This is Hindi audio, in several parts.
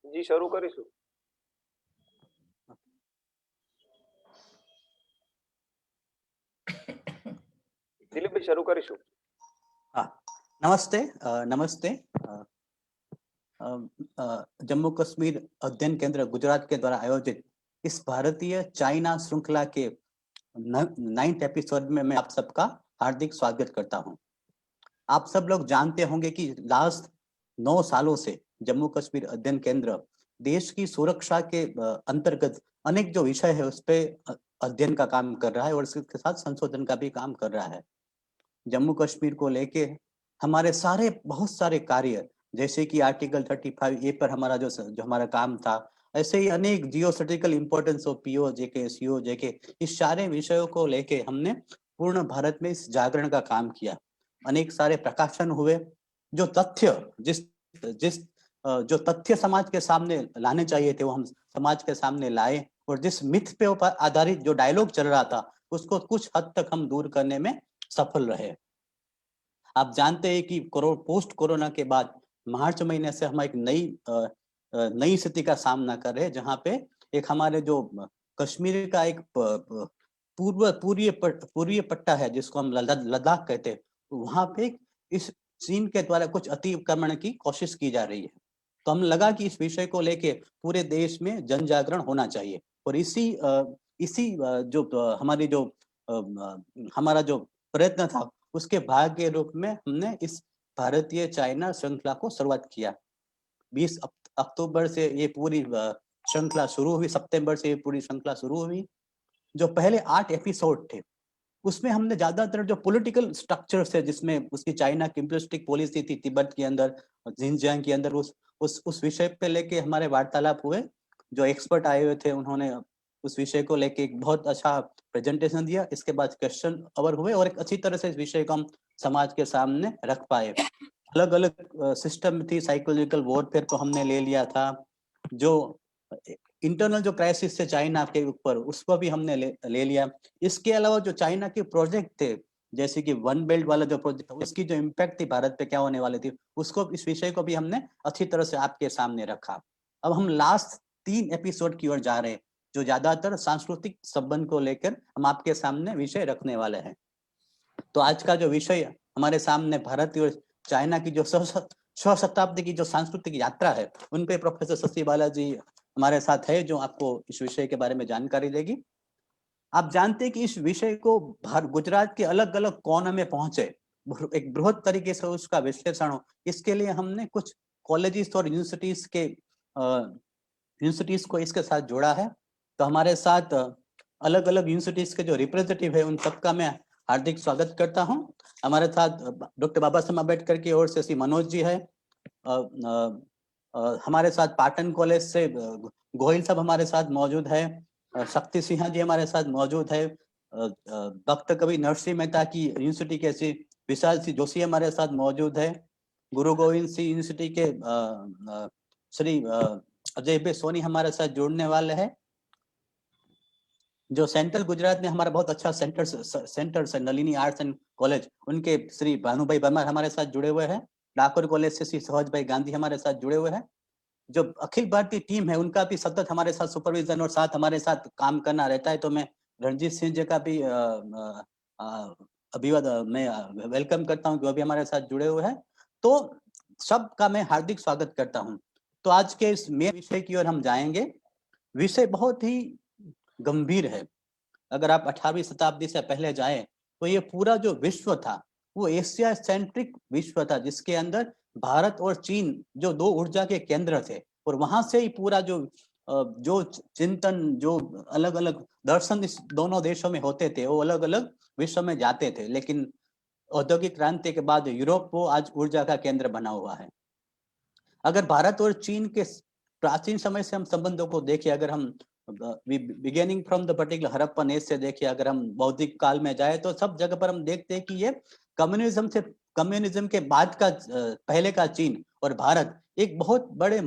જી શરૂ કરીશું. દિલીપભાઈ શરૂ કરીશું. हाँ, नमस्ते नमस्ते। जम्मू कश्मीर अध्ययन केंद्र गुजरात के द्वारा आयोजित इस भारतीय चाइना श्रृंखला के 9th एपिसोड में मैं आप सबका हार्दिक स्वागत करता हूं। आप सब लोग जानते होंगे कि लास्ट 9 सालों से जम्मू कश्मीर अध्ययन केंद्र देश की सुरक्षा के अंतर्गत अनेक जो विषय है उस पे अध्ययन का काम कर रहा है और इसके साथ संशोधन का भी काम कर रहा है। जम्मू कश्मीर को लेके हमारे बहुत सारे कार्य, जैसे कि आर्टिकल 35A पर हमारा जो हमारा काम था, ऐसे ही अनेक geo strategical importance of PO JK CO JK, इस सारे विषयों को लेके हमने पूर्ण भारत में इस जागरण का काम किया। अनेक सारे प्रकाशन हुए, जो तथ्य जो तथ्य समाज के सामने लाने चाहिए थे वो हम समाज के सामने लाए, और जिस मिथ पे आधारित जो डायलॉग चल रहा था उसको कुछ हद तक हम दूर करने में सफल रहे। आप जानते हैं कि पोस्ट कोरोना के बाद मार्च महीने से हम एक नई स्थिति का सामना कर रहे हैं, जहां पे एक हमारे जो कश्मीर का एक पूर्वीय पट्टा है जिसको हम लद्दाख कहते हैं, वहां पे इस चीन के द्वारा कुछ अतिक्रमण की कोशिश की जा रही है। तो हम लगा कि इस विषय को लेके पूरे देश में जन जागरण होना चाहिए, और इसी हमारा जो प्रयत्न था उसके भाग के रूप में हमने इस भारतीय चाइना श्रृंखला को शुरुआत किया। 20 अक्टूबर से ये पूरी श्रृंखला शुरू हुई, सितंबर से ये पूरी श्रृंखला शुरू हुई। जो पहले 8 एपिसोड थे उसमें हमने ज्यादातर जो पॉलिटिकल स्ट्रक्चर्स है, जिसमें उसकी चाइना की इम्पीरियलिस्टिक पॉलिसी थी तिब्बत के अंदर, जिनजियांग के अंदर, उस विषय पे लेके हमारे वार्तालाप हुए। जो एक्सपर्ट आए हुए थे उन्होंने उस विषय को लेके एक बहुत अच्छा प्रेजेंटेशन दिया। इसके बाद क्वेश्चन अवर हुए और एक अच्छी तरह से इस विषय को हम समाज के सामने रख पाए। अलग अलग सिस्टम थी, साइकोलॉजिकल वॉरफेयर को हमने ले लिया था, जो इंटरनल जो क्राइसिस है चाइना के ऊपर उसको भी हमने ले लिया। इसके अलावा जो चाइना के प्रोजेक्ट थे, जैसे कि वन बेल्ट वाला जो प्रोजेक्ट, उसकी जो इम्पैक्ट थी भारत पे क्या होने वाली थी, उसको इस विषय को भी हमने अच्छी तरह से आपके सामने रखा। अब हम लास्ट 3 एपिसोड की ओर जा रहे हैं, जो ज्यादातर सांस्कृतिक संबंध को लेकर हम आपके सामने विषय रखने वाले हैं। तो आज का जो विषय हमारे सामने भारत और चाइना की जो शताब्दी की जो सांस्कृतिक यात्रा है, उन पे प्रोफेसर शशि बालाजी हमारे साथ है, जो आपको इस विषय के बारे में जानकारी देगी। आप जानते हैं कि इस विषय को गुजरात के अलग अलग कोने में पहुंचे, एक बृहद तरीके से उसका विश्लेषण हो, इसके लिए हमने कुछ कॉलेजेस और यूनिवर्सिटीज को इसके साथ जोड़ा है। तो हमारे साथ अलग अलग यूनिवर्सिटीज के जो रिप्रेजेंटेटिव है उन सबका मैं हार्दिक स्वागत करता हूं। हमारे साथ डॉक्टर बाबा साहब अम्बेडकर की ओर से श्री मनोज जी है, हमारे साथ पाटन कॉलेज से गोहिल साहब हमारे साथ मौजूद है, शक्ति सिन्हा जी हमारे साथ मौजूद है, डॉक्टर कवि नरसिंह मेहता की यूनिवर्सिटी के श्री विशाल सिंह जोशी हमारे साथ मौजूद है, गुरु गोविंद सिंह यूनिवर्सिटी के श्री अजय भाई सोनी हमारे साथ जुड़ने वाले हैं। जो सेंट्रल गुजरात में हमारा बहुत अच्छा सेंटर है नलिनी आर्ट्स एंड कॉलेज, उनके श्री भानुभाई बर्मा हमारे साथ जुड़े हुए हैं। डाकोर कॉलेज से श्री सहज भाई गांधी हमारे साथ जुड़े हुए हैं। जो अखिल भारतीय टीम है उनका भी सतत हमारे साथ सुपरविजन और साथ हमारे साथ काम करना रहता है। तो मैं रणजीत सिंह जी का भी अभिवादन मैं वेलकम करता हूँ, जो भी हमारे साथ जुड़े हुए हैं। तो सबका मैं हार्दिक स्वागत करता हूँ। तो आज के इस मेन विषय की ओर हम जाएंगे। विषय बहुत ही गंभीर है। अगर आप 18वीं शताब्दी से पहले जाएं तो ये पूरा जो विश्व था वो एशिया सेंट्रिक विश्व था, जिसके अंदर भारत और चीन जो 2 ऊर्जा के केंद्र थे, और वहां से ही पूरा जो जो चिंतन, जो अलग अलग दर्शन इस दोनों देशों में होते थे, वो अलग अलग विश्व में जाते थे। लेकिन औद्योगिक क्रांति के बाद यूरोप वो आज ऊर्जा का केंद्र बना हुआ है। अगर भारत और चीन के प्राचीन समय से हम संबंधों को देखें, अगर हम beginning from the particular Harappan age से देखें, अगर हम बौद्धिक काल में जाए, तो सब जगह पर हम देखते हैं कि ये कम्युनिज्म के बाद का पहले का चीन और भारत एक बहुत बड़े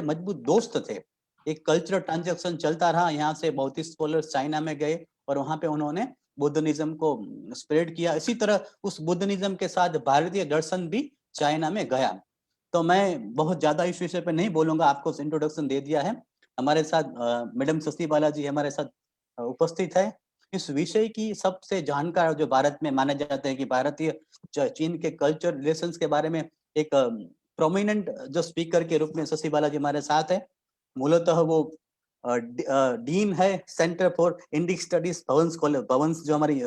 मजबूत दोस्त थे। एक कल्चरल ट्रांजैक्शन चलता रहा, यहाँ से बौद्धिक स्कॉलर्स चाइना में गए और वहां पे उन्होंने बुद्धिज्म को स्प्रेड किया। इसी तरह उस बुद्धिज्म के साथ भारतीय दर्शन भी चाइना में गया। तो मैं बहुत ज्यादा इस विषय पर नहीं बोलूंगा, आपको इंट्रोडक्शन दे दिया है। हमारे साथ मैडम शशि बालाजी हमारे साथ उपस्थित है। इस विषय की सबसे जानकार जो भारत में माने जाते हैं कि भारतीय चीन के कल्चर रिलेशंस के बारे में एक प्रोमिनेंट जो स्पीकर के रूप में शशि बालाजी हमारे साथ है। मूलतः वो डीन है centre for Indic studies Bhavans जो हमारी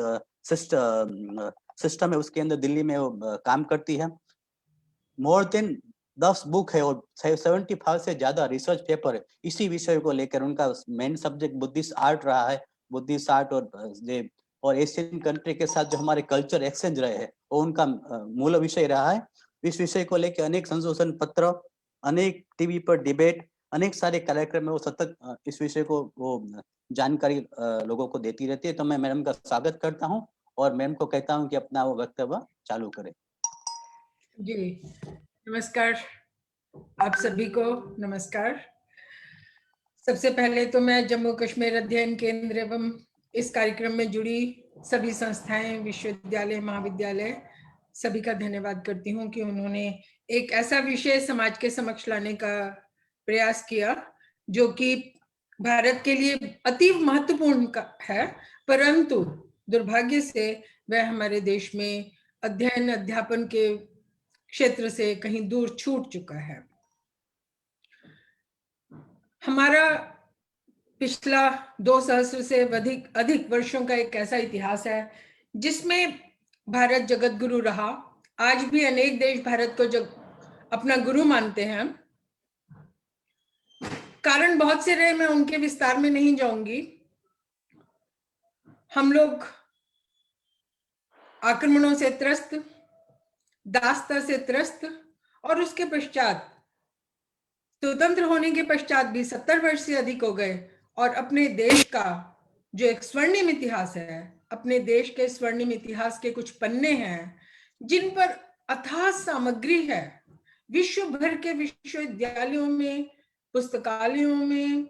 सिस्टम है उसके अंदर दिल्ली में वो काम करती है। मोर देन 10 बुक है और 75 से ज्यादा रिसर्च पेपर है इसी विषय को लेकर। उनका मेन सब्जेक्ट बुद्धिस्ट आर्ट रहा है, बुद्धिस्ट आर्ट और एशियन कंट्री के साथ जो हमारे कल्चर एक्सचेंज रहे हैं वो उनका मूल विषय रहा है। इस विषय को लेकर अनेक संशोधन पत्र, अनेक टीवी पर डिबेट, अनेक सारे कार्यक्रम में वो सतत इस विषय को वो जानकारी लोगों को देती रहती है। तो मैं मैडम का स्वागत करता हूँ और मैम को कहता हूँ कि अपना वो वक्तव्य चालू करें। जी नमस्कार, आप सभी को नमस्कार। सबसे पहले तो मैं जम्मू कश्मीर अध्ययन केंद्र एवं इस कार्यक्रम में जुड़ी सभी संस्थाएं, विश्वविद्यालय, महाविद्यालय सभी का धन्यवाद करती हूं कि उन्होंने एक ऐसा विषय समाज के समक्ष लाने का प्रयास किया जो कि भारत के लिए अतीव महत्वपूर्ण है, परंतु दुर्भाग्य से वह हमारे देश में अध्ययन अध्यापन के क्षेत्र से कहीं दूर छूट चुका है। हमारा पिछला 2 सहस्र से अधिक वर्षों का एक ऐसा इतिहास है जिसमें भारत जगत गुरु रहा। आज भी अनेक देश भारत को अपना गुरु मानते हैं। कारण बहुत से रहे, मैं उनके विस्तार में नहीं जाऊंगी। हम लोग आक्रमणों से त्रस्त, दासता से त्रस्त और उसके पश्चात स्वतंत्र होने के पश्चात भी 70 वर्ष से अधिक हो गए और अपने देश का जो एक स्वर्णिम इतिहास है, अपने देश के स्वर्णिम इतिहास के कुछ पन्ने हैं जिन पर अथाह सामग्री है। विश्व भर के विश्वविद्यालयों में, पुस्तकालयों में,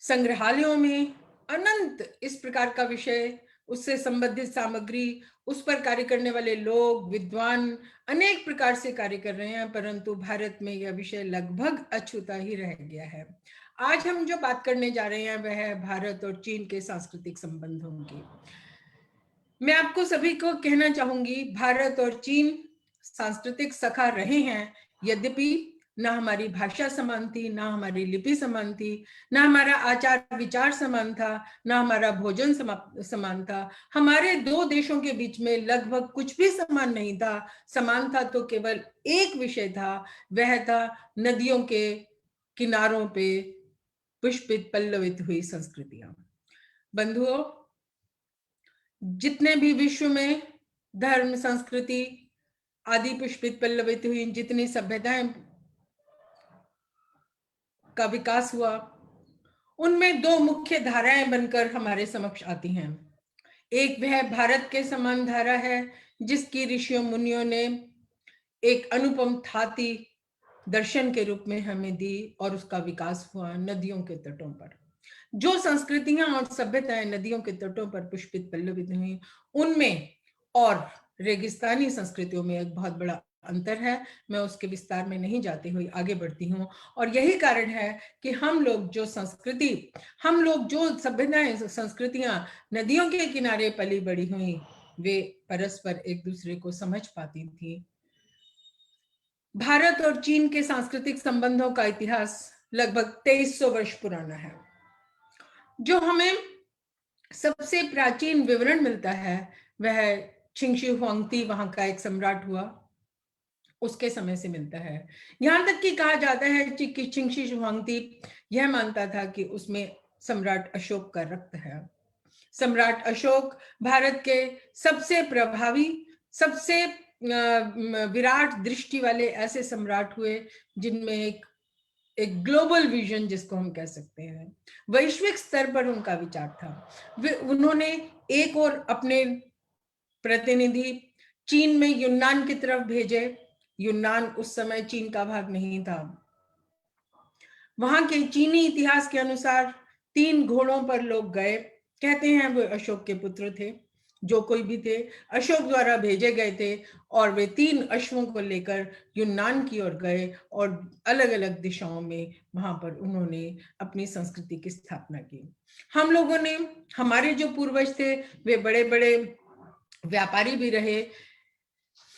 संग्रहालयों में अनंत इस प्रकार का विषय, उससे संबंधित सामग्री, उस पर कार्य करने वाले लोग, विद्वान अनेक प्रकार से कार्य कर रहे हैं, परंतु भारत में यह विषय लगभग अछूता ही रह गया है। आज हम जो बात करने जा रहे हैं वह है भारत और चीन के सांस्कृतिक संबंधों की। मैं आपको सभी को कहना चाहूंगी, भारत और चीन सांस्कृतिक सखा रहे हैं, यद्यपि ना हमारी भाषा समान थी, ना हमारी लिपि समान थी, ना हमारा आचार विचार समान था, ना हमारा भोजन समान था। हमारे 2 देशों के बीच में लगभग कुछ भी समान नहीं था। समान था तो केवल एक विषय था, वह था नदियों के किनारों पे पुष्पित पल्लवित हुई संस्कृतियां। बंधुओं, जितने भी विश्व में धर्म, संस्कृति आदि पुष्पित पल्लवित हुई, जितनी सभ्यताएं का विकास हुआ, उनमें 2 मुख्य धाराएं बनकर हमारे समक्ष आती हैं। एक वह भारत के समान धारा है जिसकी ऋषियों मुनियों ने एक अनुपम थाती दर्शन के रूप में हमें दी और उसका विकास हुआ नदियों के तटों पर। जो संस्कृतियां और सभ्यताएं नदियों के तटों पर पुष्पित पल्लवित हुई, उनमें और रेगिस्तानी संस्कृतियों में एक बहुत बड़ा अंतर है। मैं उसके विस्तार में नहीं जाती हुई आगे बढ़ती हूँ। और यही कारण है कि हम लोग जो सभ्यताएं, संस्कृतियां नदियों के किनारे पली बड़ी हुई, वे परस्पर एक दूसरे को समझ पाती थी। भारत और चीन के सांस्कृतिक संबंधों का इतिहास लगभग 2300 वर्ष पुराना है। जो हमें सबसे प्राचीन विवरण मिलता है वह छिंगशी हुआंगती, वहां का एक सम्राट हुआ, उसके समय से मिलता है। यहाँ तक कि कहा जाता है कि चिंगशी हुआंगती यह मानता था कि उसमें सम्राट अशोक का रक्त है। सम्राट अशोक भारत के सबसे प्रभावी, सबसे विराट दृष्टि वाले ऐसे सम्राट हुए जिनमें एक ग्लोबल विजन, जिसको हम कह सकते हैं, वैश्विक स्तर पर उनका विचार था। उन्होंने एक और अपने प्रतिनिधि चीन में यूनान की तरफ भेजे। यूनान उस समय चीन का भाग नहीं था। वहां के चीनी इतिहास के अनुसार 3 घोड़ों पर लोग गए, कहते हैं वो अशोक के पुत्र थे, जो कोई भी थे, अशोक द्वारा भेजे गए थे, और वे 3 अश्वों को लेकर यूनान की ओर गए और अलग अलग दिशाओं में वहां पर उन्होंने अपनी संस्कृति की स्थापना की। हम लोगों ने, हमारे जो पूर्वज थे वे बड़े बड़े व्यापारी भी रहे।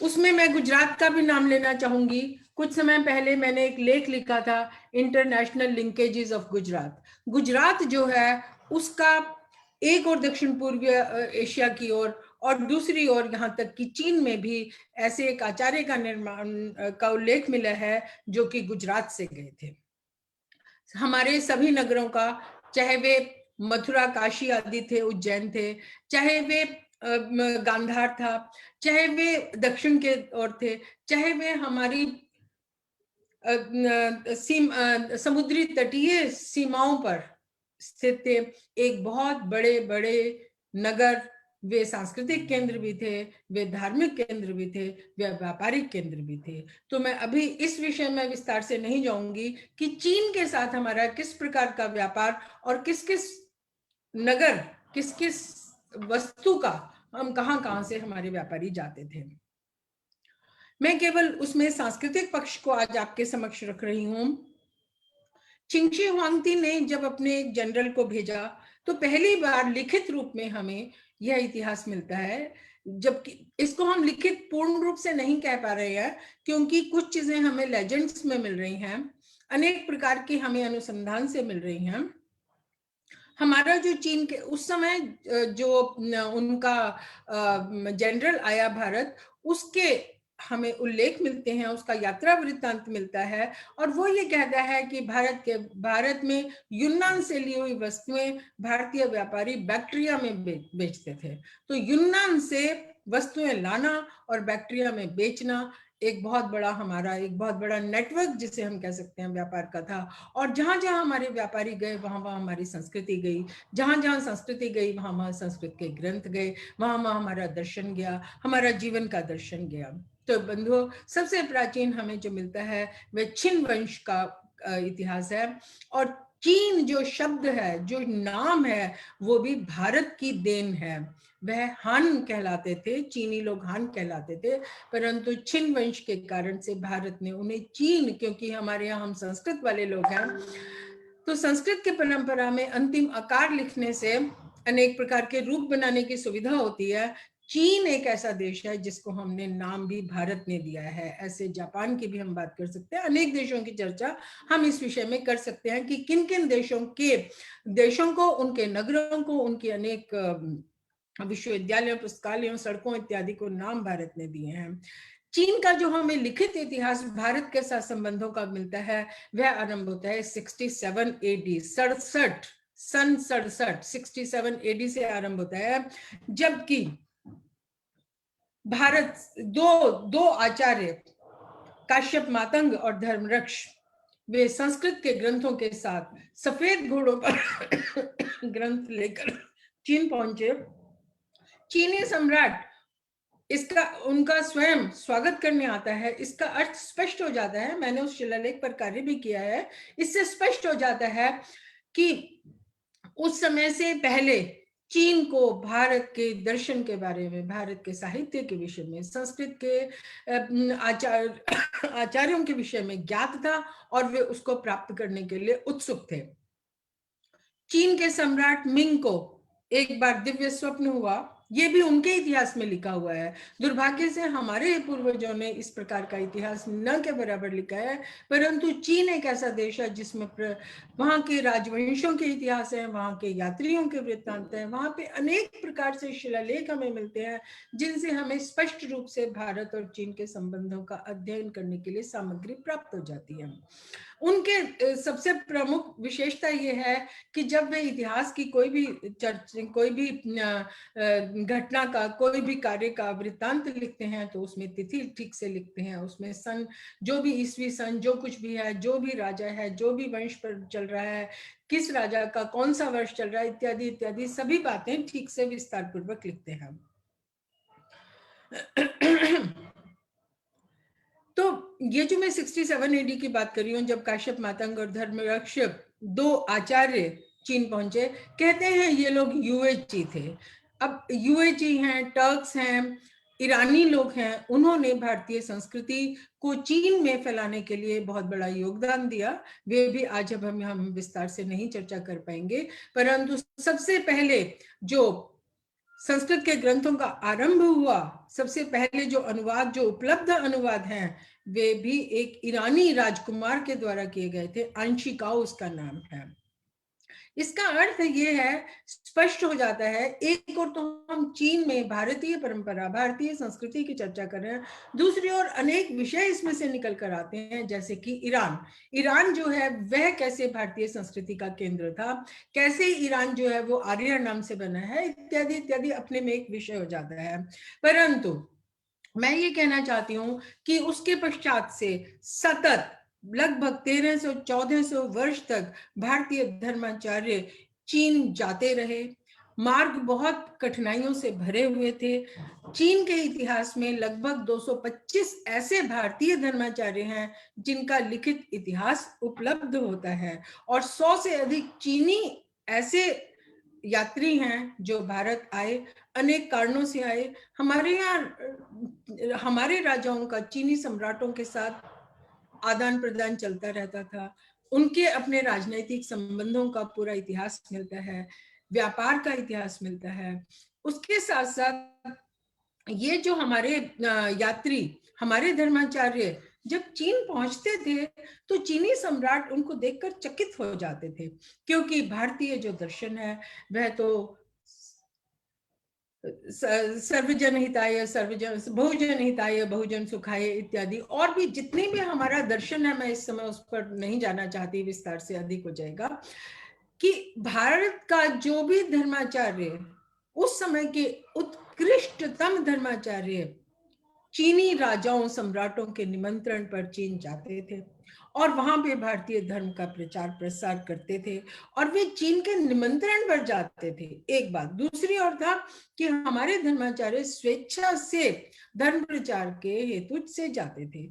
उसमें मैं गुजरात का भी नाम लेना चाहूंगी। कुछ समय पहले मैंने एक लेख लिखा था, international linkages of Gujarat. Gujarat जो है उसका एक और दक्षिण पूर्वी एशिया की ओर और दूसरी ओर यहाँ तक कि चीन में भी ऐसे एक आचार्य का निर्माण का उल्लेख मिला है जो कि गुजरात से गए थे। हमारे सभी नगरों का, चाहे वे मथुरा, काशी आदि थे, उज्जैन थे, चाहे वे गांधार था, चाहे वे दक्षिण के ओर थे, चाहे वे हमारी समुद्री तटीय सीमाओं पर स्थित थे, एक बहुत बड़े बड़े नगर, वे सांस्कृतिक केंद्र भी थे, वे धार्मिक केंद्र भी थे, वे व्यापारिक केंद्र भी थे। तो मैं अभी इस विषय में विस्तार से नहीं जाऊंगी कि चीन के साथ हमारा किस प्रकार का व्यापार और किस किस नगर, किस किस वस्तु का हम कहां से हमारे व्यापारी जाते थे। मैं केवल उसमें सांस्कृतिक पक्ष को आज आपके समक्ष रख रही हूं। चिंगशी हुआंगती ने जब अपने एक जनरल को भेजा तो पहली बार लिखित रूप में हमें यह इतिहास मिलता है, जबकि इसको हम लिखित पूर्ण रूप से नहीं कह पा रहे हैं क्योंकि कुछ चीजें हमें लेजेंड्स में मिल रही हैं, अनेक प्रकार की हमें अनुसंधान से मिल रही हैं। हमारा जो चीन के उस समय जो उनका जनरल आया भारत, उसके हमें उल्लेख मिलते हैं, उसका यात्रा वृत्तांत मिलता है, और वो ये कहता है कि भारत में यूनान से ली हुई वस्तुएं भारतीय व्यापारी बैक्ट्रिया में बेचते थे। तो यूनान से वस्तुएं लाना और बैक्ट्रिया में बेचना एक बहुत बड़ा नेटवर्क, जिसे हम कह सकते हैं, व्यापार का था। और जहां जहां हमारे व्यापारी गए वहां वहां हमारी संस्कृति गई, जहां जहां संस्कृति गई वहां वहां संस्कृत के ग्रंथ गए, वहां वहां हमारा दर्शन गया, हमारा जीवन का दर्शन गया। तो बंधुओं, सबसे प्राचीन हमें जो मिलता है वह छिन वंश का इतिहास है, और चीन जो शब्द है, जो नाम है, वो भी भारत की देन है। वह हान कहलाते थे, चीनी लोग हान कहलाते थे, परंतु छिन वंश के कारण से भारत ने उन्हें चीन, क्योंकि हमारे यहाँ हम संस्कृत वाले लोग हैं, तो संस्कृत के परंपरा में अंतिम आकार लिखने से अनेक प्रकार के रूप बनाने की सुविधा होती है। चीन एक ऐसा देश है जिसको हमने नाम भी भारत ने दिया है। ऐसे जापान की भी हम बात कर सकते हैं, अनेक देशों की चर्चा हम इस विषय में कर सकते हैं कि किन किन देशों को, उनके नगरों को, उनकी अनेक विश्वविद्यालयों, पुस्तकालयों, सड़कों इत्यादि को नाम भारत ने दिए हैं। चीन का जो हमें लिखित इतिहास भारत के साथ संबंधों का मिलता है वह आरंभ होता है 67 AD, 67 AD से आरंभ होता है, जबकि भारत दो आचार्य, काश्यप मातंग और धर्मरक्ष, वे संस्कृत के ग्रंथों के साथ सफेद घोड़ों पर ग्रंथ लेकर चीन पहुंचे। चीनी सम्राट उनका स्वयं स्वागत करने आता है। इसका अर्थ स्पष्ट हो जाता है, मैंने उस शिलालेख पर कार्य भी किया है, इससे स्पष्ट हो जाता है कि उस समय से पहले चीन को भारत के दर्शन के बारे में, भारत के साहित्य के विषय में, संस्कृत के आचार्यों के विषय में ज्ञात था और वे उसको प्राप्त करने के लिए उत्सुक थे। चीन के सम्राट मिंग को एक बार दिव्य स्वप्न हुआ ये भी उनके इतिहास में लिखा हुआ है। दुर्भाग्य से हमारे पूर्वजों ने इस प्रकार का इतिहास न के बराबर लिखा है, परंतु चीन एक ऐसा देश है जिसमें वहां के राजवंशों के इतिहास है, वहां के यात्रियों के वृत्तांत हैं, वहां पे अनेक प्रकार से शिलालेख हमें मिलते हैं जिनसे हमें स्पष्ट रूप से भारत और चीन के संबंधों का अध्ययन करने के लिए सामग्री प्राप्त हो जाती है। उनके सबसे प्रमुख विशेषता ये है कि जब वे इतिहास की कोई भी घटना का, कोई भी कार्य का वृत्तांत लिखते हैं तो उसमें तिथि ठीक से लिखते हैं, उसमें सन, जो भी ईस्वी सन, जो कुछ भी है, जो भी राजा है, जो भी वंश पर चल रहा है, किस राजा का कौन सा वर्ष चल रहा है, इत्यादि इत्यादि सभी बातें ठीक से विस्तार पूर्वक लिखते हैं। तो ये जो मैं 67 एडी की बात कर रही हूँ, जब काश्यप, मातंग और धर्मरक्ष दो आचार्य चीन पहुंचे, कहते हैं ये लोग यूएची थे। अब यूएची हैं, टर्क्स हैं, ईरानी लोग हैं, उन्होंने भारतीय संस्कृति को चीन में फैलाने के लिए बहुत बड़ा योगदान दिया। वे भी आज अब हम विस्तार से नहीं चर्चा कर पाएंगे, परंतु सबसे पहले जो संस्कृत के ग्रंथों का आरंभ हुआ, सबसे पहले जो अनुवाद, जो उपलब्ध अनुवाद हैं, वे भी एक ईरानी राजकुमार के द्वारा किए गए थे। अंशिकाओ उसका नाम है। इसका अर्थ ये है, स्पष्ट हो जाता है, एक और तो हम चीन में भारतीय परंपरा, भारतीय संस्कृति की चर्चा कर रहे हैं, दूसरी ओर अनेक विषय इसमें से निकल कर आते हैं, जैसे कि ईरान जो है वह कैसे भारतीय संस्कृति का केंद्र था, कैसे ईरान जो है वो आर्य नाम से बना है, इत्यादि इत्यादि अपने में एक विषय हो जाता है। परंतु मैं ये कहना चाहती हूँ कि उसके पश्चात से सतत लगभग 1300-1400 वर्ष तक भारतीय धर्माचार्य चीन जाते रहे। मार्ग बहुत कठिनाइयों से भरे हुए थे। चीन के इतिहास में लगभग 225 ऐसे भारतीय धर्माचार्य हैं जिनका लिखित इतिहास उपलब्ध होता है, और 100 से अधिक चीनी ऐसे यात्री हैं जो भारत आए, अनेक कारणों से आए। हमारे यहाँ हमारे राजाओं का चीनी सम्राटों के साथ आदान प्रदान चलता रहता था, उनके अपने राजनीतिक संबंधों का पूरा इतिहास मिलता है, व्यापार का इतिहास मिलता है। उसके साथ साथ ये जो हमारे यात्री, हमारे धर्माचार्य जब चीन पहुंचते थे तो चीनी सम्राट उनको देखकर चकित हो जाते थे, क्योंकि भारतीय जो दर्शन है वह तो सर्वजन हिताय, बहुजन हिताय, बहुजन सुखाय इत्यादि, और भी जितने भी हमारा दर्शन है, मैं इस समय उस पर नहीं जाना चाहती, विस्तार से अधिक हो जाएगा, कि भारत का जो भी धर्माचार्य, उस समय के उत्कृष्टतम धर्माचार्य चीनी राजाओं, सम्राटों के निमंत्रण पर चीन जाते थे और वहां पे भारतीय धर्म का प्रचार प्रसार करते थे, और वे चीन के निमंत्रण पर जाते थे। एक बात, दूसरी ओर था कि हमारे धर्माचार्य स्वेच्छा से धर्म प्रचार के हेतु से जाते थे।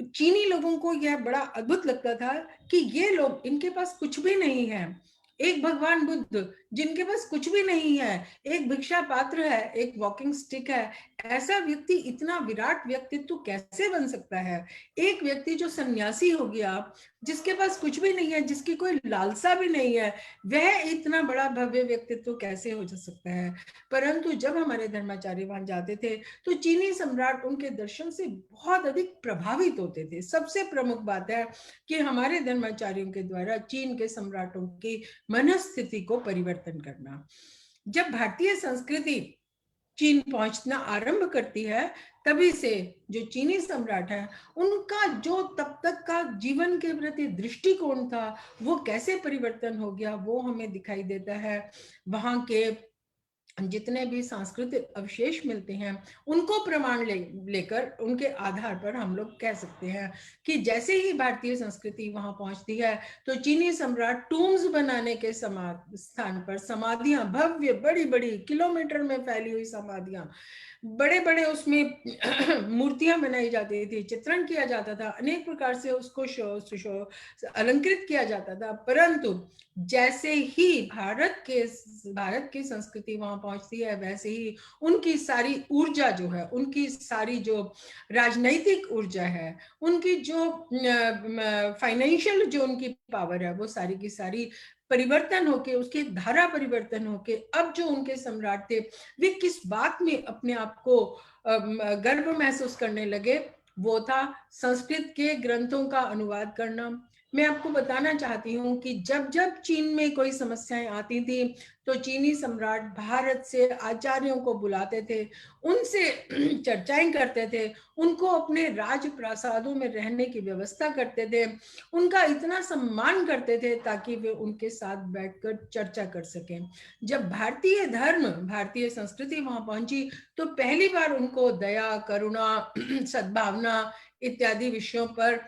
चीनी लोगों को यह बड़ा अद्भुत लगता था कि ये लोग, इनके पास कुछ भी नहीं है, एक भगवान बुद्ध जिनके पास कुछ भी नहीं है, एक भिक्षा पात्र है, एक वॉकिंग स्टिक है, ऐसा व्यक्ति इतना विराट व्यक्तित्व कैसे बन सकता है? एक व्यक्ति जो सन्यासी हो गया, जिसके पास कुछ भी नहीं है, जिसकी कोई लालसा भी नहीं है, वह इतना बड़ा भव्य व्यक्तित्व कैसे हो सकता है? परंतु जब हमारे धर्माचार्य वहां जाते थे तो चीनी सम्राट उनके दर्शन से बहुत अधिक प्रभावित होते थे। सबसे प्रमुख बात है कि हमारे धर्माचार्यों के द्वारा चीन के सम्राटों की मनस्थिति को परिवर्तन करना। जब भारतीय संस्कृति चीन पहुंचना आरंभ करती है, तभी से जो चीनी सम्राट हैं, उनका जो तब तक का जीवन के प्रति दृष्टिकोण था वो कैसे परिवर्तन हो गया, वो हमें दिखाई देता है। वहां के जितने भी सांस्कृतिक अवशेष मिलते हैं उनको प्रमाण लेकर उनके आधार पर हम लोग कह सकते हैं कि जैसे ही भारतीय संस्कृति वहां पहुंचती है तो चीनी सम्राट टूम्स बनाने के स्थान पर समाधियां, भव्य बड़ी बड़ी किलोमीटर में फैली हुई समाधियां, बड़े बड़े उसमें मूर्तियां बनाई जाती थी, चित्रण किया जाता था, अनेक प्रकार से उसको अलंकृत किया जाता था। परंतु जैसे ही भारत की संस्कृति वहां पहुंचती है, वैसे ही उनकी सारी ऊर्जा जो है, उनकी सारी जो राजनैतिक ऊर्जा है, उनकी जो फाइनेंशियल जो उनकी पावर है, वो सारी की सारी परिवर्तन होके, उसकी धारा परिवर्तन होके अब जो उनके सम्राट थे वे किस बात में अपने आप को गर्व महसूस करने लगे, वो था संस्कृत के ग्रंथों का अनुवाद करना। मैं आपको बताना चाहती हूँ कि जब जब चीन में कोई समस्याएं आती थी तो चीनी सम्राट भारत से आचार्यों को बुलाते थे, उनसे चर्चाएं करते थे, उनको अपने राज प्रासादों में रहने की व्यवस्था करते थे, उनका इतना सम्मान करते थे ताकि वे उनके साथ बैठकर चर्चा कर सकें। जब भारतीय धर्म, भारतीय संस्कृति वहां पहुंची तो पहली बार उनको दया, करुणा, सद्भावना इत्यादि विषयों पर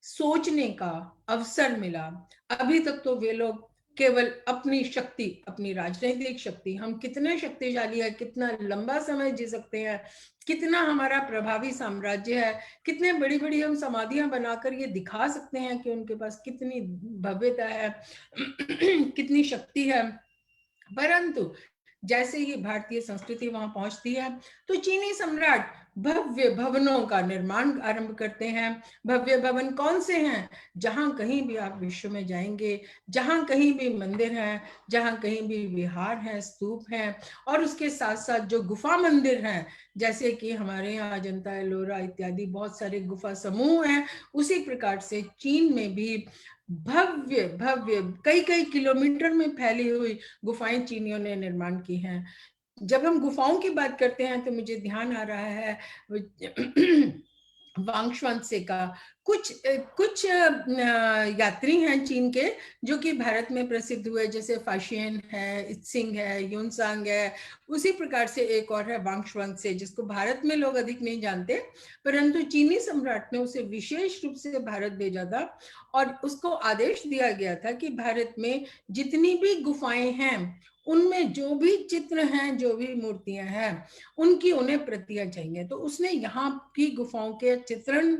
सोचने का अवसर मिला। अभी तक तो वे लोग केवल अपनी शक्ति, अपनी राजनीतिक शक्ति, हम कितने शक्तिशाली है, कितना लंबा समय जी सकते हैं, कितना हमारा प्रभावी साम्राज्य है, कितने बड़ी बड़ी हम समाधियां बनाकर ये दिखा सकते हैं कि उनके पास कितनी भव्यता है, कितनी शक्ति है। परंतु जैसे ही भारतीय संस्कृति वहां पहुंचती है तो चीनी सम्राट भव्य भवनों का निर्माण आरंभ करते हैं। भव्य भवन कौन से हैं? जहां कहीं भी आप विश्व में जाएंगे, जहां कहीं भी मंदिर हैं, जहां कहीं भी विहार हैं, स्तूप हैं, और उसके साथ साथ जो गुफा मंदिर हैं, जैसे कि हमारे यहाँ अजंता, एलोरा इत्यादि बहुत सारे गुफा समूह हैं, उसी प्रकार से चीन में भी भव्य भव्य कई कई किलोमीटर में फैली हुई गुफाएं चीनियों ने निर्माण की हैं। जब हम गुफाओं की बात करते हैं तो मुझे ध्यान आ रहा है वांगशुआंगसे का। कुछ यात्री हैं चीन के जो कि भारत में प्रसिद्ध हुए, जैसे फाशियन है, इत्सिंग है, यूनसांग है, उसी प्रकार से एक और है वांगशुआंगसे, जिसको भारत में लोग अधिक नहीं जानते, परंतु चीनी सम्राट ने उसे विशेष रूप से भारत भेजा था और उसको आदेश दिया गया था कि भारत में जितनी भी गुफाएं हैं उनमें जो भी चित्र हैं, जो भी मूर्तियां हैं, उनकी उन्हें प्रतियां चाहिए। तो उसने यहाँ की गुफाओं के चित्रण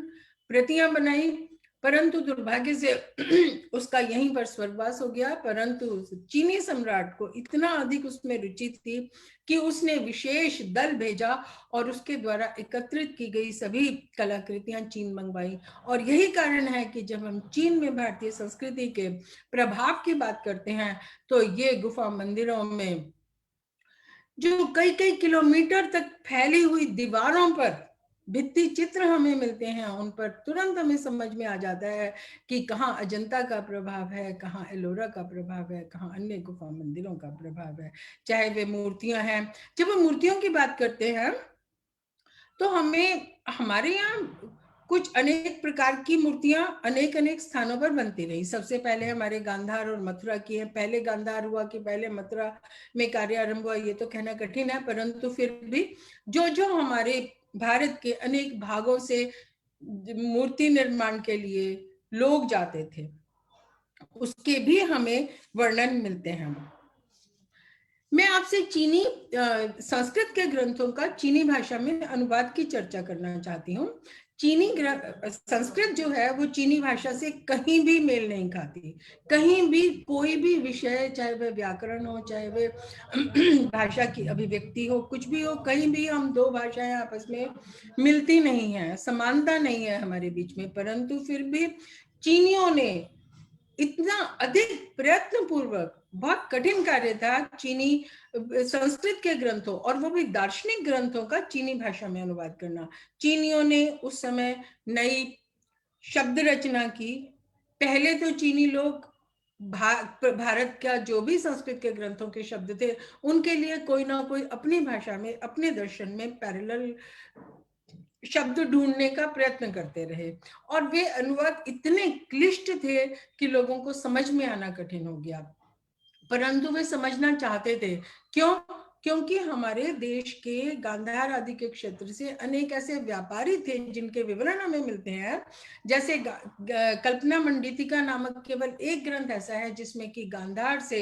प्रतियां बनाई, परंतु दुर्भाग्य से उसका यहीं पर स्वर्गवास हो गया। परंतु चीनी सम्राट को इतना अधिक उसमें रुचि थी कि उसने विशेष दल भेजा और उसके द्वारा एकत्रित की गई सभी कलाकृतियां चीन मंगवाई। और यही कारण है कि जब हम चीन में भारतीय संस्कृति के प्रभाव की बात करते हैं तो ये गुफा मंदिरों में जो कई कई किलोमीटर तक फैली हुई दीवारों पर भित्ति चित्र हमें मिलते हैं, उन पर तुरंत हमें समझ में आ जाता है कि कहाँ अजंता का प्रभाव है, कहाँ एलोरा का प्रभाव है, कहाँ अन्य गुफा मंदिरों का प्रभाव है, चाहे वे मूर्तियां हैं। जब हम मूर्तियों की बात करते हैं तो हमें हमारे यहाँ कुछ अनेक प्रकार की मूर्तियां अनेक अनेक स्थानों पर बनती रही। सबसे पहले हमारे गांधार और मथुरा की है। पहले गांधार हुआ कि पहले मथुरा में कार्य आरंभ हुआ, ये तो कहना कठिन है, परंतु फिर भी जो जो हमारे भारत के अनेक भागों से मूर्ति निर्माण के लिए लोग जाते थे उसके भी हमें वर्णन मिलते हैं। मैं आपसे चीनी संस्कृत के ग्रंथों का चीनी भाषा में अनुवाद की चर्चा करना चाहती हूँ। चीनी संस्कृत जो है वो चीनी भाषा से कहीं भी मेल नहीं खाती। कहीं भी कोई भी विषय, चाहे वह व्याकरण हो, चाहे वह भाषा की अभिव्यक्ति हो, कुछ भी हो, कहीं भी हम दो भाषाएं आपस में मिलती नहीं है, समानता नहीं है हमारे बीच में। परंतु फिर भी चीनियों ने इतना अधिक प्रयत्न पूर्वक, बहुत कठिन कार्य था चीनी संस्कृत के ग्रंथों, और वो भी दार्शनिक ग्रंथों का चीनी भाषा में अनुवाद करना। चीनियों ने उस समय नई शब्द रचना की। पहले तो चीनी लोग भारत का जो भी संस्कृत के ग्रंथों के शब्द थे उनके लिए कोई ना कोई अपनी भाषा में, अपने दर्शन में पैरेलल शब्द ढूंढने का प्रयत्न करते रहे, और वे अनुवाद इतने क्लिष्ट थे कि लोगों को समझ में आना कठिन हो गया। परंतु वे समझना चाहते थे। क्यों? क्योंकि हमारे देश के गांधार आदि के क्षेत्र से अनेक ऐसे व्यापारी थे जिनके विवरण हमें मिलते हैं। जैसे कल्पना मंडितिका नामक केवल एक ग्रंथ ऐसा है जिसमें कि गांधार से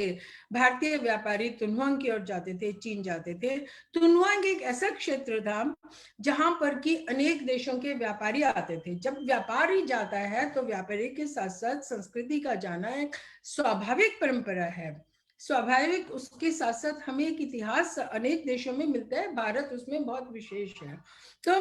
भारतीय व्यापारी तुनहुआंग की ओर जाते थे, चीन जाते थे। तुनहुआंग एक ऐसा क्षेत्र था जहां पर कि अनेक देशों के व्यापारी आते थे। जब व्यापारी जाता है तो व्यापारी के साथ साथ संस्कृति का जाना एक स्वाभाविक परंपरा है। स्वाभाविक उसके साथ साथ हमें एक इतिहास अनेक देशों में मिलता है, भारत उसमें बहुत विशेष है। तो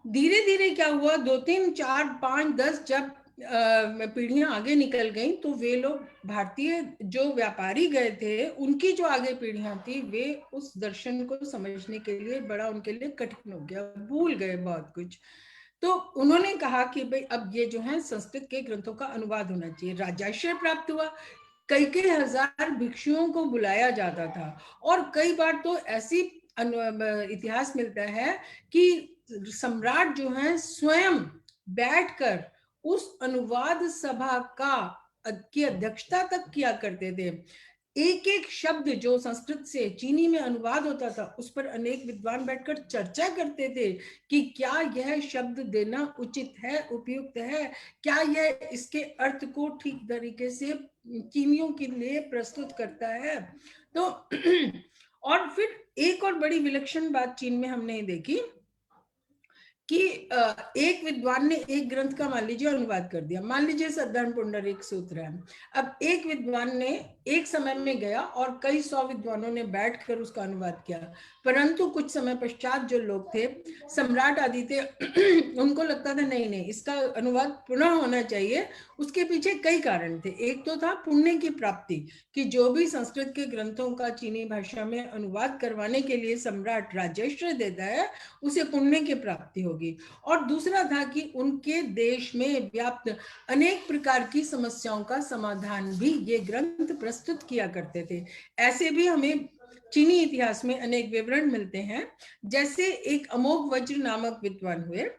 धीरे धीरे क्या हुआ, 2, 3, 4, 5, 10 जब पीढ़ियां आगे निकल गई तो वे लोग भारतीय जो व्यापारी गए थे उनकी जो आगे पीढ़ियां थी वे उस दर्शन को समझने के लिए बड़ा उनके लिए कठिन हो गया, भूल गए बहुत कुछ। तो उन्होंने कहा कि भाई अब ये जो है संस्कृत के ग्रंथों का अनुवाद होना चाहिए। राजाश्रय प्राप्त हुआ, कई कई हजार भिक्षुओं को बुलाया जाता था और कई बार तो ऐसी इतिहास मिलता है कि सम्राट जो है स्वयं बैठकर उस अनुवाद सभा की अध्यक्षता तक किया करते थे। एक एक शब्द जो संस्कृत से चीनी में अनुवाद होता था उस पर अनेक विद्वान बैठकर चर्चा करते थे कि क्या यह शब्द देना उचित है, उपयुक्त है, क्या यह इसके अर्थ को ठीक तरीके से चीनियों के लिए प्रस्तुत करता है। तो और फिर एक और बड़ी विलक्षण बात चीन में हमने देखी कि एक विद्वान ने एक ग्रंथ का मान लीजिए अनुवाद कर दिया, मान लीजिए सद्धर्म पुंडरीक सूत्र है। अब एक विद्वान ने एक समय में गया और कई सौ विद्वानों ने बैठकर उसका अनुवाद किया, परंतु कुछ समय पश्चात जो लोग थे सम्राट आदि थे उनको लगता था नहीं नहीं इसका अनुवाद पुनः होना चाहिए। उसके पीछे कई कारण थे। एक तो था पुण्य की प्राप्ति, कि जो भी संस्कृत के ग्रंथों का चीनी भाषा में अनुवाद करवाने के लिए सम्राट राजस्व देता है उसे पुण्य की प्राप्ति होगी। और दूसरा था कि उनके देश में व्याप्त अनेक प्रकार की समस्याओं का समाधान भी ये ग्रंथ प्रस्तुत किया करते थे। ऐसे भी हमें चीनी इतिहास में अनेक विवरण मिलते हैं। जैसे एक अमोघ वज्र नामक विद्वान हुए,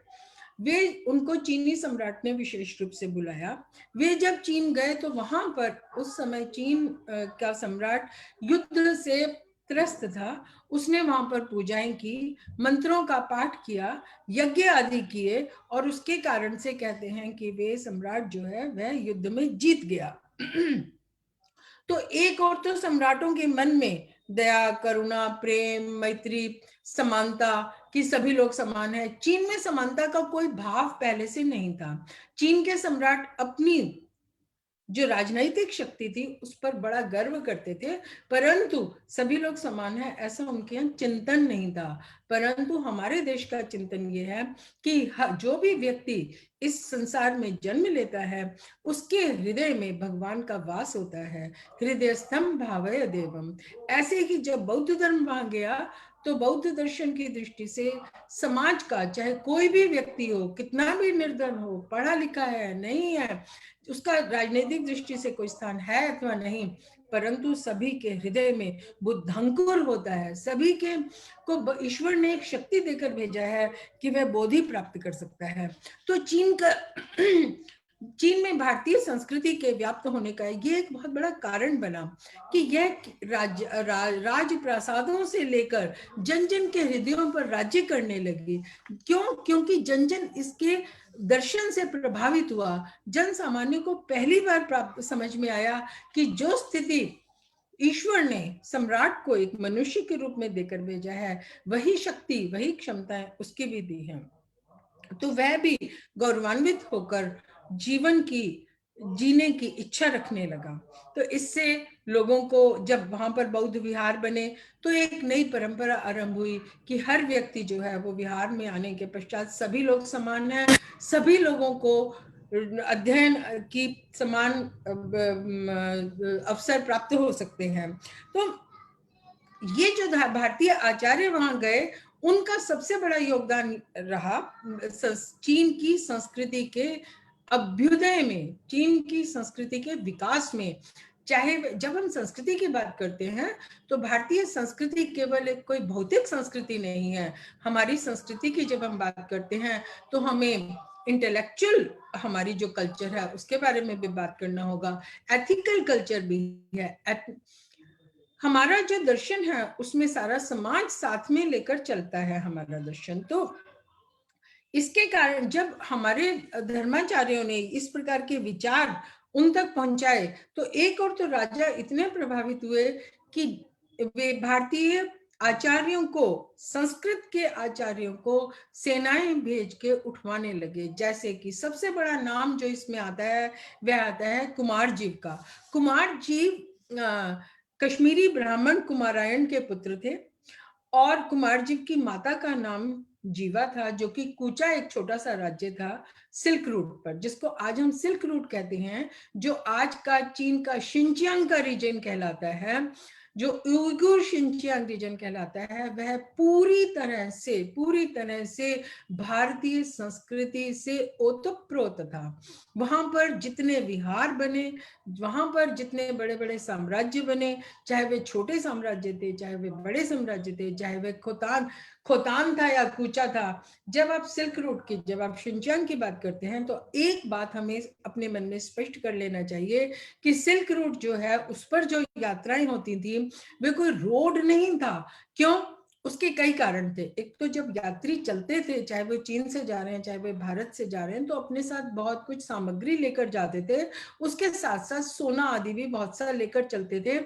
वे उनको चीनी सम्राट ने विशेष रूप से बुलाया। वे जब चीन गए तो वहां पर उस समय चीन का सम्राट युद्ध से त्रस्त था। उसने वहां पर पूजाएं की, मंत्रों का पाठ किया, यज्ञ आदि किए और उसके कारण से कहते हैं कि वे सम्राट जो है वह युद्ध में जीत गया। तो एक और तो सम्राटों के मन में दया, करुणा, प्रेम, मैत्री, समानता कि सभी लोग समान है। चीन में समानता का कोई भाव पहले से नहीं था। चीन के सम्राट अपनी जो राजनैतिक शक्ति थी उस पर बड़ा गर्व करते थे, परंतु सभी लोग समान है ऐसा उनके यहाँ चिंतन नहीं था। परंतु हमारे देश का चिंतन ये है कि जो भी व्यक्ति इस संसार में जन्म लेता है उसके हृदय में भगवान का वास होता है। हृदयस्थम भावय देवम। ऐसे ही जब बौद्ध धर्म वहां गया तो बौद्ध दर्शन की दृष्टि से समाज का चाहे कोई भी व्यक्ति हो, कितना भी निर्धन हो, पढ़ा लिखा है नहीं है, उसका राजनीतिक दृष्टि से कोई स्थान है अथवा नहीं, परंतु सभी के हृदय में बुद्धंकुर होता है। सभी के को ईश्वर ने एक शक्ति देकर भेजा है कि वह बोधि प्राप्त कर सकता है। तो चीन में भारतीय संस्कृति के व्याप्त होने का ये एक बहुत बड़ा कारण बना कि यह राज प्रासादों से लेकर जन जन के हृदयों पर राज्य करने लगी। क्यों? क्योंकि जन जन इसके दर्शन से प्रभावित हुआ। जन सामान्य को पहली बार समझ में आया कि जो स्थिति ईश्वर ने सम्राट को एक मनुष्य के रूप में देकर भेजा है वही शक्ति, वही क्षमताएं उसकी भी दी है। तो वह भी गौरवान्वित होकर जीवन की जीने की इच्छा रखने लगा। तो इससे लोगों को जब वहां पर बौद्ध विहार बने तो एक नई परंपरा आरंभ हुई कि हर व्यक्ति जो है वो विहार में आने के पश्चात सभी लोग समान हैं, सभी लोगों को अध्ययन की समान अवसर प्राप्त हो सकते हैं। तो ये जो भारतीय आचार्य वहां गए उनका सबसे बड़ा योगदान रहा चीन की संस्कृति के अभ्युदय में, चीन की संस्कृति के विकास में। चाहे जब हम संस्कृति की बात करते हैं तो भारतीय संस्कृति केवल एक कोई भौतिक संस्कृति नहीं है। हमारी संस्कृति की जब हम बात करते हैं तो हमें इंटेलेक्चुअल हमारी जो कल्चर है उसके बारे में भी बात करना होगा, एथिकल कल्चर भी है। हमारा जो दर्शन है उसमें सारा समाज साथ में लेकर चलता है हमारा दर्शन। तो इसके कारण जब हमारे धर्माचार्यों ने इस प्रकार के विचार उन तक पहुंचाए तो एक और तो राजा इतने प्रभावित हुए कि वे भारतीय आचार्यों को, संस्कृत के आचार्यों को सेनाएं भेज के उठवाने लगे। जैसे कि सबसे बड़ा नाम जो इसमें आता है वह आता है कुमार जीव का। कुमार जीव कश्मीरी ब्राह्मण कुमारायण के पुत्र थे और कुमार जीव की माता का नाम जीवा था, जो कि कूचा एक छोटा सा राज्य था सिल्क रूट पर, जिसको आज हम सिल्क रूट कहते हैं, जो आज का चीन का शिनजियांग का रीजन कहलाता है, जो उइगुर शिनजियांग रीजन कहलाता है, वह पूरी तरह से भारतीय संस्कृति से ओतप्रोत था। वहां पर जितने विहार बने, वहां पर जितने बड़े बड़े साम्राज्य बने, चाहे वे छोटे साम्राज्य थे, चाहे वे बड़े साम्राज्य थे, चाहे वे खोतान था या कूचा था, जब आप सिल्क रूट की, जब आप शिनजियांग की बात करते हैं, तो एक बात हमें अपने मन में स्पष्ट कर लेना चाहिए कि सिल्क रूट जो है, उस पर जो यात्राएं होती थी, वे कोई रोड नहीं था। क्यों? उसके कई कारण थे। एक तो जब यात्री चलते थे, चाहे वो चीन से जा रहे हैं, चाहे वो भारत से जा रहे हैं, तो अपने साथ बहुत कुछ सामग्री लेकर जाते थे, उसके साथ साथ सोना आदि भी बहुत सा लेकर चलते थे,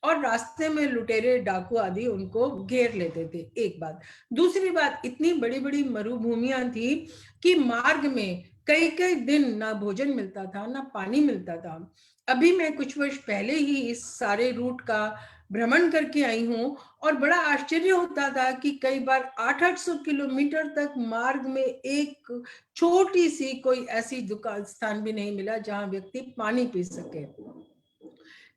और रास्ते में लुटेरे डाकू आदि उनको घेर लेते थे। एक बात। दूसरी बात, इतनी बड़ी बड़ी मरुभूमियां थी कि मार्ग में कई कई दिन ना भोजन मिलता था, ना पानी मिलता था। अभी मैं कुछ वर्ष पहले ही इस सारे रूट का भ्रमण करके आई हूँ, और बड़ा आश्चर्य होता था कि कई बार 800-800 किलोमीटर तक मार्ग में एक छोटी सी कोई ऐसी दुकान स्थान भी नहीं मिला जहां व्यक्ति पानी पी सके।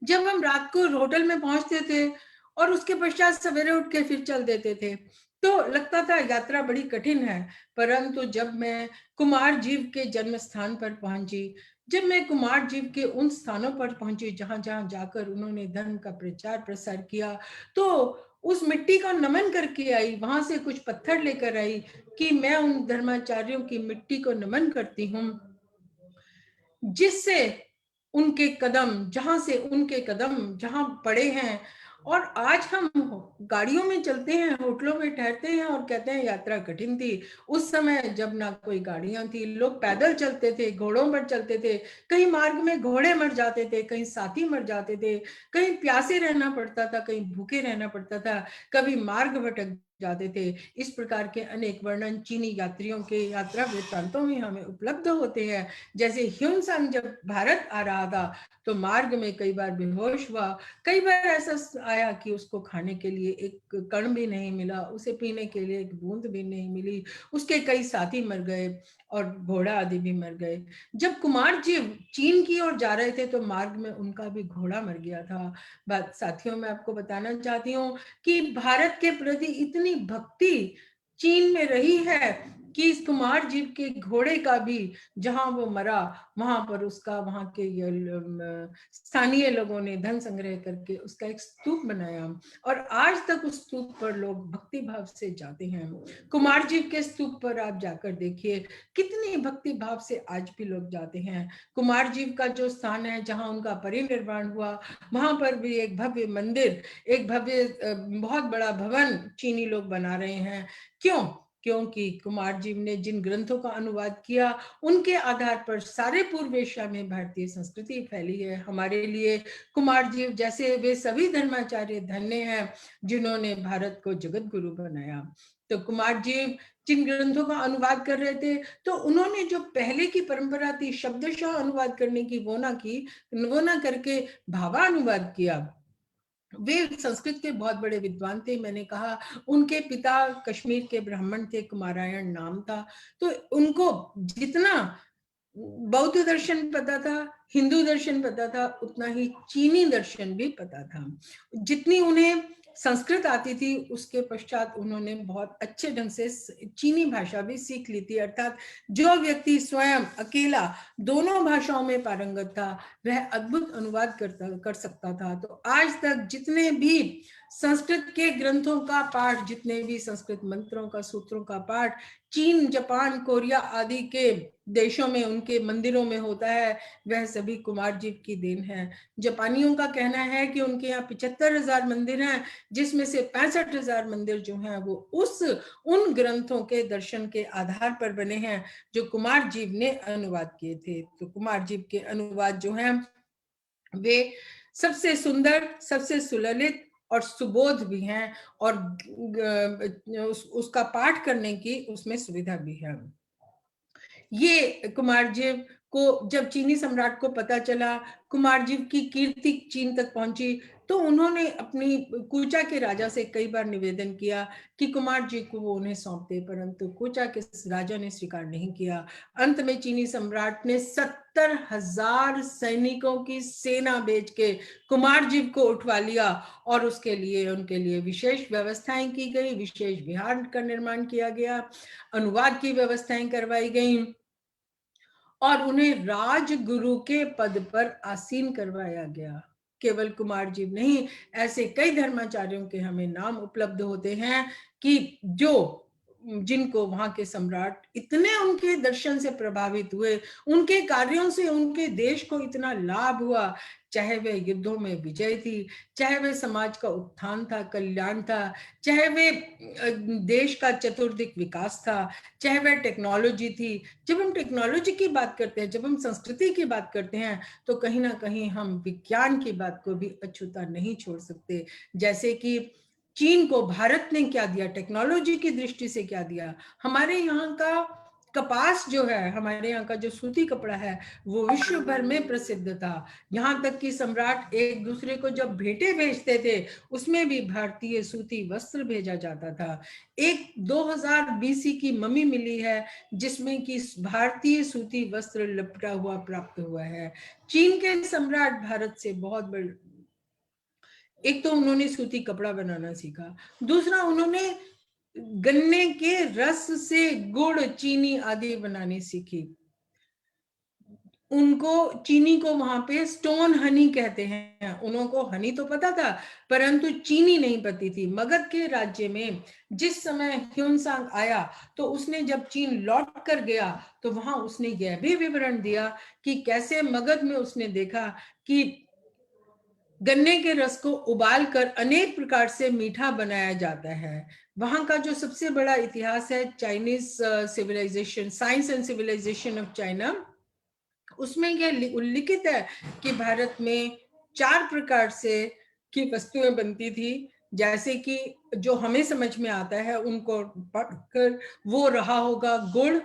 जब हम रात को होटल में पहुंचते थे और उसके पश्चात सवेरे उठ के फिर चल देते थे, तो लगता था यात्रा बड़ी कठिन है। परंतु जब मैं कुमार जीव के जन्म स्थान पर पहुंची, जब मैं कुमार जीव के उन स्थानों पर पहुंची जहां जहां जाकर उन्होंने धर्म का प्रचार प्रसार किया, तो उस मिट्टी का नमन करके आई, वहां से कुछ पत्थर लेकर आई कि मैं उन धर्माचार्यों की मिट्टी को नमन करती हूँ, जिससे उनके कदम जहां पड़े हैं। और आज हम गाड़ियों में चलते हैं, होटलों में ठहरते हैं और कहते हैं यात्रा कठिन थी। उस समय जब ना कोई गाड़ियां थी, लोग पैदल चलते थे, घोड़ों पर चलते थे, कहीं मार्ग में घोड़े मर जाते थे, कहीं साथी मर जाते थे, कहीं प्यासे रहना पड़ता था, कहीं भूखे रहना पड़ता था, कभी मार्ग भटक जाते थे। इस प्रकार के अनेक वर्णन चीनी यात्रियों के यात्रा वृत्तांतों में हमें उपलब्ध होते हैं। जैसे ह्यूनसांग जब भारत आ रहा था, तो मार्ग में कई बार बेहोश हुआ, कई बार ऐसा आया कि उसको खाने के लिए एक कण भी नहीं मिला, उसे पीने के लिए एक बूंद भी नहीं मिली, उसके कई साथी मर गए और घोड़ा आदि भी मर गए। जब कुमार जी चीन की ओर जा रहे थे, तो मार्ग में उनका भी घोड़ा मर गया था। बात साथियों, मैं आपको बताना चाहती हूँ कि भारत के प्रति इतनी भक्ति चीन में रही है कि इस कुमार जीव के घोड़े का भी, जहां वो मरा, वहां पर उसका, वहां के स्थानीय लोगों ने धन संग्रह करके उसका एक स्तूप बनाया, और आज तक उस स्तूप पर लोग भक्ति भाव से जाते हैं। कुमार जीव के स्तूप पर आप जाकर देखिए, कितनी भक्ति भाव से आज भी लोग जाते हैं। कुमार जीव का जो स्थान है, जहां उनका परिनिर्वाण हुआ, वहां पर भी एक भव्य मंदिर, एक भव्य बहुत बड़ा भवन चीनी लोग बना रहे हैं। क्यों? क्योंकि कुमार जीव ने जिन ग्रंथों का अनुवाद किया, उनके आधार पर सारे पूर्व एशिया में भारतीय संस्कृति फैली है। हमारे लिए कुमार जीव जैसे वे सभी धर्माचार्य धन्य हैं, जिन्होंने भारत को जगत गुरु बनाया। तो कुमार जीव जिन ग्रंथों का अनुवाद कर रहे थे, तो उन्होंने जो पहले की परंपरा थी शब्दशः अनुवाद करने की, वो ना करके भावानुवाद किया। वे संस्कृत के बहुत बड़े विद्वान थे। मैंने कहा, उनके पिता कश्मीर के ब्राह्मण थे, कुमारायण नाम था। तो उनको जितना बौद्ध दर्शन पता था, हिंदू दर्शन पता था, उतना ही चीनी दर्शन भी पता था। जितनी उन्हें संस्कृत आती थी, उसके पश्चात उन्होंने बहुत अच्छे ढंग से चीनी भाषा भी सीख ली थी। अर्थात जो व्यक्ति स्वयं अकेला दोनों भाषाओं में पारंगत था, वह अद्भुत अनुवाद कर सकता था। तो आज तक जितने भी संस्कृत के ग्रंथों का पाठ, जितने भी संस्कृत मंत्रों का, सूत्रों का पाठ चीन, जापान, कोरिया आदि के देशों में, उनके मंदिरों में होता है, वह सभी कुमार जीव की देन है। जापानियों का कहना है कि उनके यहाँ 75,000 मंदिर हैं, जिसमें से 65,000 मंदिर जो हैं वो उन ग्रंथों के दर्शन के आधार पर बने हैं जो कुमार जीव ने अनुवाद किए थे। तो कुमार जीव के अनुवाद जो हैं, वे सबसे सुंदर, सबसे सुललित और सुबोध भी हैं, और उसका पाठ करने की उसमें सुविधा भी है। ये कुमार जीव को जब चीनी सम्राट को पता चला, कुमारजीव की कीर्ति चीन तक पहुंची, तो उन्होंने अपनी कूचा के राजा से कई बार निवेदन किया कि कुमारजी को वो उन्हें सौंप दे, परंतु कूचा के राजा ने स्वीकार नहीं किया। अंत में चीनी सम्राट ने 70,000 सैनिकों की सेना भेज के कुमारजीव को उठवा लिया और उसके लिए उनके लिए विशेष व्यवस्थाएं की गई, विशेष विहार का निर्माण किया गया, अनुवाद की व्यवस्थाएं करवाई गई और उन्हें राजगुरु के पद पर आसीन करवाया गया। केवल कुमारजीव नहीं, ऐसे कई धर्माचार्यों के हमें नाम उपलब्ध होते हैं कि जिनको वहां के सम्राट इतने उनके दर्शन से प्रभावित हुए, उनके कार्यों से उनके देश को इतना लाभ हुआ, चाहे वे युद्धों में विजय थी, चाहे वे समाज का उत्थान था, कल्याण था, चाहे वे देश का चतुर्दिक विकास था, चाहे वह टेक्नोलॉजी थी। जब हम टेक्नोलॉजी की बात करते हैं, जब हम संस्कृति की बात करते हैं, तो कहीं ना कहीं हम विज्ञान की बात को भी अछूता नहीं छोड़ सकते। जैसे कि चीन को भारत ने क्या दिया, टेक्नोलॉजी की दृष्टि से क्या दिया। हमारे यहाँ का कपास जो है, हमारे यहाँ का जो सूती कपड़ा है, वो विश्व भर में प्रसिद्ध था। यहाँ तक कि सम्राट एक दूसरे को जब भेंटें भेजते थे, उसमें भी भारतीय सूती वस्त्र भेजा जाता था। एक 2000 BC की मम्मी मिली है जिसमें कि भारतीय सूती वस्त्र लपटा हुआ प्राप्त हुआ है। चीन के सम्राट भारत से बहुत बड़े, एक तो उन्होंने सूती कपड़ा बनाना सीखा, दूसरा उन्होंने गन्ने के रस से गुड़, चीनी आदि बनानी सीखी। उनको चीनी को वहां पे स्टोन हनी कहते हैं। उनको हनी तो पता था, परंतु चीनी नहीं पती थी। मगध के राज्य में जिस समय ह्यूनसांग आया, तो उसने जब चीन लौट कर गया, तो वहां उसने यह भी विवरण दिया कि कैसे मगध में उसने देखा कि गन्ने के रस को उबाल कर अनेक प्रकार से मीठा बनाया जाता है। वहां का जो सबसे बड़ा इतिहास है, Chinese civilization, science and civilization of China, उसमें यह उल्लिखित है कि भारत में 4 प्रकार से की वस्तुएं बनती थी। जैसे कि जो हमें समझ में आता है उनको पढ़कर वो रहा होगा गुड़,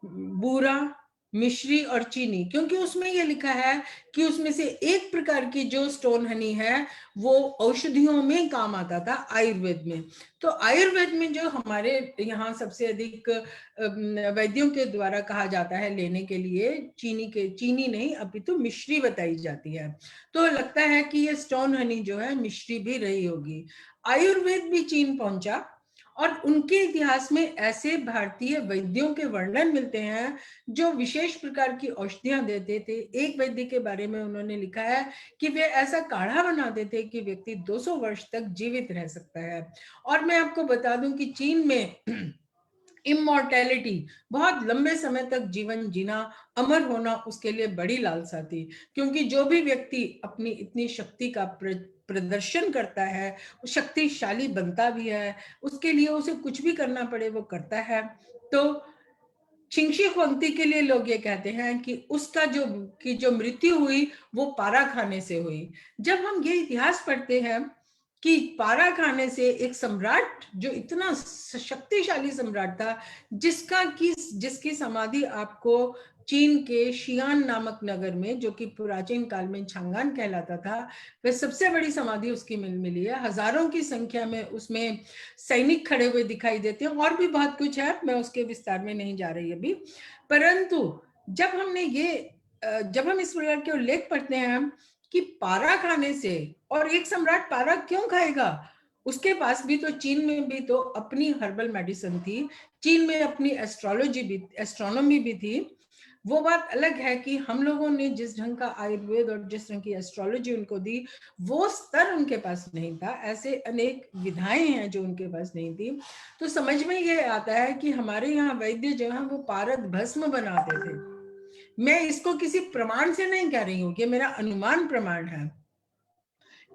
बूरा, मिश्री और चीनी, क्योंकि उसमें यह लिखा है कि उसमें से एक प्रकार की जो स्टोन हनी है वो औषधियों में काम आता था, आयुर्वेद में। तो आयुर्वेद में जो हमारे यहाँ सबसे अधिक वैद्यों के द्वारा कहा जाता है लेने के लिए, चीनी नहीं अपितु मिश्री बताई जाती है। तो लगता है कि ये स्टोन हनी जो है मिश्री भी रही होगी। आयुर्वेद भी चीन पहुंचा और उनके इतिहास में ऐसे भारतीय वैद्यों के वर्णन मिलते हैं जो विशेष प्रकार की औषधियां देते थे। एक वैद्य के बारे में उन्होंने लिखा है कि वे ऐसा काढ़ा बनाते थे कि व्यक्ति 200 वर्ष तक जीवित रह सकता है। और मैं आपको बता दूं कि चीन में इमॉर्टैलिटी, बहुत लंबे समय तक जीवन जीना, अमर होना उसके लिए बड़ी लालसा थी, क्योंकि जो भी व्यक्ति अपनी इतनी शक्ति का प्रदर्शन करता है, शक्तिशाली बनता भी है, उसके लिए उसे कुछ भी करना पड़े वो करता है। तो छिंगशी ख्वांगती के लिए लोग ये कहते हैं कि उसका जो मृत्यु हुई वो पारा खाने से हुई। जब हम ये इतिहास पढ़ते हैं कि पारा खाने से एक सम्राट जो इतना शक्तिशाली सम्राट था, जिसकी समाधि आपको चीन के शियान नामक नगर में, जो कि प्राचीन काल में छांगान कहलाता था, वह सबसे बड़ी समाधि उसकी मिली है। हजारों की संख्या में उसमें सैनिक खड़े हुए दिखाई देते हैं, और भी बहुत कुछ है, मैं उसके विस्तार में नहीं जा रही अभी। परंतु जब हम इस प्रकार के उल्लेख पढ़ते हैं कि पारा खाने से, और एक सम्राट पारा क्यों खाएगा, उसके पास भी तो, चीन में भी तो अपनी हर्बल मेडिसिन थी, चीन में अपनी एस्ट्रोनॉमी भी थी। वो बात अलग है कि हम लोगों ने जिस ढंग का आयुर्वेद और जिस ढंग की एस्ट्रोलॉजी उनको दी, वो स्तर उनके पास नहीं था। ऐसे अनेक विधाएं हैं जो उनके पास नहीं थी। तो समझ में ये आता है कि हमारे यहाँ वैद्य जो है वो पारद भस्म बनाते थे। मैं इसको किसी प्रमाण से नहीं कह रही हूँ, ये मेरा अनुमान प्रमाण है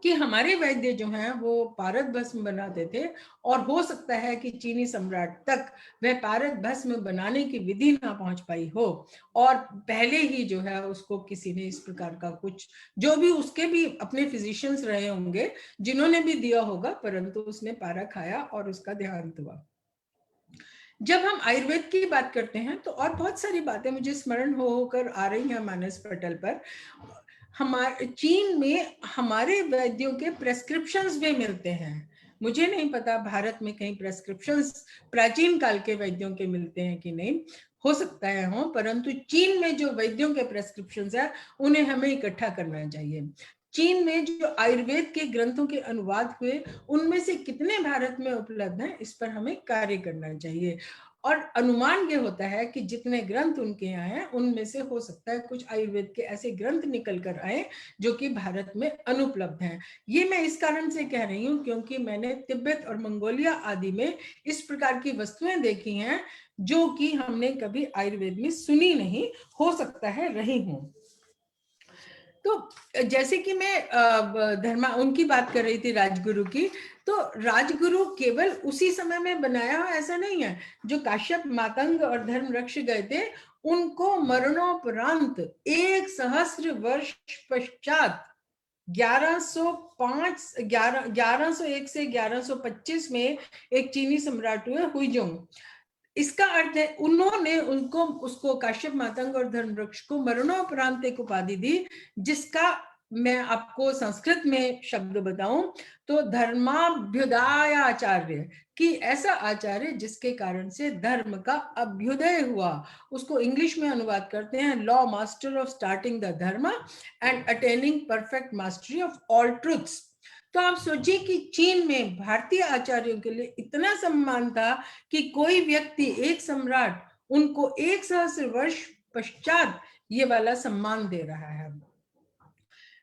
कि हमारे वैद्य जो हैं वो पारद भस्म बनाते थे, और हो सकता है कि चीनी सम्राट तक वह पारद भस्म बनाने की विधि ना पहुंच पाई हो, और पहले ही जो है उसको किसी ने इस प्रकार का कुछ, जो भी उसके भी अपने फिजिशियंस रहे होंगे जिन्होंने भी दिया होगा, परंतु उसने पारा खाया और उसका देहांत हुआ। जब हम आयुर्वेद की बात करते हैं तो और बहुत सारी बातें मुझे स्मरण होकर आ रही हैं मानस पटल पर। हमारे चीन में हमारे वैद्यों के प्रेस्क्रिप्शंस भी मिलते हैं। मुझे नहीं पता भारत में कहीं प्रेस्क्रिप्शंस प्राचीन काल के वैद्यों के मिलते हैं कि नहीं, हो सकता है हो, परंतु चीन में जो वैद्यों के प्रेस्क्रिप्शंस है उन्हें हमें इकट्ठा करना चाहिए। चीन में जो आयुर्वेद के ग्रंथों के अनुवाद हुए उनमें से कितने भारत में उपलब्ध हैं, इस पर हमें कार्य करना चाहिए। और अनुमान ये होता है कि जितने ग्रंथ उनके यहाँ हैं उनमें से हो सकता है कुछ आयुर्वेद के ऐसे ग्रंथ निकल कर आए जो कि भारत में अनुपलब्ध हैं। ये मैं इस कारण से कह रही हूँ क्योंकि मैंने तिब्बत और मंगोलिया आदि में इस प्रकार की वस्तुएं देखी हैं जो कि हमने कभी आयुर्वेद में सुनी नहीं, हो सकता है रही हूं। तो जैसे कि मैं धर्मा उनकी बात कर रही थी राजगुरु की, तो राजगुरु केवल उसी समय में बनाया हो ऐसा नहीं है। जो काश्यप, मातंग और धर्मरक्ष गए थे उनको मरणोपरांत 1,000 वर्ष पश्चात 1101 से 1125 में एक चीनी सम्राट हुए हुइजोंग। इसका अर्थ है उन्होंने उनको उसको काश्यप, मातंग और धर्मवृक्ष को मरणोपरांत एक उपाधि दी, जिसका मैं आपको संस्कृत में शब्द बताऊं तो धर्माभ्युदय आचार्य, कि ऐसा आचार्य जिसके कारण से धर्म का अभ्युदय हुआ। उसको इंग्लिश में अनुवाद करते हैं law master of starting the dharma and attaining perfect mastery of all truths. तो आप सोचिए कि चीन में भारतीय आचार्यों के लिए इतना सम्मान था कि कोई व्यक्ति, एक सम्राट, उनको 1,000 वर्ष पश्चात ये वाला सम्मान दे रहा है।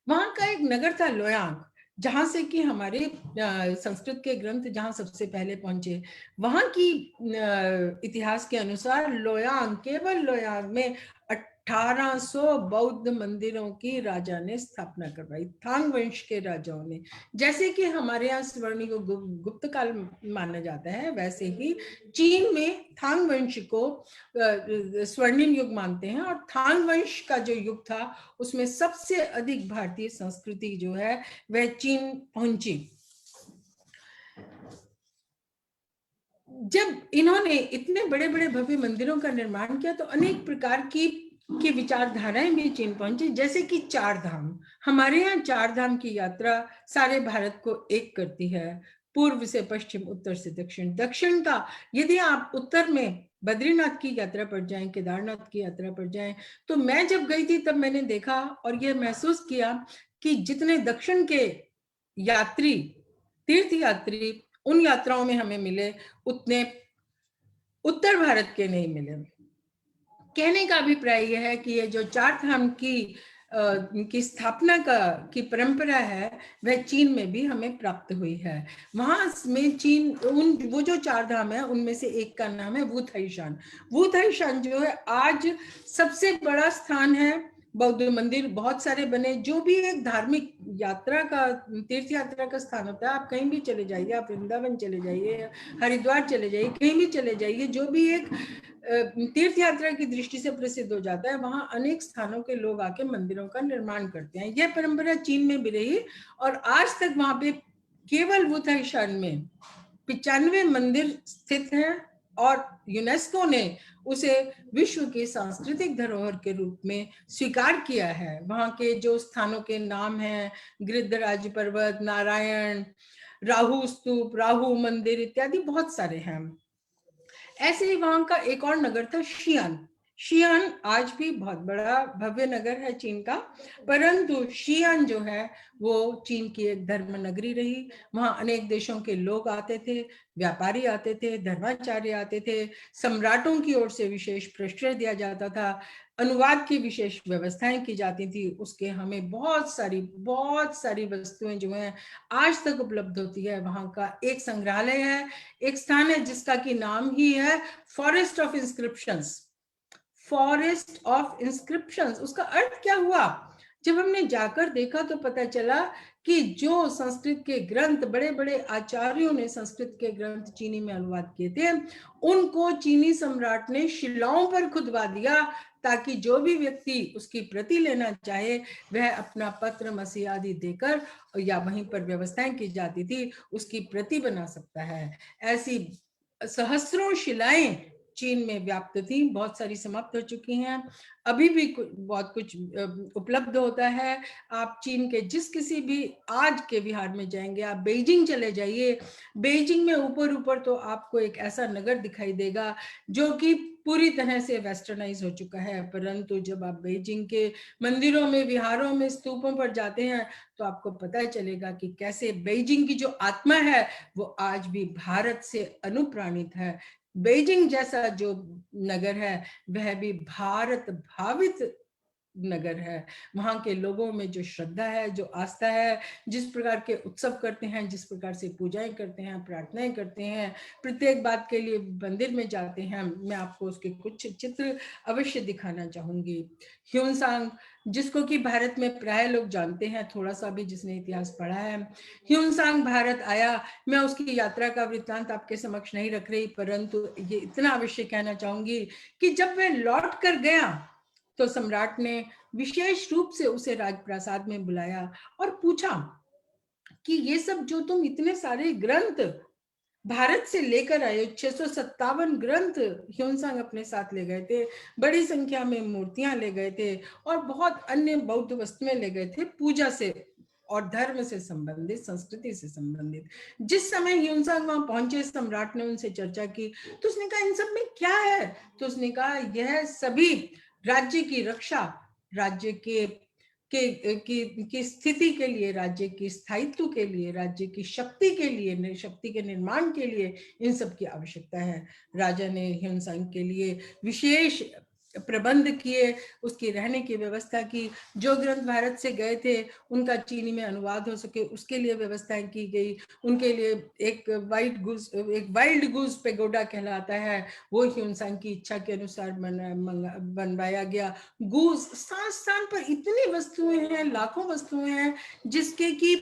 वहां का एक नगर था लोयांग, जहां से कि हमारे संस्कृत के ग्रंथ जहां सबसे पहले पहुंचे। वहां की इतिहास के अनुसार लोयांग, केवल लोयांग में 1800 बौद्ध मंदिरों की राजा ने स्थापना करवाई, थांग वंश के राजाओं ने। जैसे कि हमारे यहाँ स्वर्णिम युग गुप्त काल माना जाता है, वैसे ही चीन में थांग वंश को स्वर्णिम युग मानते हैं। और थांग वंश का जो युग था उसमें सबसे अधिक भारतीय संस्कृति जो है वह चीन पहुंची। जब इन्होंने इतने बड़े बड़े भव्य मंदिरों का निर्माण किया तो अनेक प्रकार की विचारधाराएं भी चीन पहुंची, जैसे कि चार धाम। हमारे यहाँ चार धाम की यात्रा सारे भारत को एक करती है, पूर्व से पश्चिम, उत्तर से दक्षिण। दक्षिण का यदि आप उत्तर में बद्रीनाथ की यात्रा पर जाएं, केदारनाथ की यात्रा पर जाएं, तो मैं जब गई थी तब मैंने देखा और यह महसूस किया कि जितने दक्षिण के यात्री, तीर्थ यात्री उन यात्राओं में हमें मिले, उतने उत्तर भारत के नहीं मिले। कहने का अभिप्राय यह है कि ये जो चार धाम की स्थापना की परंपरा है वह चीन में भी हमें प्राप्त हुई है। वहां में चीन वो जो चार धाम है उनमें से एक का नाम है वुथाइशान। वुथाइशान जो है आज सबसे बड़ा स्थान है। बौद्ध मंदिर बहुत सारे बने, जो भी एक धार्मिक यात्रा का, तीर्थ यात्रा का स्थान होता है। आप कहीं भी चले जाइए, आप वृंदावन चले जाइए, हरिद्वार चले जाइए, कहीं भी चले जाइए, जो भी एक तीर्थ यात्रा की दृष्टि से प्रसिद्ध हो जाता है, वहां अनेक स्थानों के लोग आके मंदिरों का निर्माण करते हैं। यह परंपरा चीन में भी रही और आज तक वहां पे केवल वुथाइशान में 95 मंदिर स्थित हैं और यूनेस्को ने उसे विश्व की सांस्कृतिक धरोहर के रूप में स्वीकार किया है। वहां के जो स्थानों के नाम हैं गिरिधराज पर्वत, नारायण, राहु स्तूप, राहु मंदिर इत्यादि बहुत सारे हैं। ऐसे ही वहां का एक और नगर था शियान। शियान आज भी बहुत बड़ा भव्य नगर है चीन का, परंतु शियान जो है वो चीन की एक धर्म नगरी रही। वहां अनेक देशों के लोग आते थे, व्यापारी आते थे, धर्माचार्य आते थे, सम्राटों की ओर से विशेष प्रश्रय दिया जाता था, अनुवाद की विशेष व्यवस्थाएं की जाती थी। उसके हमें बहुत सारी वस्तुएं जो हैं आज तक उपलब्ध होती है। वहां का एक संग्रहालय है, एक स्थान है जिसका की नाम ही है forest of inscriptions. Forest of inscriptions, उसका अर्थ क्या हुआ? जब हमने जाकर देखा तो पता चला कि जो संस्कृत के ग्रंथ, बड़े बड़े आचार्यों ने संस्कृत के ग्रंथ चीनी में अनुवाद किए थे, उनको चीनी सम्राट ने शिलाओं पर खुदवा दिया ताकि जो भी व्यक्ति उसकी प्रति लेना चाहे वह अपना पत्र, मसी आदि देकर, या वहीं पर व्यवस्थाएं की जाती थी, उसकी प्रति बना सकता है। ऐसी सहस्रों शिलाएं चीन में व्याप्त थी, बहुत सारी समाप्त हो चुकी हैं, अभी भी बहुत कुछ उपलब्ध होता है। आप चीन के जिस किसी भी आज के विहार में जाएंगे, आप बेइजिंग चले जाइए, बेइजिंग में ऊपर ऊपर तो आपको एक ऐसा नगर दिखाई देगा जो कि पूरी तरह से वेस्टर्नाइज हो चुका है, परंतु जब आप बेइजिंग के मंदिरों में, विहारों में, स्तूपों पर जाते हैं तो आपको पता चलेगा कि कैसे बेइजिंग की जो आत्मा है वो आज भी भारत से अनुप्राणित है। बेइजिंग जैसा जो नगर है वह भी भारत भावित नगर है। वहां के लोगों में जो श्रद्धा है, जो आस्था है, जिस प्रकार के उत्सव करते हैं, जिस प्रकार से पूजाएं करते हैं, प्रार्थनाएं करते हैं, प्रत्येक बात के लिए मंदिर में जाते हैं, मैं आपको उसके कुछ चित्र अवश्य दिखाना चाहूंगी। ह्यूनसांग, जिसको कि भारत में प्राय लोग जानते हैं, थोड़ा सा भी जिसने इतिहास पढ़ा है। ह्यूनसांग भारत आया, मैं उसकी यात्रा का वृत्तांत आपके समक्ष नहीं रख रही, परंतु ये इतना अवश्य कहना चाहूंगी कि जब वह लौट कर गया तो सम्राट ने विशेष रूप से उसे राजप्रासाद में बुलाया और पूछा कि ये सब जो तुम इतने सारे ग्रंथ भारत से लेकर आए, 657 ग्रंथ ह्यूनसांग अपने साथ ले गए थे, बड़ी संख्या में मूर्तियां ले गए थे और बहुत अन्य बौद्ध वस्तुएं ले गए थे, पूजा से और धर्म से संबंधित, संस्कृति से संबंधित। जिस समय ह्यूनसांग वहां पहुंचे, सम्राट ने उनसे चर्चा की तो उसने कहा इन सब में क्या है, तो उसने कहा यह सभी राज्य की रक्षा, राज्य की स्थिति के लिए, राज्य की स्थायित्व के लिए, राज्य की शक्ति के लिए, शक्ति के निर्माण के लिए इन सब की आवश्यकता है। राजा ने ह्यूनसांग के लिए विशेष प्रबंध किए, उसकी रहने की व्यवस्था की, जो ग्रंथ भारत से गए थे उनका चीनी में अनुवाद हो सके उसके लिए व्यवस्थाएं की गई। उनके लिए एक वाइल्ड गूस पेगोडा कहलाता है, वो ह्यूनसांग की इच्छा के अनुसार बनवाया गया। गूस, स्थान स्थान पर इतनी वस्तुएं हैं, लाखों वस्तुएं हैं जिसके की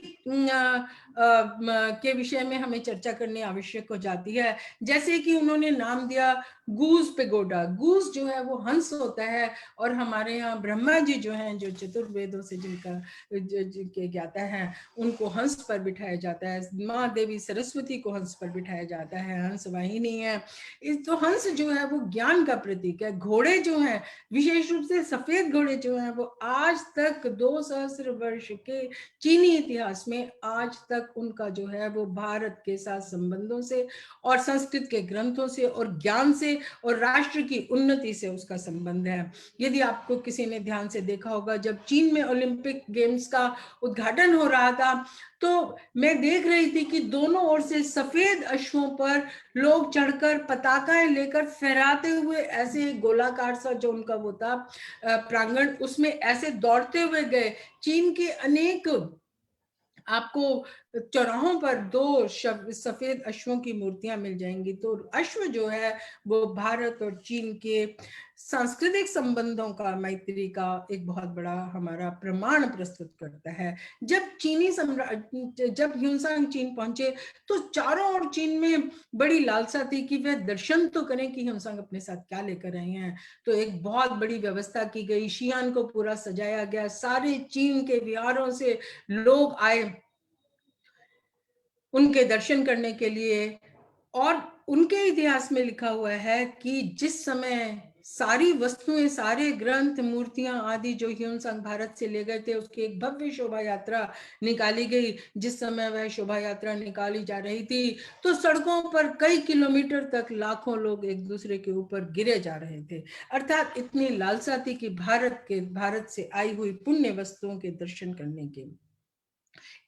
के विषय में हमें चर्चा करनी आवश्यक हो जाती है। जैसे कि उन्होंने नाम दिया गूस पेगोडा। गूस जो है वो हंस होता है और हमारे यहाँ ब्रह्मा जी जो हैं, जो चतुर्वेदों से जिनके ज्ञाता है, उनको हंस पर बिठाया जाता है। माँ देवी सरस्वती को हंस पर बिठाया जाता है, हंस वाहिनी है। तो हंस जो है वो ज्ञान का प्रतीक है। घोड़े जो हैं, विशेष रूप से सफेद घोड़े जो हैं, वो आज तक 2 सहस्र वर्ष के चीनी इतिहास में आज तक उनका जो है वो भारत के साथ संबंधों से और संस्कृत के ग्रंथों से और ज्ञान से और राष्ट्र की उन्नति से उसका संबंध है। यदि आपको किसी ने ध्यान से देखा होगा, जब चीन में ओलंपिक गेम्स का उद्घाटन हो रहा था तो मैं देख रही थी कि दोनों ओर से सफेद अश्वों पर लोग चढ़कर पताकाएं लेकर फहराते हुए ऐसे गोलाकार सा जो उनका वो था प्रांगण, उसमें ऐसे दौड़ते हुए गए। चीन के अनेक आपको चौराहों पर 2 सफेद अश्वों की मूर्तियां मिल जाएंगी। तो अश्व जो है वो भारत और चीन के सांस्कृतिक संबंधों का, मैत्री का एक बहुत बड़ा हमारा प्रमाण प्रस्तुत करता है। जब ह्यूनसांग चीन पहुंचे तो चारों ओर चीन में बड़ी लालसा थी कि वे दर्शन तो करें कि ह्यूनसांग अपने साथ क्या लेकर आए हैं। तो एक बहुत बड़ी व्यवस्था की गई, शियान को पूरा सजाया गया, सारे चीन के विहारों से लोग आए उनके दर्शन करने के लिए। और उनके इतिहास में लिखा हुआ है कि जिस समय सारी वस्तुएं, सारे ग्रंथ, मूर्तियां आदि जो ह्यूनसांग भारत से ले गए थे, उसकी एक भव्य शोभा यात्रा निकाली गई। जिस समय वह शोभा यात्रा निकाली जा रही थी तो सड़कों पर कई किलोमीटर तक लाखों लोग एक दूसरे के ऊपर गिरे जा रहे थे। अर्थात इतनी लालसा थी कि भारत से आई हुई पुण्य वस्तुओं के दर्शन करने के।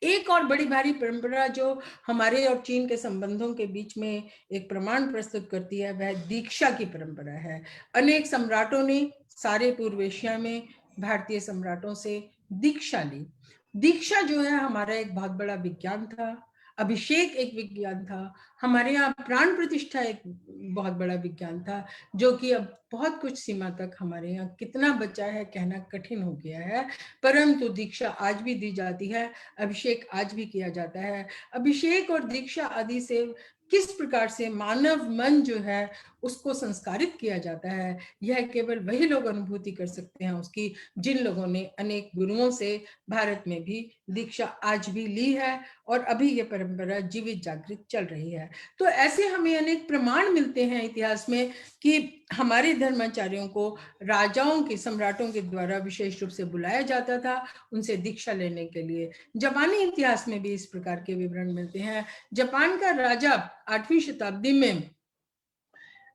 एक और बड़ी भारी परंपरा जो हमारे और चीन के संबंधों के बीच में एक प्रमाण प्रस्तुत करती है, वह दीक्षा की परंपरा है। अनेक सम्राटों ने सारे पूर्व एशिया में भारतीय सम्राटों से दीक्षा ली। दीक्षा जो है हमारा एक बहुत बड़ा विज्ञान था, अभिषेक एक विज्ञान था, हमारे यहाँ प्राण प्रतिष्ठा एक बहुत बड़ा विज्ञान था, जो कि अब बहुत कुछ सीमा तक हमारे यहाँ कितना बचा है कहना कठिन हो गया है, परंतु दीक्षा आज भी दी जाती है, अभिषेक आज भी किया जाता है। अभिषेक और दीक्षा आदि से किस प्रकार से मानव मन जो है उसको संस्कारित किया जाता है, यह केवल वही लोग अनुभूति कर सकते हैं उसकी जिन लोगों ने अनेक गुरुओं से भारत में भी दीक्षा आज भी ली है और अभी ये परंपरा जीवित जागृत चल रही है। तो ऐसे हमें अनेक प्रमाण मिलते हैं इतिहास में कि हमारे धर्माचार्यों को राजाओं के, सम्राटों के द्वारा विशेष रूप से बुलाया जाता था उनसे दीक्षा लेने के लिए। जापानी इतिहास में भी इस प्रकार के विवरण मिलते हैं। जापान का राजा 8वीं शताब्दी में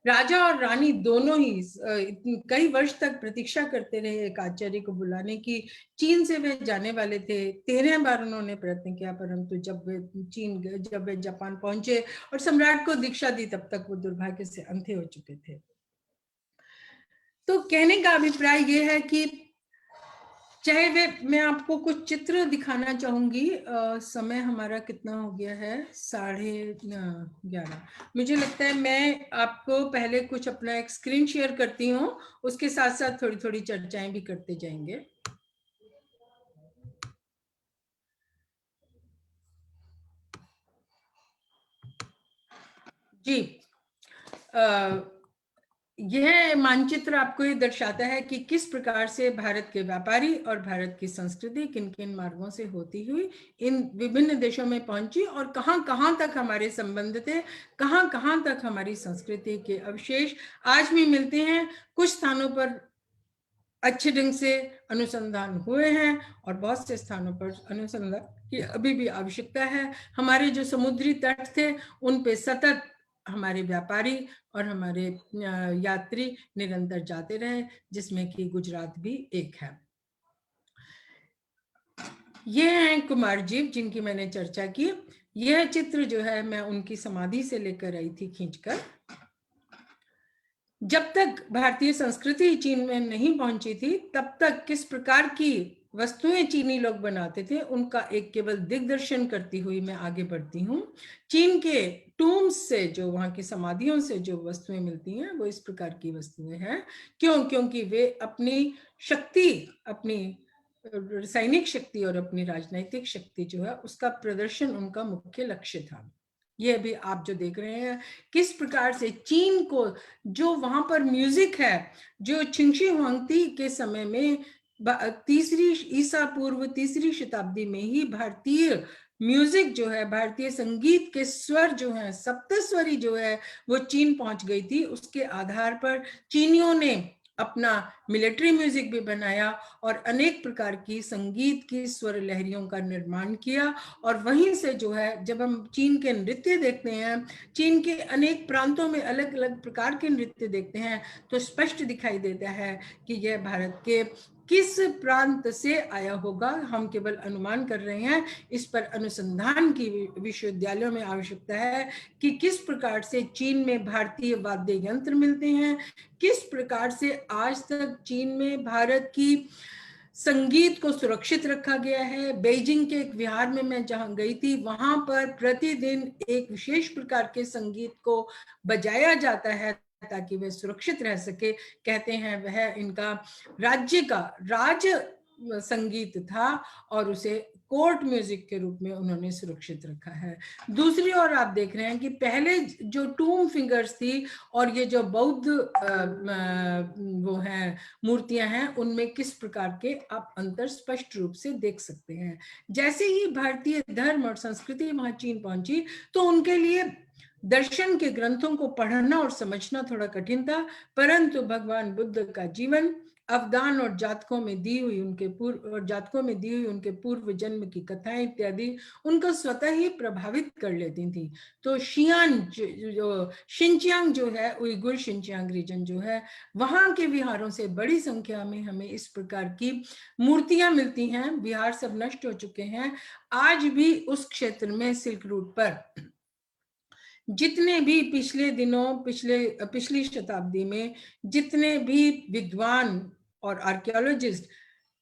राजा और रानी दोनों ही कई वर्ष तक प्रतीक्षा करते रहे एक आचार्य को बुलाने की। चीन से वे जाने वाले थे, 13 बार उन्होंने प्रयत्न किया, परंतु जब वे जापान पहुंचे और सम्राट को दीक्षा दी तब तक वो दुर्भाग्य से अंधे हो चुके थे। तो कहने का अभिप्राय ये है कि चाहे वे, मैं आपको कुछ चित्र दिखाना चाहूंगी। समय हमारा कितना हो गया है, 11:30। मुझे लगता है मैं आपको पहले कुछ अपना एक स्क्रीन शेयर करती हूँ, उसके साथ साथ थोड़ी थोड़ी चर्चाएं भी करते जाएंगे। जी, यह मानचित्र आपको ये दर्शाता है कि किस प्रकार से भारत के व्यापारी और भारत की संस्कृति किन किन मार्गों से होती हुई इन विभिन्न देशों में पहुंची और कहां कहां तक हमारे संबंध थे, कहां कहां तक हमारी संस्कृति के अवशेष आज भी मिलते हैं। कुछ स्थानों पर अच्छे ढंग से अनुसंधान हुए हैं और बहुत से स्थानों पर अनुसंधान की अभी भी आवश्यकता है। हमारे जो समुद्री तट थे उन पे सतत हमारे व्यापारी और हमारे यात्री निरंतर जाते रहे, जिसमें कि गुजरात भी एक है। ये हैं कुमार जीव जिनकी मैंने चर्चा की। यह चित्र जो है मैं उनकी समाधि से लेकर आई थी खींचकर। जब तक भारतीय संस्कृति चीन में नहीं पहुंची थी तब तक किस प्रकार की वस्तुएं चीनी लोग बनाते थे उनका एक केवल दिग्दर्शन करती हुई मैं आगे बढ़ती हूँ। चीन के टूम्स से, जो वहां की समाधियों से जो वस्तुएं मिलती हैं वो इस प्रकार की वस्तुएं हैं। क्योंकि वे अपनी शक्ति, अपनी रासायनिक शक्ति और अपनी राजनीतिक शक्ति जो है उसका प्रदर्शन उनका मुख्य लक्ष्य था। ये भी आप जो देख रहे हैं किस प्रकार से चीन को, जो वहां पर म्यूजिक है, जो छिंगशी हुआंगती के समय में ईसा पूर्व तीसरी शताब्दी में ही भारतीय म्यूजिक जो है, भारतीय संगीत के स्वर जो है, सप्तस्वरी जो है वो चीन पहुंच गई थी। उसके आधार पर चीनियों ने अपना मिलिट्री म्यूजिक भी बनाया और अनेक प्रकार की संगीत की स्वर लहरियों का निर्माण किया। और वहीं से जो है, जब हम चीन के नृत्य देखते हैं, चीन के अनेक प्रांतों में अलग अलग प्रकार के नृत्य देखते हैं, तो स्पष्ट दिखाई देता है कि यह भारत के किस प्रांत से आया होगा। हम केवल अनुमान कर रहे हैं, इस पर अनुसंधान की विश्वविद्यालयों में आवश्यकता है कि किस प्रकार से चीन में भारतीय वाद्य यंत्र मिलते हैं, किस प्रकार से आज तक चीन में भारत की संगीत को सुरक्षित रखा गया है। बीजिंग के एक विहार में मैं जहां गई थी, वहां पर प्रतिदिन एक विशेष प्रकार के संगीत को बजाया जाता है ताकि वे सुरक्षित रह सके। कहते हैं वह इनका राज्य का राज संगीत था और उसे कोर्ट म्यूजिक के रूप में उन्होंने सुरक्षित रखा है। दूसरी ओर आप देख रहे हैं कि पहले जो टूम फिंगर्स थी और ये जो बौद्ध वो हैं मूर्तियां हैं, उनमें किस प्रकार के आप अंतर स्पष्ट रूप से देख सकते हैं। जैसे ही भारतीय धर्म और संस्कृति वहां चीन पहुंची तो उनके लिए दर्शन के ग्रंथों को पढ़ना और समझना थोड़ा कठिन था, परंतु भगवान बुद्ध का जीवन, अवदान और जातकों में दी हुई उनके पूर्व जन्म की कथाएं इत्यादि उनको स्वतः ही प्रभावित कर लेती थी। तो शिनचियांग जो है, उइगुर शिनचियांग रीजन जो है, वहां के विहारों से बड़ी संख्या में हमें इस प्रकार की मूर्तियां मिलती हैं। विहार सब नष्ट हो चुके हैं। आज भी उस क्षेत्र में सिल्क रूट पर जितने भी पिछली शताब्दी में जितने भी विद्वान और आर्कियोलॉजिस्ट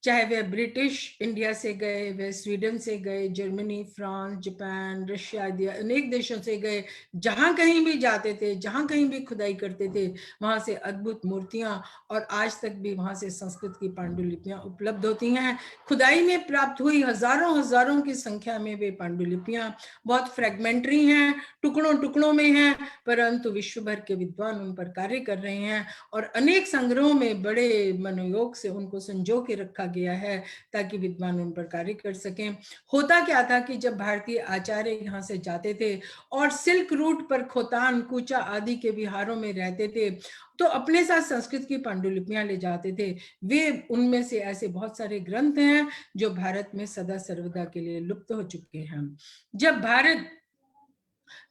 चाहे वे ब्रिटिश इंडिया से गए, वे स्वीडन से गए, जर्मनी, फ्रांस, जापान, रशिया आदि अनेक देशों से गए, जहां कहीं भी जाते थे, जहां कहीं भी खुदाई करते थे, वहां से अद्भुत मूर्तियां और आज तक भी वहां से संस्कृत की पांडुलिपियां उपलब्ध होती हैं। खुदाई में प्राप्त हुई हजारों हजारों की संख्या में वे पांडुलिपियां बहुत फ्रेगमेंटरी हैं, टुकड़ों टुकड़ों में हैं, परंतु विश्व भर के विद्वान उन पर कार्य कर रहे हैं और अनेक संग्रहों में बड़े मनोयोग से उनको संजो के रखा गया है ताकि विद्वान उन पर कार्य कर सकें। होता क्या था कि जब भारतीय आचार्य यहाँ से जाते थे और सिल्क रूट पर खोतान, कूचा आदि के विहारों में रहते थे, तो अपने साथ संस्कृत की पांडुलिपियां ले जाते थे। वे उनमें से ऐसे बहुत सारे ग्रंथ हैं जो भारत में सदा सर्वदा के लिए लुप्त हो चुके हैं। जब भारत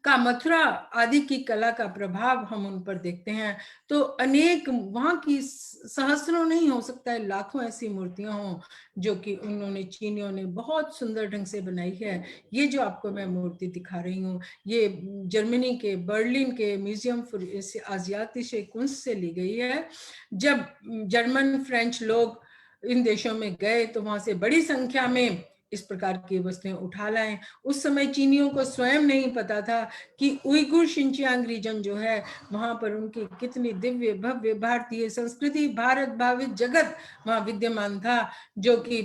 का मथुरा आदि की कला का प्रभाव हम उन पर देखते हैं तो अनेक वहां की सहस्रों नहीं हो सकता है लाखों ऐसी मूर्तियां हों जो कि उन्होंने चीनियों ने बहुत सुंदर ढंग से बनाई है। ये जो आपको मैं मूर्ति दिखा रही हूँ ये जर्मनी के बर्लिन के म्यूजियम फॉर आसियातिश कुंस्ट से ली गई है। जब जर्मन फ्रेंच लोग इन देशों में गए तो वहां से बड़ी संख्या में इस प्रकार की वस्तुएं उठा लाएं। उस समय चीनियों को स्वयं नहीं पता था कि उइगुर शिनचियांग रीजन जो है वहां पर उनकी कितनी दिव्य भव्य भारतीय संस्कृति, भारत भावित जगत वहां विद्यमान था जो कि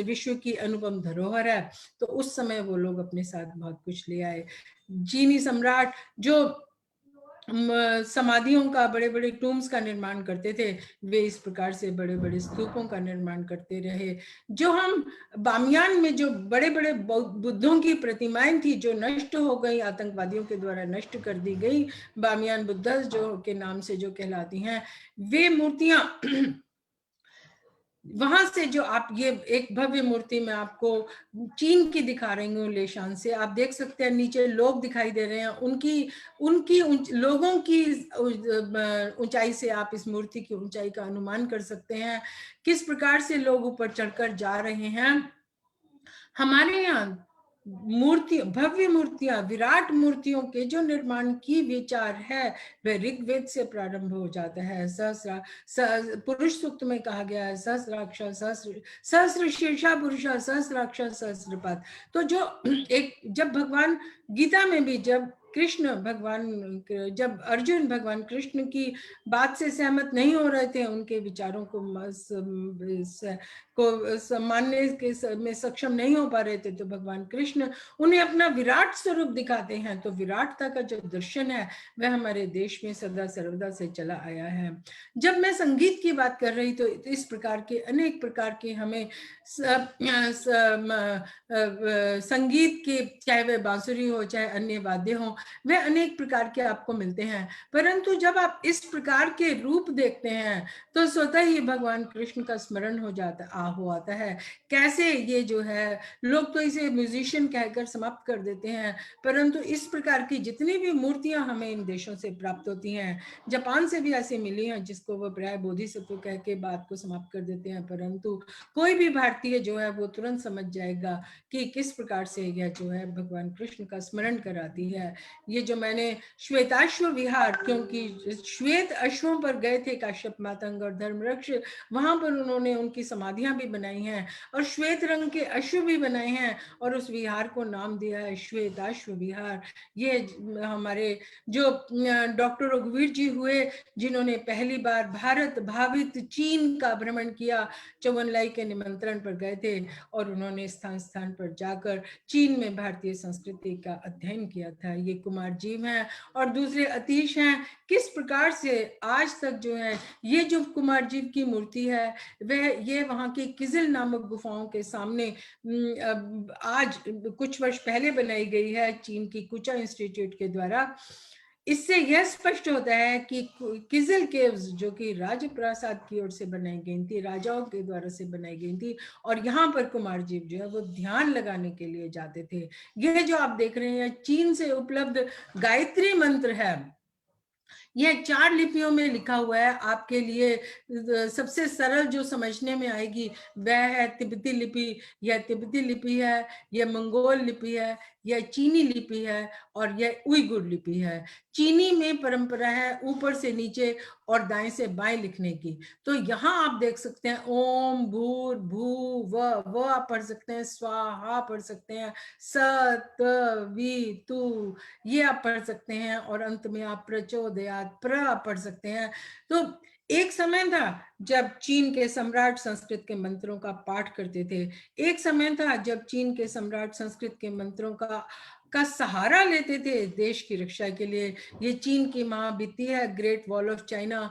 विश्व की अनुपम धरोहर है। तो उस समय वो लोग अपने साथ बहुत कुछ ले आए। चीनी सम्राट जो समाधियों का, बड़े बड़े टूम्स का निर्माण करते थे, वे इस प्रकार से बड़े बड़े स्तूपों का निर्माण करते रहे। जो हम बामियान में जो बड़े बड़े बुद्धों की प्रतिमाएं थी जो नष्ट हो गई, आतंकवादियों के द्वारा नष्ट कर दी गई, बामियान बुद्धा जो के नाम से जो कहलाती हैं, वे मूर्तियां वहां से जो आप ये एक भव्य मूर्ति में आपको चीन की दिखा रही हूँ लेशान से, आप देख सकते हैं नीचे लोग दिखाई दे रहे हैं, उनकी लोगों की ऊंचाई से आप इस मूर्ति की ऊंचाई का अनुमान कर सकते हैं किस प्रकार से लोग ऊपर चढ़कर जा रहे हैं। हमारे यहाँ मूर्ति, भव्य मूर्तियां, विराट मूर्तियों के जो निर्माण की विचार है वह ऋग्वेद से प्रारंभ हो जाता है। पुरुष सूक्त में कहा गया है सहस्राक्ष सहस्र शीर्षा पुरुष सहस्राक्ष सहस्रपाद। तो जो एक जब भगवान गीता में भी जब अर्जुन भगवान कृष्ण की बात से सहमत नहीं हो रहे थे, उनके विचारों को मानने के में सक्षम नहीं हो पा रहे थे, तो भगवान कृष्ण उन्हें अपना विराट स्वरूप दिखाते हैं। तो विराटता का जो दर्शन है वह हमारे देश में सदा सर्वदा से चला आया है। जब मैं संगीत की बात कर रही तो इस प्रकार के अनेक प्रकार के हमें संगीत के, चाहे वह बांसुरी हो चाहे अन्य वाद्य हो, वे अनेक प्रकार के आपको मिलते हैं। परंतु जब आप इस प्रकार के रूप देखते हैं तो स्वतः ही भगवान कृष्ण का स्मरण हो आता है। कैसे ये जो है, लोग तो इसे म्यूजिशियन कहकर समाप्त कर देते हैं, परंतु इस प्रकार की जितनी भी मूर्तियां हमें इन देशों से प्राप्त होती हैं, जापान से भी ऐसी मिली हैं जिसको वो प्राय बोधिसत्व कह के बात को समाप्त कर देते हैं, परंतु कोई भी भारतीय जो है वो तुरंत समझ जाएगा कि किस प्रकार से यह जो है भगवान कृष्ण का स्मरण कराती है। ये जो मैंने श्वेताश्व विहार, क्योंकि श्वेत अश्वों पर गए थे काश्यप मातंग और धर्मरक्ष, वहां पर उन्होंने उनकी समाधियां भी बनाई हैं और श्वेत रंग के अश्व भी बनाए हैं और उस विहार को नाम दिया है श्वेताश्व विहार। ये हमारे जो डॉक्टर रघुवीर जी हुए जिन्होंने पहली बार भारत भावित चीन का भ्रमण किया, चौवनलाई के निमंत्रण पर गए थे और उन्होंने स्थान स्थान पर जाकर चीन में भारतीय संस्कृति का अध्ययन किया था। ये कुमार जीव हैं और दूसरे अतीश हैं। किस प्रकार से आज तक जो है ये जो कुमार जीव की मूर्ति है वह ये वहां की किजिल नामक गुफाओं के सामने आज कुछ वर्ष पहले बनाई गई है चीन की कुचा इंस्टीट्यूट के द्वारा। इससे यह स्पष्ट होता है कि किजिल केव्स जो कि राजप्रासाद की ओर से बनाई गई थी, राजाओं के द्वारा से बनाई गई थी, और यहाँ पर कुमार जीव जो है वो ध्यान लगाने के लिए जाते थे। यह जो आप देख रहे हैं चीन से उपलब्ध गायत्री मंत्र है, यह 4 लिपियों में लिखा हुआ है। आपके लिए सबसे सरल जो समझने में आएगी वह है तिब्बती लिपि। यह तिब्बती लिपि है, यह मंगोल लिपि है, यह चीनी लिपि है और यह उइगुर लिपि है। चीनी में परंपरा है ऊपर से नीचे और दाएं से बाएं लिखने की। तो यहाँ आप देख सकते हैं ओम, भूर, भू, व आप पढ़ सकते हैं, स्वाहा पढ़ सकते हैं, स, त, वी, तु, ये आप पढ़ सकते हैं, और अंत में आप प्रचोदयात, प्र आप पढ़ सकते हैं। तो एक समय था जब चीन के सम्राट संस्कृत के मंत्रों का पाठ करते थे। एक समय था जब चीन के सम्राट संस्कृत के मंत्रों का सहारा लेते थे देश की रक्षा के लिए। ये चीन की महाविति है, great wall of China.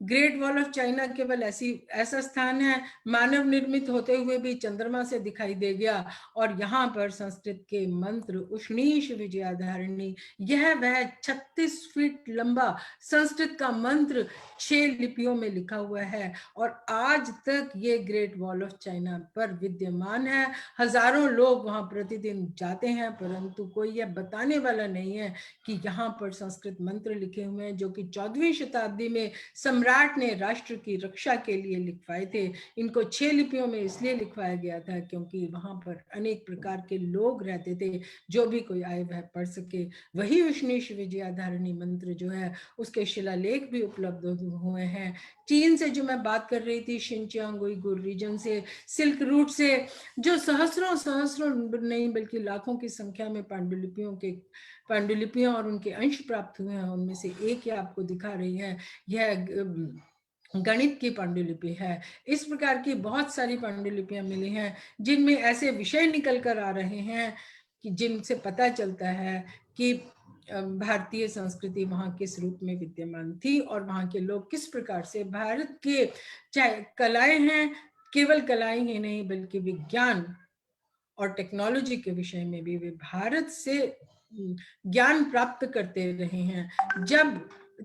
Great wall of China केवल ऐसा स्थान है मानव निर्मित होते हुए भी चंद्रमा से दिखाई दे गया, और यहाँ पर संस्कृत के मंत्र उष्णीष विजयाधारिणी, यह वह 36 फीट लंबा संस्कृत का मंत्र 6 लिपियों में लिखा हुआ है, और आज तक ये ग्रेट वॉल ऑफ चाइना पर विद्यमान है। हजारों लोग वहां प्रतिदिन जाते हैं, परंतु कोई यह बताने वाला नहीं है कि यहाँ पर संस्कृत मंत्र लिखे हुए हैं, जो कि 14वीं शताब्दी में सम्राट ने राष्ट्र की रक्षा के लिए लिखवाए थे। इनको 6 लिपियों में इसलिए लिखवाया गया था क्योंकि वहां पर अनेक प्रकार के लोग रहते थे, जो भी कोई आए वह पढ़ सके। वही उष्णीष विजयाधारिणी मंत्र जो है उसके शिलालेख भी उपलब्ध हुए हैं। चीन से जो मैं बात कर रही थी, शिनजियांग उइगुर रीजन से, सिल्क रूट से, जो सहस्रों नहीं बल्कि लाखों की संख्या में पांडुलिपियों और उनके अंश प्राप्त हुए हैं, उनमें से एक ही आपको दिखा रही है। यह गणित की पांडुलिपि है। इस प्रकार की बहुत सारी पांडुलिपियां मिली हैं जिनमें ऐसे विषय निकल कर आ रहे हैं कि जिनसे पता चलता है कि भारतीय संस्कृति वहां किस रूप में विद्यमान थी, और वहां के लोग किस प्रकार से भारत के, चाहे कलाएं हैं, केवल कलाएं ही नहीं बल्कि विज्ञान और टेक्नोलॉजी के विषय में भी वे भारत से ज्ञान प्राप्त करते रहे हैं। जब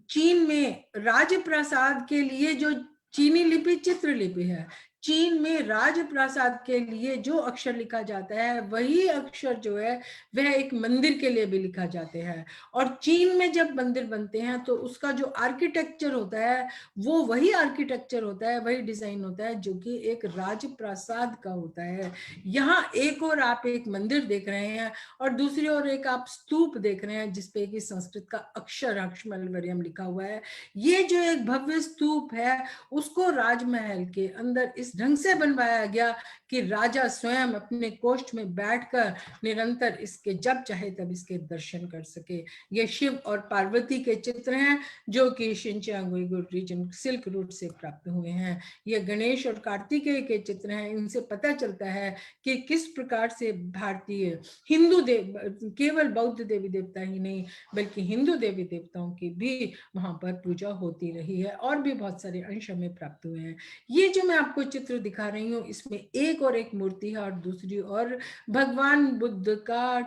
चीन में राजप्रासाद के लिए जो चीनी लिपि चित्र लिपि है, चीन में राजप्रासाद के लिए जो अक्षर लिखा जाता है वही अक्षर जो है वह एक मंदिर के लिए भी लिखा जाते हैं। और चीन में जब मंदिर बनते हैं तो उसका जो आर्किटेक्चर होता है वो वही आर्किटेक्चर होता है, वही डिजाइन होता है जो कि एक राजप्रासाद का होता है। यहाँ एक और आप एक मंदिर देख रहे हैं और दूसरी ओर एक आप स्तूप देख रहे हैं जिसपे कि संस्कृत का अक्षर अक्षमलवर्यम लिखा हुआ है। ये जो एक भव्य स्तूप है उसको राजमहल के अंदर इस ढंग से बनवाया गया कि राजा स्वयं अपने कोष्ठ में बैठकर निरंतर इसके जब चाहे तब इसके दर्शन कर सके। ये शिव और पार्वती के चित्र हैं जो कि Xinjiang Uyghur region silk route से प्राप्त हुए हैं। ये गणेश और कार्तिकेय के चित्र हैं। इनसे पता चलता है कि किस प्रकार से भारतीय हिंदू केवल बौद्ध देवी देवता ही नहीं बल्कि हिंदू देवी देवताओं की भी वहां पर पूजा होती रही है, और भी बहुत सारे अंश हमें प्राप्त हुए हैं। ये जो मैं आपको चित्र दिखा रही हूँ इसमें एक और एक मूर्ति है और दूसरी और भगवान बुद्ध का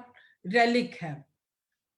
रेलिक है।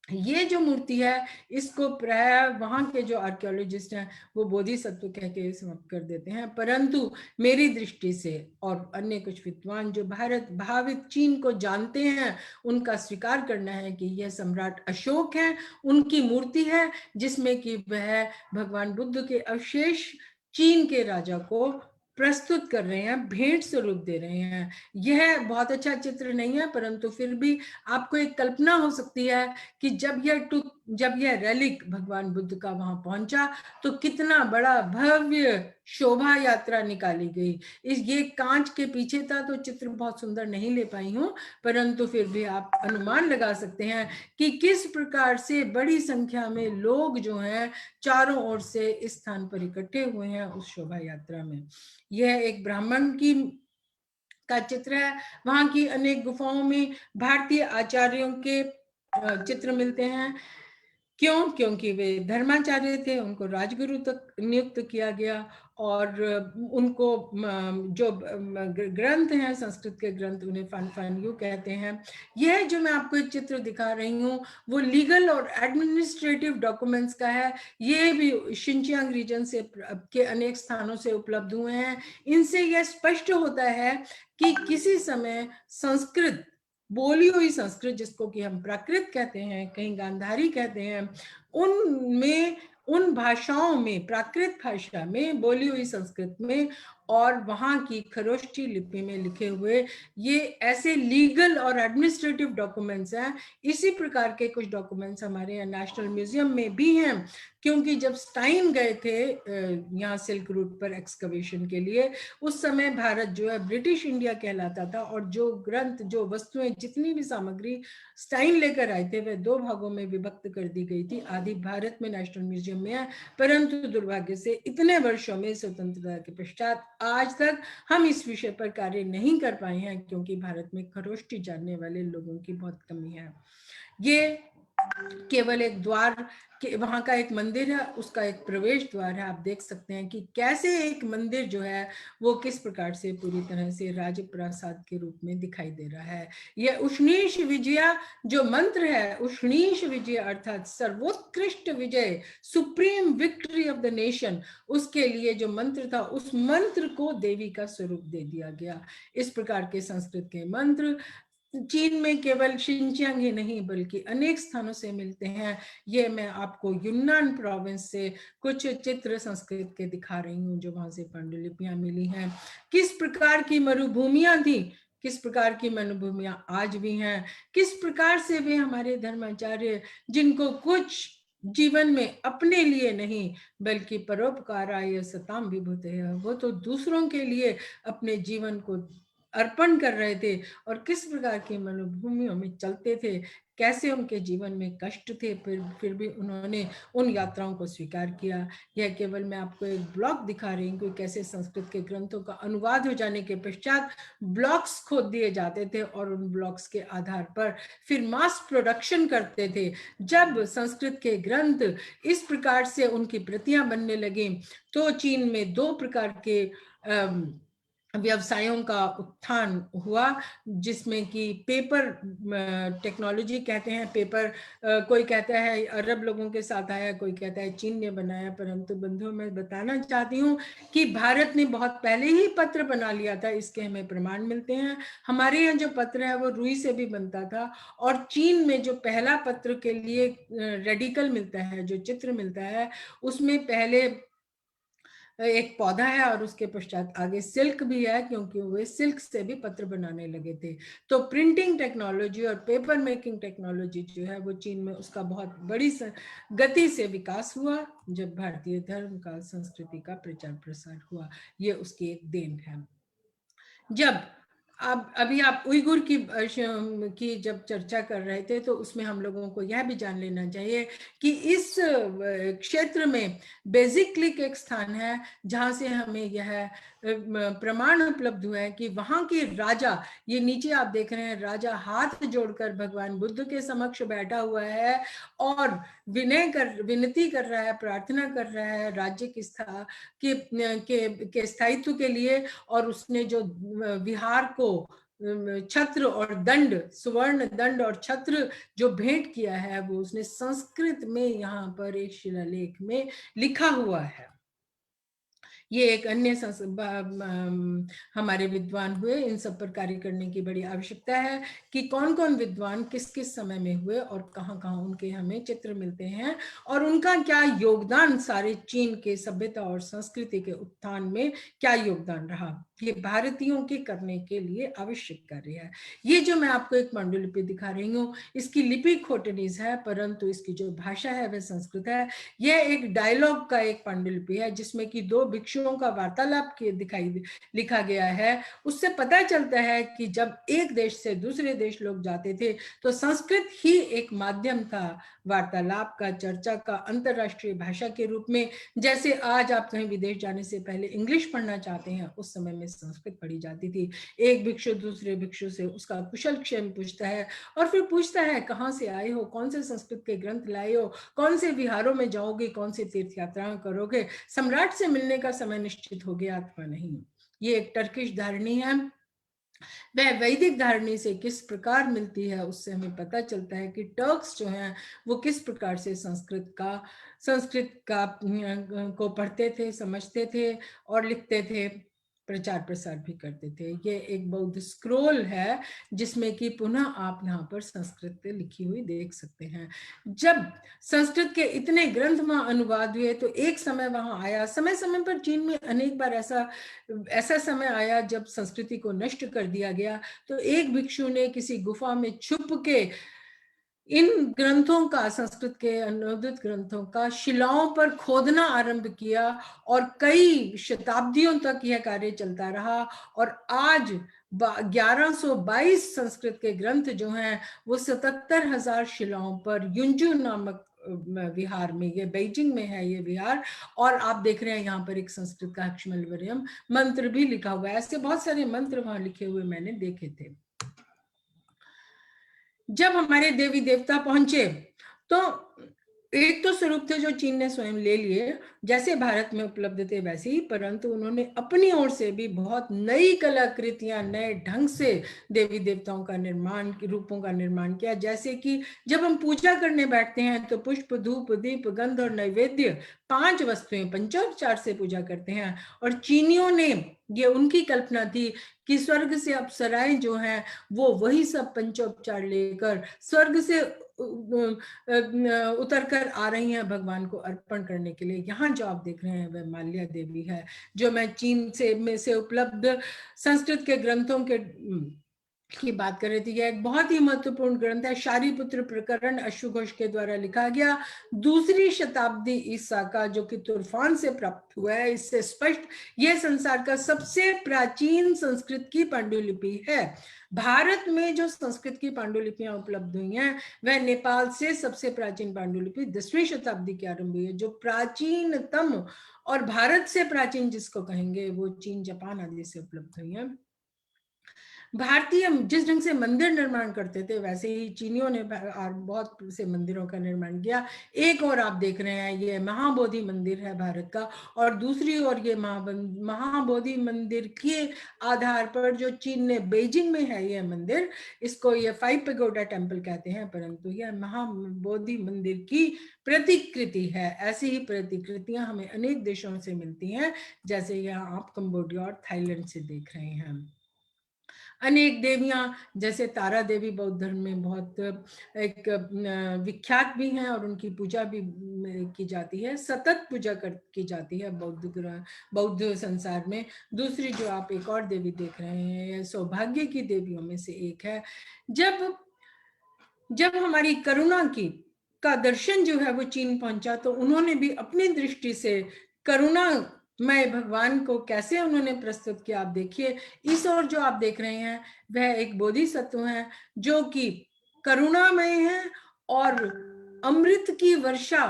ये जो मूर्ति है इसको प्राय वहां के जो आर्कियोलॉजिस्ट हैं वो बोधिसत्व कह के समाप्त कर देते हैं, परंतु मेरी दृष्टि से और अन्य कुछ विद्वान जो भारत भावित चीन को जानते हैं उनका स्वीकार करना है कि यह सम्राट अशोक है, उनकी मूर्ति है जिसमें कि वह भगवान बुद्ध के अवशेष चीन के राजा को प्रस्तुत कर रहे हैं, भेंट स्वरूप दे रहे हैं। यह बहुत अच्छा चित्र नहीं है परंतु फिर भी आपको एक कल्पना हो सकती है कि जब यह रेलिक भगवान बुद्ध का वहां पहुंचा तो कितना बड़ा भव्य शोभा यात्रा निकाली गई। ये कांच के पीछे था तो चित्र बहुत सुंदर नहीं ले पाई हूं, परंतु फिर भी आप अनुमान लगा सकते हैं कि किस प्रकार से बड़ी संख्या में लोग जो हैं चारों ओर से इस स्थान पर इकट्ठे हुए हैं उस शोभा यात्रा में। यह एक ब्राह्मण का चित्र है। वहां की अनेक गुफाओं में भारतीय आचार्यों के चित्र मिलते हैं। क्यों? क्योंकि वे धर्माचार्य थे, उनको राजगुरु तक नियुक्त किया गया और उनको जो ग्रंथ हैं संस्कृत के ग्रंथ उन्हें फानफान्यू कहते हैं। यह जो मैं आपको एक चित्र दिखा रही हूँ वो लीगल और एडमिनिस्ट्रेटिव डॉक्यूमेंट्स का है। ये भी शिनजियांग रीजन से के अनेक स्थानों से उपलब्ध हुए हैं। इनसे यह स्पष्ट होता है कि किसी समय संस्कृत, बोली हुई संस्कृत जिसको कि हम प्राकृत कहते हैं, कहीं गांधारी कहते हैं, उनमें उन भाषाओं में प्राकृत भाषा में बोली हुई संस्कृत में और वहाँ की खरोष्टी लिपि में लिखे हुए ये ऐसे लीगल और एडमिनिस्ट्रेटिव डॉक्यूमेंट्स हैं। इसी प्रकार के कुछ डॉक्यूमेंट्स हमारे यहाँ नेशनल म्यूजियम में भी हैं, क्योंकि जब स्टाइन गए थे यहाँ सिल्क रूट पर एक्सकवेशन के लिए, उस समय भारत जो है ब्रिटिश इंडिया कहलाता था, और जो ग्रंथ, जो वस्तुएं, जितनी भी सामग्री स्टाइन लेकर आए थे वह दो भागों में विभक्त कर दी गई थी। आधी भारत में नेशनल म्यूजियम में है, परंतु दुर्भाग्य से इतने वर्षों में स्वतंत्रता के पश्चात आज तक हम इस विषय पर कार्य नहीं कर पाए हैं, क्योंकि भारत में खरोष्टी जानने वाले लोगों की बहुत कमी है। ये केवल एक द्वार के, वहां का एक मंदिर है, उसका एक प्रवेश द्वार है। आप देख सकते हैं कि कैसे एक मंदिर जो है वो किस प्रकार से पूरी तरह से राजप्रासाद के रूप में दिखाई दे रहा है। यह उष्णीश विजया जो मंत्र है, उष्णीश विजय अर्थात सर्वोत्कृष्ट विजय, supreme victory of the nation, उसके लिए जो मंत्र था, उस मंत्र को देवी का स्वरूप दे दिया गया। इस प्रकार के संस्कृत के मंत्र चीन में केवल शिनजियांग ही नहीं बल्कि अनेक स्थानों से मिलते हैं। ये मैं आपको यूनान प्रोविंस से कुछ चित्र संस्कृत के दिखा रही हूँ, जो वहां से पांडुलिपियां मिली हैं। किस प्रकार की मरुभूमियां थी, किस प्रकार की मरुभूमियां आज भी हैं, किस प्रकार से वे हमारे धर्माचार्य, जिनको कुछ जीवन में अपने लिए नहीं बल्कि परोपकाराय सताम विभूते, वो तो दूसरों के लिए अपने जीवन को अर्पण कर रहे थे, और किस प्रकार की मरुभूमियों में चलते थे, कैसे उनके जीवन में कष्ट थे, फिर भी उन्होंने उन यात्राओं को स्वीकार किया। यह केवल मैं आपको एक ब्लॉक दिखा रही हूँ कि कैसे संस्कृत के ग्रंथों का अनुवाद हो जाने के पश्चात ब्लॉक्स खोद दिए जाते थे, और उन ब्लॉक्स के आधार पर फिर मास प्रोडक्शन करते थे। जब संस्कृत के ग्रंथ इस प्रकार से उनकी प्रतियां बनने लगी, तो चीन में दो प्रकार के व्यवसायों का उत्थान हुआ, जिसमें कि पेपर टेक्नोलॉजी कहते हैं। पेपर कोई कहता है अरब लोगों के साथ आया, कोई कहता है चीन ने बनाया, परंतु बंधुओं मैं बताना चाहती हूँ कि भारत ने बहुत पहले ही पत्र बना लिया था, इसके हमें प्रमाण मिलते हैं। हमारे यहाँ जो पत्र है वो रुई से भी बनता था, और चीन में जो पहला पत्र के लिए रेडिकल मिलता है, जो चित्र मिलता है, उसमें पहले एक पौधा है और उसके पश्चात आगे सिल्क भी है, क्योंकि वे सिल्क से भी पत्र बनाने लगे थे। तो प्रिंटिंग टेक्नोलॉजी और पेपर मेकिंग टेक्नोलॉजी जो है वो चीन में उसका बहुत बड़ी गति से विकास हुआ, जब भारतीय धर्म का, संस्कृति का प्रचार प्रसार हुआ। ये उसकी एक देन है। जब अभी आप उइगुर की जब चर्चा कर रहे थे, तो उसमें हम लोगों को यह भी जान लेना चाहिए कि इस क्षेत्र में बेसिकली एक स्थान है जहां से हमें यह प्रमाण उपलब्ध हुआ है कि वहां के राजा, ये नीचे आप देख रहे हैं, राजा हाथ जोड़कर भगवान बुद्ध के समक्ष बैठा हुआ है और विनती कर रहा है, प्रार्थना कर रहा है राज्य के स्थायित्व के लिए। और उसने जो विहार को छत्र और दंड, सुवर्ण दंड और छत्र जो भेंट किया है, वो उसने संस्कृत में यहाँ पर एक शिलालेख में लिखा हुआ है। ये एक अन्य हमारे विद्वान हुए, इन सब पर कार्य करने की बड़ी आवश्यकता है कि कौन कौन विद्वान किस किस समय में हुए और कहाँ कहाँ उनके हमें चित्र मिलते हैं, और उनका क्या योगदान सारे चीन के सभ्यता और संस्कृति के उत्थान में क्या योगदान रहा। ये भारतीयों के करने के लिए आवश्यक कार्य है। ये जो मैं आपको एक पांडुलिपि दिखा रही हूँ, इसकी लिपि खोटनीज है, परंतु इसकी जो भाषा है वह संस्कृत है। यह एक डायलॉग का एक पांडुलिपि है, जिसमें कि दो भिक्षुओं का वार्तालाप लिखा गया है। उससे पता चलता है कि जब एक देश से दूसरे देश लोग जाते थे, तो संस्कृत ही एक माध्यम था वार्तालाप का, चर्चा का, अंतरराष्ट्रीय भाषा के रूप में। जैसे आज आप कहीं विदेश जाने से पहले इंग्लिश पढ़ना चाहते हैं, उस समय में संस्कृत पढ़ी जाती थी। एक भिक्षु दूसरे भिक्षु से उसका कुशल क्षेम पूछता है, और फिर पूछता है कहाँ से आए हो, कौन से संस्कृत के ग्रंथ लाए हो, कौन से विहारों में जाओगे, कौन से तीर्थ यात्राएं करोगे, सम्राट से मिलने का समय निश्चित हो गया अथवा नहीं। ये एक टर्किश धारणी है। वह वैदिक धारणी से किस प्रकार मिलती है, उससे हमें पता चलता है कि टर्क्स जो हैं वो किस प्रकार से संस्कृत का को पढ़ते थे, समझते थे और लिखते थे। प्रचार प्रसार भी करते थे। ये एक बौद्ध स्क्रोल है जिसमें कि पुनः आप यहाँ पर संस्कृत में लिखी हुई देख सकते हैं। जब संस्कृत के इतने ग्रंथ वहां अनुवाद हुए तो एक समय वहां आया, समय समय पर चीन में अनेक बार ऐसा समय आया जब संस्कृति को नष्ट कर दिया गया। तो एक भिक्षु ने किसी गुफा में छुप के इन ग्रंथों का, संस्कृत के अनुवादित ग्रंथों का शिलाओं पर खोदना आरंभ किया और कई शताब्दियों तक यह कार्य चलता रहा। और आज 1122 संस्कृत के ग्रंथ जो हैं वो 77,000 शिलाओं पर युंजू नामक विहार में, ये बेइजिंग में है ये विहार, और आप देख रहे हैं यहाँ पर एक संस्कृत का अक्षमलवर्यम मंत्र भी लिखा हुआ है। ऐसे बहुत सारे मंत्र वहां लिखे हुए मैंने देखे थे। जब हमारे देवी देवता पहुंचे तो एक तो स्वरूप थे जो चीन ने स्वयं ले लिए, जैसे भारत में उपलब्ध थे वैसे ही, परंतु उन्होंने अपनी ओर से भी बहुत नई कलाकृतियां, नए ढंग से देवी देवताओं का निर्माण, रूपों का निर्माण किया। जैसे कि जब हम पूजा करने बैठते हैं तो पुष्प, धूप, दीप, गंध और नैवेद्य, 5 वस्तुएं पंचोपचार से पूजा करते हैं। और चीनियों ने, ये उनकी कल्पना थी कि स्वर्ग से अप्सराएं जो हैं वो वही सब पंचोपचार लेकर स्वर्ग से उतर कर आ रही हैं भगवान को अर्पण करने के लिए। यहाँ जो आप देख रहे हैं वह माल्या देवी है, जो मैं चीन से उपलब्ध संस्कृत के ग्रंथों की बात कर रही थी। यह एक बहुत ही महत्वपूर्ण ग्रंथ है, शारीपुत्र प्रकरण अश्वघोष के द्वारा लिखा गया 2री शताब्दी ईसा का, जो कि तुर्फान से प्राप्त हुआ है। इससे स्पष्ट यह संसार का सबसे प्राचीन संस्कृत की पांडुलिपि है। भारत में जो संस्कृत की पांडुलिपियां उपलब्ध हुई हैं वह नेपाल से सबसे प्राचीन पांडुलिपि 10वीं शताब्दी की आरंभ हुई है, जो प्राचीनतम, और भारत से प्राचीन जिसको कहेंगे वो चीन, जापान आदि से उपलब्ध हुई है। भारतीय जिस ढंग से मंदिर निर्माण करते थे वैसे ही चीनियों ने बहुत से मंदिरों का निर्माण किया। एक और आप देख रहे हैं ये महाबोधि मंदिर है भारत का, और दूसरी ओर ये महाबोधि मंदिर के आधार पर जो चीन ने बेइजिंग में है ये मंदिर, इसको ये 5 पेगोडा टेम्पल कहते हैं, परंतु यह महाबोधि मंदिर की प्रतिकृति है। ऐसी ही प्रतिकृतियां हमें अनेक देशों से मिलती हैं, जैसे यहाँ आप कंबोडिया और थाईलैंड से देख रहे हैं। अनेक देवियां, जैसे तारा देवी बौद्ध धर्म में बहुत एक विख्यात भी हैं और उनकी पूजा भी की जाती है, सतत पूजा की जाती है बौद्ध संसार में। दूसरी जो आप एक और देवी देख रहे हैं सौभाग्य की देवियों में से एक है। जब हमारी करुणा का दर्शन जो है वो चीन पहुंचा तो उन्होंने भी अपनी दृष्टि से करुणा मैं भगवान को कैसे उन्होंने प्रस्तुत किया। आप देखिए, इस ओर जो आप देख रहे हैं वह एक बोधिसत्व है जो कि करुणामय है और अमृत की वर्षा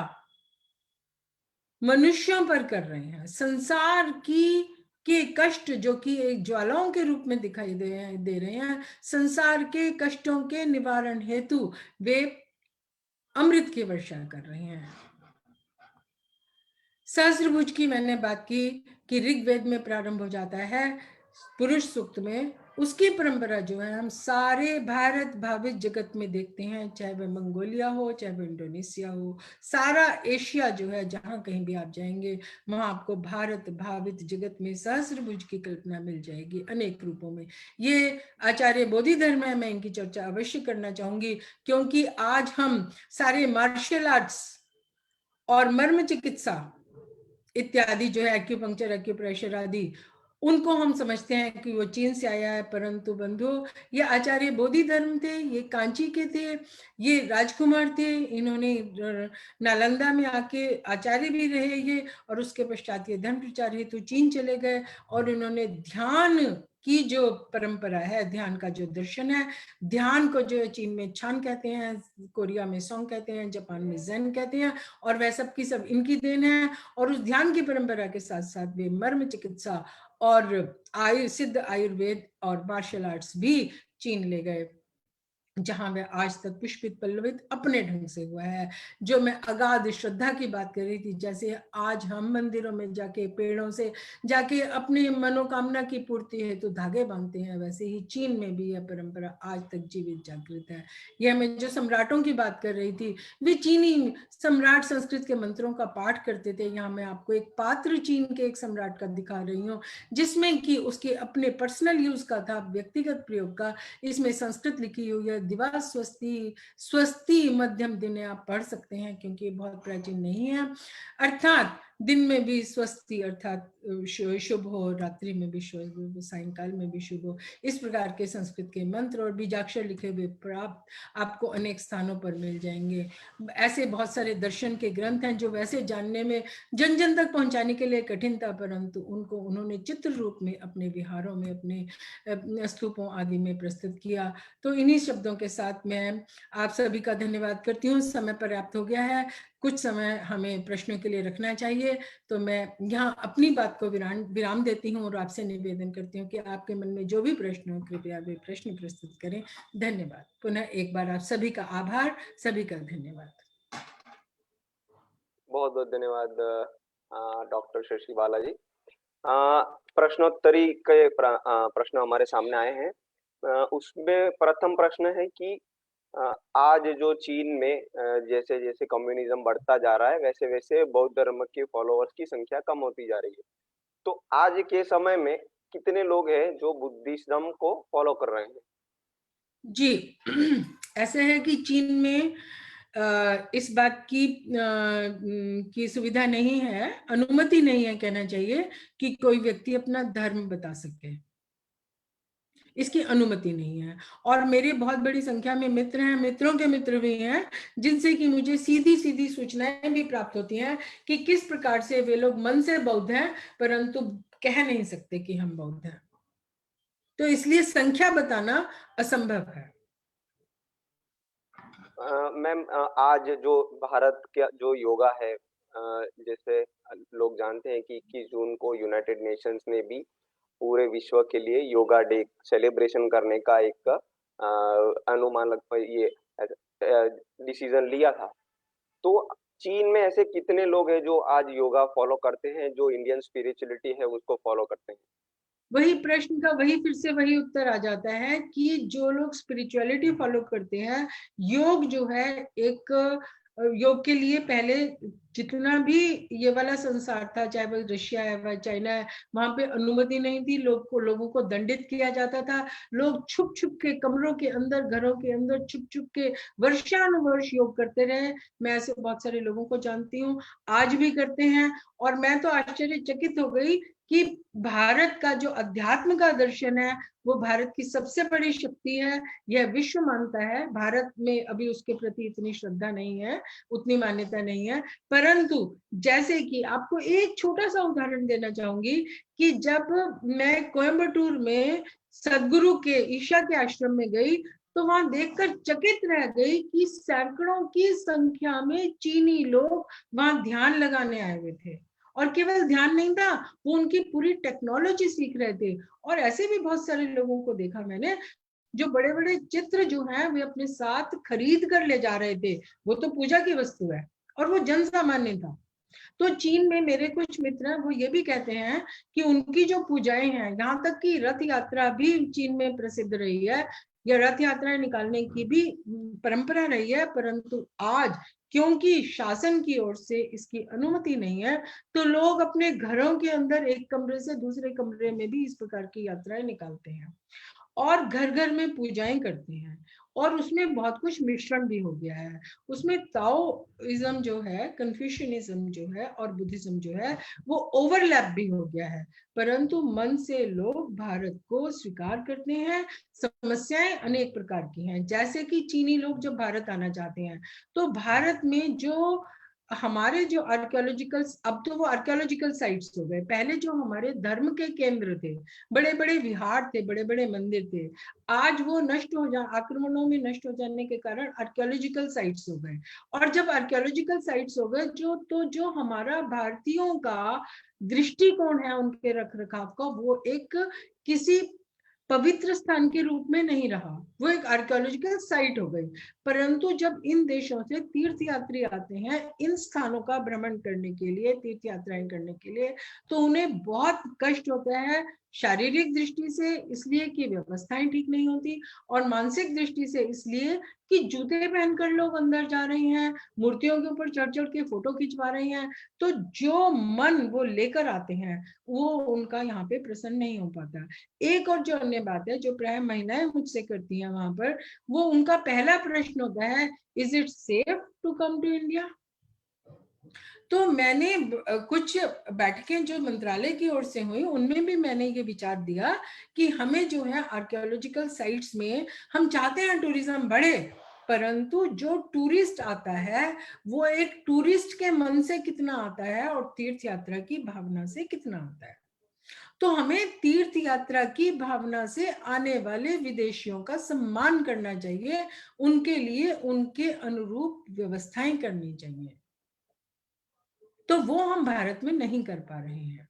मनुष्यों पर कर रहे हैं। संसार के कष्ट जो कि एक ज्वालाओं के रूप में दिखाई दे रहे हैं, संसार के कष्टों के निवारण हेतु वे अमृत की वर्षा कर रहे हैं। सहस्त्रभुज की मैंने बात की कि ऋग्वेद में प्रारंभ हो जाता है पुरुष सूक्त में, उसकी परंपरा जो है हम सारे भारत भावित जगत में देखते हैं, चाहे वह मंगोलिया हो, चाहे वह इंडोनेशिया हो, सारा एशिया जो है, जहां कहीं भी आप जाएंगे वहां आपको भारत भावित जगत में सहस्त्रभुज की कल्पना मिल जाएगी अनेक रूपों में। ये आचार्य बोधि धर्म है, मैं इनकी चर्चा अवश्य करना चाहूंगी, क्योंकि आज हम सारे मार्शल आर्ट्स और मर्म चिकित्सा इत्यादि जो है, एक्यूपंक्चर, एक्यूप्रेशर आदि, उनको हम समझते हैं कि वो चीन से आया है, परंतु बंधु ये आचार्य बोधि धर्म थे, ये कांची के थे, ये राजकुमार थे, इन्होंने नालंदा में आके आचार्य भी रहे ये, और उसके पश्चात ये धर्म प्रचार हेतु चीन चले गए और इन्होंने ध्यान की जो परंपरा है, ध्यान का जो दर्शन है, ध्यान को जो चीन में छान कहते हैं, कोरिया में सोंग कहते हैं, जापान में ज़ेन कहते हैं, और वह सब की सब इनकी देन है। और उस ध्यान की परंपरा के साथ साथ वे मर्म चिकित्सा और सिद्ध आयुर्वेद और मार्शल आर्ट्स भी चीन ले गए। जहां वह आज तक पुष्पित पल्लवित अपने ढंग से हुआ है। जो मैं अगाध श्रद्धा की बात कर रही थी, जैसे आज हम मंदिरों में जाके पेड़ों से जाके अपनी मनोकामना की पूर्ति हेतु धागे बांधते हैं, वैसे ही चीन में भी यह परंपरा आज तक जीवित जागृत है। यह मैं जो सम्राटों की बात कर रही थी, वे चीनी सम्राट संस्कृत के मंत्रों का पाठ करते थे। यहाँ मैं आपको एक पात्र चीन के एक सम्राट का दिखा रही हूँ, जिसमें कि उसके अपने पर्सनल यूज का था, व्यक्तिगत प्रयोग का। इसमें संस्कृत लिखी हुई है, दिवा स्वस्ति स्वस्ति मध्यम दिन, आप पढ़ सकते हैं क्योंकि बहुत प्राचीन नहीं है। अर्थात दिन में भी स्वस्ति अर्थात शुभ हो, रात्रि में भी शुभ, सायंकाल में भी शुभ हो। इस प्रकार के संस्कृत के मंत्र और बीजाक्षर लिखे हुए प्राप्त आपको अनेक स्थानों पर मिल जाएंगे। ऐसे बहुत सारे दर्शन के ग्रंथ हैं जो वैसे जानने में जन जन तक पहुंचाने के लिए कठिन था, परंतु उनको उन्होंने चित्र रूप में अपने विहारों में, अपने स्तूपों आदि में प्रस्तुत किया। तो इन्हीं शब्दों के साथ मैं आप सभी का धन्यवाद करती हूँ। समय पर्याप्त हो गया है, कुछ समय हमें प्रश्नों के लिए रखना चाहिए, तो मैं यहाँ अपनी बात को विराम देती हूँ और आपसे निवेदन करती हूँ कि आपके मन में जो भी प्रश्न हो, कृपया वे प्रश्न प्रस्तुत करें। धन्यवाद। पुनः एक बार आप सभी का आभार, सभी का धन्यवाद। बहुत बहुत धन्यवाद डॉक्टर शशि बालाजी। प्रश्नोत्तरी के प्रश्न हमारे सामने आए हैं। उसमें प्रथम प्रश्न है कि आज जो चीन में जैसे जैसे कम्युनिज्म बढ़ता जा रहा है, वैसे वैसे बौद्ध धर्म के फॉलोअर्स की संख्या कम होती जा रही है। तो आज के समय में कितने लोग हैं जो बुद्धिज्म को फॉलो कर रहे हैं? जी, ऐसे है कि चीन में इस बात की सुविधा नहीं है, अनुमति नहीं है कहना चाहिए, कि कोई व्यक्ति अपना धर्म बता सके। इसकी अनुमति नहीं है। और मेरे बहुत बड़ी संख्या में मित्र हैं, मित्रों के मित्र भी हैं, जिनसे कि मुझे सीधी सीधी सूचनाएं भी प्राप्त होती हैं कि किस प्रकार से वे लोग मन से बौद्ध हैं, परंतु कह नहीं सकते कि हम बौद्ध हैं। तो इसलिए संख्या बताना असंभव है। मैम, आज जो भारत का जो योगा है, जैसे लोग जानते हैं कि 21 जून को यूनाइटेड नेशंस ने भी पूरे विश्व के लिए योगा डे सेलिब्रेशन करने का एक अनुमान ये डिसीजन लिया था। तो चीन में ऐसे कितने लोग हैं जो आज योगा फॉलो करते हैं, जो इंडियन स्पिरिचुअलिटी है उसको फॉलो करते हैं? वही प्रश्न का फिर से वही उत्तर आ जाता है कि जो लोग स्पिरिचुअलिटी फॉलो करते हैं, योग जो है एक योग के लिए पहले जितना भी ये वाला संसार था, चाहे वह रशिया है वह चाइना है, वहां पे अनुमति नहीं थी। लोगों को दंडित किया जाता था। लोग छुप छुप के कमरों के अंदर, घरों के अंदर छुप छुप के वर्षानुवर्ष योग करते रहे। मैं ऐसे बहुत सारे लोगों को जानती हूँ, आज भी करते हैं। और मैं तो आश्चर्यचकित हो गई कि भारत का जो अध्यात्म का दर्शन है वो भारत की सबसे बड़ी शक्ति है, यह विश्व मानता है। भारत में अभी उसके प्रति इतनी श्रद्धा नहीं है, उतनी मान्यता नहीं है। परंतु जैसे कि आपको एक छोटा सा उदाहरण देना चाहूंगी कि जब मैं कोयम्बटूर में सदगुरु के ईशा के आश्रम में गई, तो वहां देखकर चकित रह गई कि सैकड़ों की संख्या में चीनी लोग वहां ध्यान लगाने आए हुए थे। और केवल ध्यान नहीं था, वो उनकी पूरी टेक्नोलॉजी सीख रहे थे। और ऐसे भी बहुत सारे लोगों को देखा मैंने, जो बड़े बड़े चित्र जो हैं वे अपने साथ खरीद कर ले जा रहे थे। वो तो पूजा की वस्तु है और वो जन सामान्य था। तो चीन में मेरे कुछ मित्र हैं, वो ये भी कहते हैं कि उनकी जो पूजाएं हैं, यहाँ तक कि रथ यात्रा भी चीन में प्रसिद्ध रही है, या रथ यात्राएं निकालने की भी परंपरा रही है। परंतु आज क्योंकि शासन की ओर से इसकी अनुमति नहीं है, तो लोग अपने घरों के अंदर एक कमरे से दूसरे कमरे में भी इस प्रकार की यात्राएं निकालते हैं और घर घर में पूजाएं करते हैं। और उसमें बहुत कुछ मिश्रण भी हो गया है। उसमें ताओइज्म जो है, कन्फ्यूशनिज्म जो है और बुद्धिज्म जो है, वो ओवरलैप भी हो गया है। परंतु मन से लोग भारत को स्वीकार करते हैं। समस्याएं अनेक प्रकार की हैं, जैसे कि चीनी लोग जब भारत आना चाहते हैं, तो भारत में जो हमारे जो आर्कियोलॉजिकल, अब तो वो आर्कियोलॉजिकल साइट्स हो गए, पहले जो हमारे धर्म के केंद्र थे, बड़े बड़े विहार थे, बड़े बड़े मंदिर थे, आज वो आक्रमणों में नष्ट हो जाने के कारण आर्कियोलॉजिकल साइट्स हो गए। और जब आर्कियोलॉजिकल साइट्स हो गए, जो हमारा भारतीयों का दृष्टिकोण है उनके रख रखाव का, वो एक किसी पवित्र स्थान के रूप में नहीं रहा, वो एक आर्कियोलॉजिकल साइट हो गई। परंतु जब इन देशों से तीर्थयात्री आते हैं इन स्थानों का भ्रमण करने के लिए, तीर्थ यात्राएं करने के लिए, तो उन्हें बहुत कष्ट होता है, शारीरिक दृष्टि से इसलिए कि व्यवस्थाएं ठीक नहीं होती, और मानसिक दृष्टि से इसलिए कि जूते पहनकर लोग अंदर जा रहे हैं, मूर्तियों के ऊपर चढ़ चढ़ के फोटो खिंचवा रहे हैं। तो जो मन वो लेकर आते हैं वो उनका यहाँ पे प्रसन्न नहीं हो पाता। एक और जो अन्य बात है जो प्राय महिलाएं मुझसे करती हैं वहां पर, वो उनका पहला प्रश्न होता है, is it safe to come to India? तो मैंने कुछ बैठकें जो मंत्रालय की ओर से हुई उनमें भी मैंने ये विचार दिया कि हमें जो है आर्कियोलॉजिकल साइट्स में, हम चाहते हैं टूरिज्म बढ़े, परंतु जो टूरिस्ट आता है वो एक टूरिस्ट के मन से कितना आता है और तीर्थ यात्रा की भावना से कितना आता है। तो हमें तीर्थ यात्रा की भावना से आने वाले विदेशियों का सम्मान करना चाहिए, उनके लिए उनके अनुरूप व्यवस्थाएं करनी चाहिए। तो वो हम भारत में नहीं कर पा रहे हैं,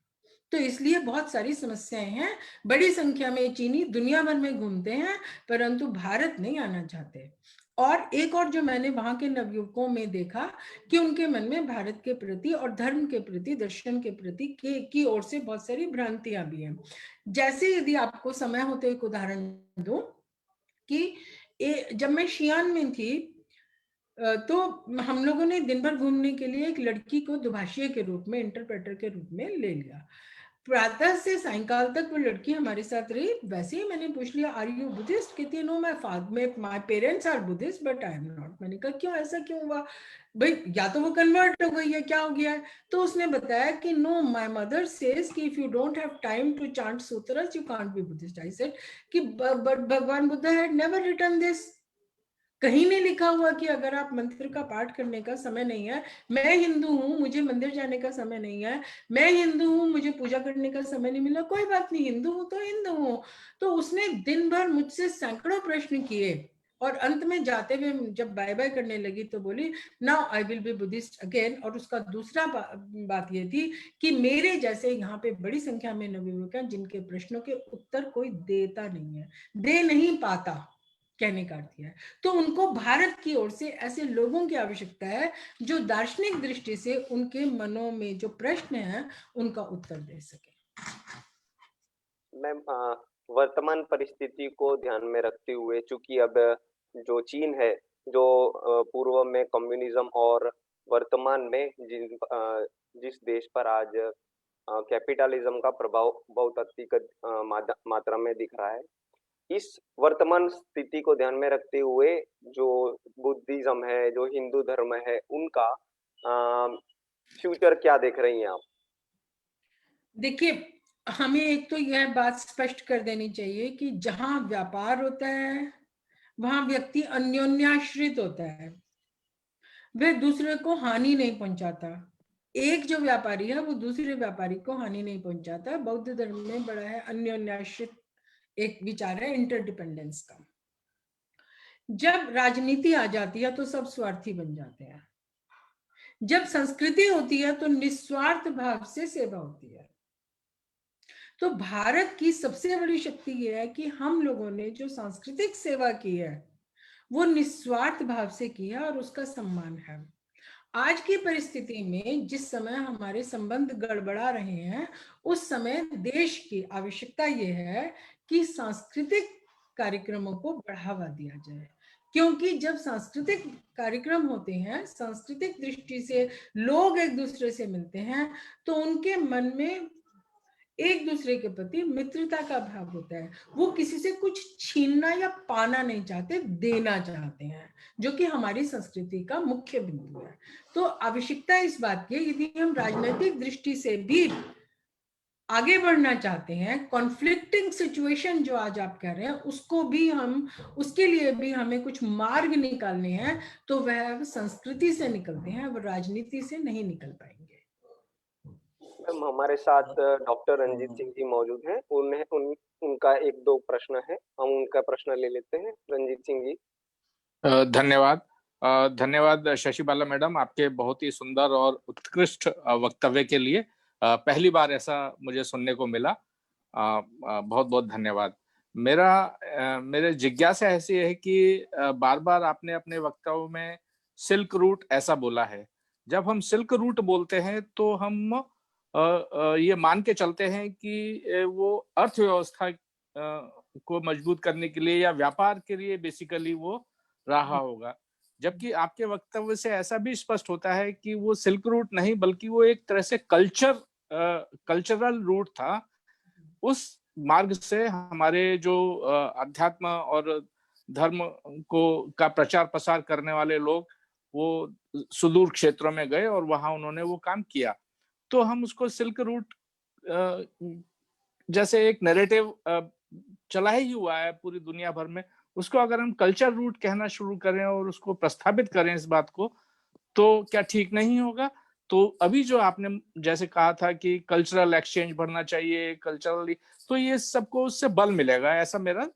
तो इसलिए बहुत सारी समस्याएं हैं। बड़ी संख्या में चीनी दुनिया भर में घूमते हैं परंतु भारत नहीं आना चाहते। और एक और जो मैंने वहां के नवयुवकों में देखा कि उनके मन में भारत के प्रति और धर्म के प्रति, दर्शन के प्रति की ओर से बहुत सारी भ्रांतियां भी हैं। जैसे यदि आपको समय होते एक उदाहरण दूं कि जब मैं शियान में थी तो हम लोगों ने दिन भर घूमने के लिए एक लड़की को दुभाषिया के रूप में, इंटरप्रेटर के रूप में ले लिया। प्रातः से सायंकाल तक वो लड़की हमारे साथ रही। वैसे ही मैंने पूछ लिया, आर यू बुद्धिस्ट? कहती है, no my parents are Buddhist but I am not. मैंने कहा क्यों, ऐसा क्यों हुआ भाई, या तो वो कन्वर्ट हो गई है, क्या हो गया है? तो उसने बताया कि नो, माय मदर सेज कि if you don't have time to chant sutras you can't be Buddhist. I said कि बट भगवान Buddha had never written this. कहीं नहीं लिखा हुआ कि अगर आप मंत्र का पाठ करने का समय नहीं है, मैं हिंदू हूं मुझे मंदिर जाने का समय नहीं है, मैं हिंदू हूं मुझे पूजा करने का समय नहीं मिला, कोई बात नहीं, हिंदू हूं तो हिंदू हूं। तो उसने दिन भर मुझसे सैकड़ों प्रश्न किए और अंत में जाते हुए जब बाय बाय करने लगी तो बोली, now I will be Buddhist again. और उसका दूसरा बात ये थी कि मेरे जैसे यहाँ पे बड़ी संख्या में नवयुवक हैं जिनके प्रश्नों के उत्तर कोई देता नहीं है, दे नहीं पाता, कहने का अर्थ है। तो उनको भारत की ओर से ऐसे लोगों की आवश्यकता है जो दार्शनिक दृष्टि से उनके मनों में जो प्रश्न हैं उनका उत्तर दे सके। मैम, वर्तमान परिस्थिति को ध्यान में रखते हुए, चूंकि अब जो चीन है, जो पूर्व में कम्युनिज्म और वर्तमान में जिस देश पर आज कैपिटलिज्म का प्रभाव बहुत अत्यधिक मात्रा में दिख रहा है, इस वर्तमान स्थिति को ध्यान में रखते हुए जो बुद्धिज्म है, जो हिंदू धर्म है, उनका फ्यूचर क्या देख रही हैं आप? देखिए, हमें एक तो यह बात स्पष्ट कर देनी चाहिए कि जहां व्यापार होता है वहां व्यक्ति अन्योन्याश्रित होता है, वह दूसरे को हानि नहीं पहुंचाता। एक जो व्यापारी है वो दूसरे व्यापारी को हानि नहीं पहुंचाता। बौद्ध धर्म में बड़ा है अन्योन्याश्रित एक विचार है, इंटरडिपेंडेंस का। जब राजनीति आ जाती है तो सब स्वार्थी बन जाते हैं, जब संस्कृति होती है तो निस्वार्थ भाव से सेवा होती है। तो भारत की सबसे बड़ी शक्ति यह है कि हम लोगों ने जो सांस्कृतिक सेवा की है वो निस्वार्थ भाव से की है और उसका सम्मान है। आज की परिस्थिति में जिस समय हमारे संबंध गड़बड़ा रहे हैं उस समय देश की आवश्यकता यह है कि सांस्कृतिक कार्यक्रमों को बढ़ावा दिया जाए, क्योंकि जब सांस्कृतिक कार्यक्रम होते हैं, सांस्कृतिक दृष्टि से लोग एक दूसरे से मिलते हैं तो उनके मन में एक दूसरे के प्रति मित्रता का भाव होता है। वो किसी से कुछ छीनना या पाना नहीं चाहते, देना चाहते हैं, जो कि हमारी संस्कृति का मुख्य बिंदु है। तो आवश्यकता इस बात की, यदि हम राजनीतिक दृष्टि से भी आगे बढ़ना चाहते हैं, कॉन्फ्लिक्टिंग सिचुएशन जो आज आप कह रहे हैं उसको भी हम, उसके लिए भी हमें कुछ मार्ग निकालने हैं, तो वह संस्कृति से निकलते हैं, वो राजनीति से नहीं निकल पाएंगे। मैम, हमारे साथ डॉक्टर रंजीत सिंह जी मौजूद हैं। उनका एक दो प्रश्न है, हम उनका प्रश्न ले लेते हैं। रंजीत सिंह जी। धन्यवाद शशि बाला मैडम, आपके बहुत ही सुंदर और उत्कृष्ट वक्तव्य के लिए। पहली बार ऐसा मुझे सुनने को मिला। बहुत बहुत धन्यवाद। मेरे जिज्ञासा ऐसी है कि बार बार आपने अपने वक्तव्य में सिल्क रूट ऐसा बोला है। जब हम सिल्क रूट बोलते हैं तो हम ये मान के चलते हैं कि वो अर्थव्यवस्था को मजबूत करने के लिए या व्यापार के लिए बेसिकली वो रहा होगा, जबकि आपके वक्तव्य से ऐसा भी स्पष्ट होता है कि वो सिल्क रूट नहीं बल्कि वो एक तरह से कल्चरल रूट था। उस मार्ग से हमारे जो अध्यात्म और धर्म को का प्रचार प्रसार करने वाले लोग वो सुदूर क्षेत्रों में गए और वहां उन्होंने वो काम किया। तो हम उसको सिल्क रूट जैसे एक नैरेटिव चला ही हुआ है पूरी दुनिया भर में, उसको अगर हम कल्चर रूट कहना शुरू करें और उसको प्रस्थापित करें इस बात को, तो क्या ठीक नहीं होगा? तो अभी जो आपने जैसे कहा था कि कल्चरल एक्सचेंज बढ़ना चाहिए कल्चरली, तो ये सबको उससे बल मिलेगा, ऐसा मेरा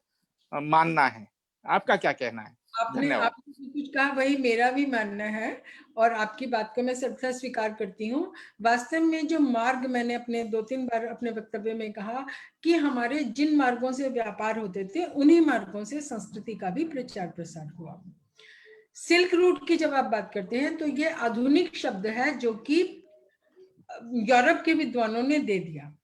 मानना है। आपका क्या कहना है? आपने धन्यवाद। जो कुछ कहा वही मेरा भी मानना है और आपकी बात को मैं सर्वथा स्वीकार करती हूँ। वास्तव में जो मार्ग मैंने अपने 2-3 बार अपने वक्तव्य में कहा कि हमारे जिन मार्गों से व्यापार होते थे उन्हीं मार्गों से संस्कृति का भी प्रचार प्रसार हुआ। सिल्क रूट की जब आप बात करते हैं तो ये आधुनिक शब्द है जो कि यूरोप के विद्वानों ने दे दिया।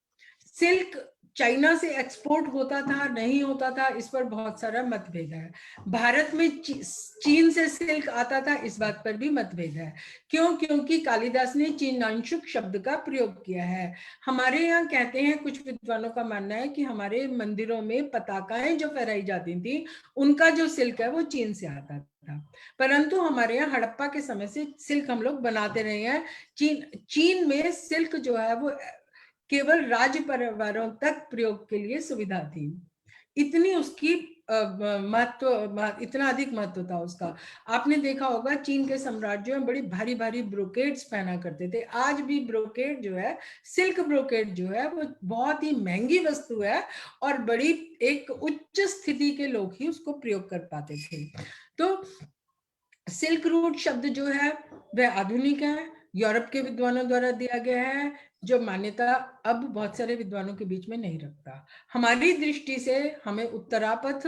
सिल्क चाइना से एक्सपोर्ट होता था नहीं होता था, इस पर बहुत सारा मतभेद है। भारत में चीन से सिल्क आता था, इस बात पर भी मतभेद है। क्यों? क्योंकि कालिदास ने चीनांशुक शब्द का प्रयोग किया है। हमारे यहाँ कहते हैं, कुछ विद्वानों का मानना है कि हमारे मंदिरों में पताकाएं जो फहराई जाती थी उनका जो सिल्क है वो चीन से आता था, परंतु हमारे यहाँ हड़प्पा के समय से सिल्क हम लोग बनाते रहे हैं। चीन में सिल्क जो है वो केवल राज्य परिवारों तक प्रयोग के लिए सुविधा थी। इतनी उसकी इतना अधिक महत्व था उसका। आपने देखा होगा चीन के साम्राज्यों में बड़ी भारी भारी ब्रोकेड्स पहना करते थे। आज भी ब्रोकेड जो है, सिल्क ब्रोकेड जो है, वो बहुत ही महंगी वस्तु है और बड़ी एक उच्च स्थिति के लोग ही उसको प्रयोग कर पाते थे। तो सिल्क रूट शब्द जो है वह आधुनिक है, यूरोप के विद्वानों द्वारा दिया गया है, जो मान्यता अब बहुत सारे विद्वानों के बीच में नहीं रखता। हमारी दृष्टि से हमें उत्तरापथ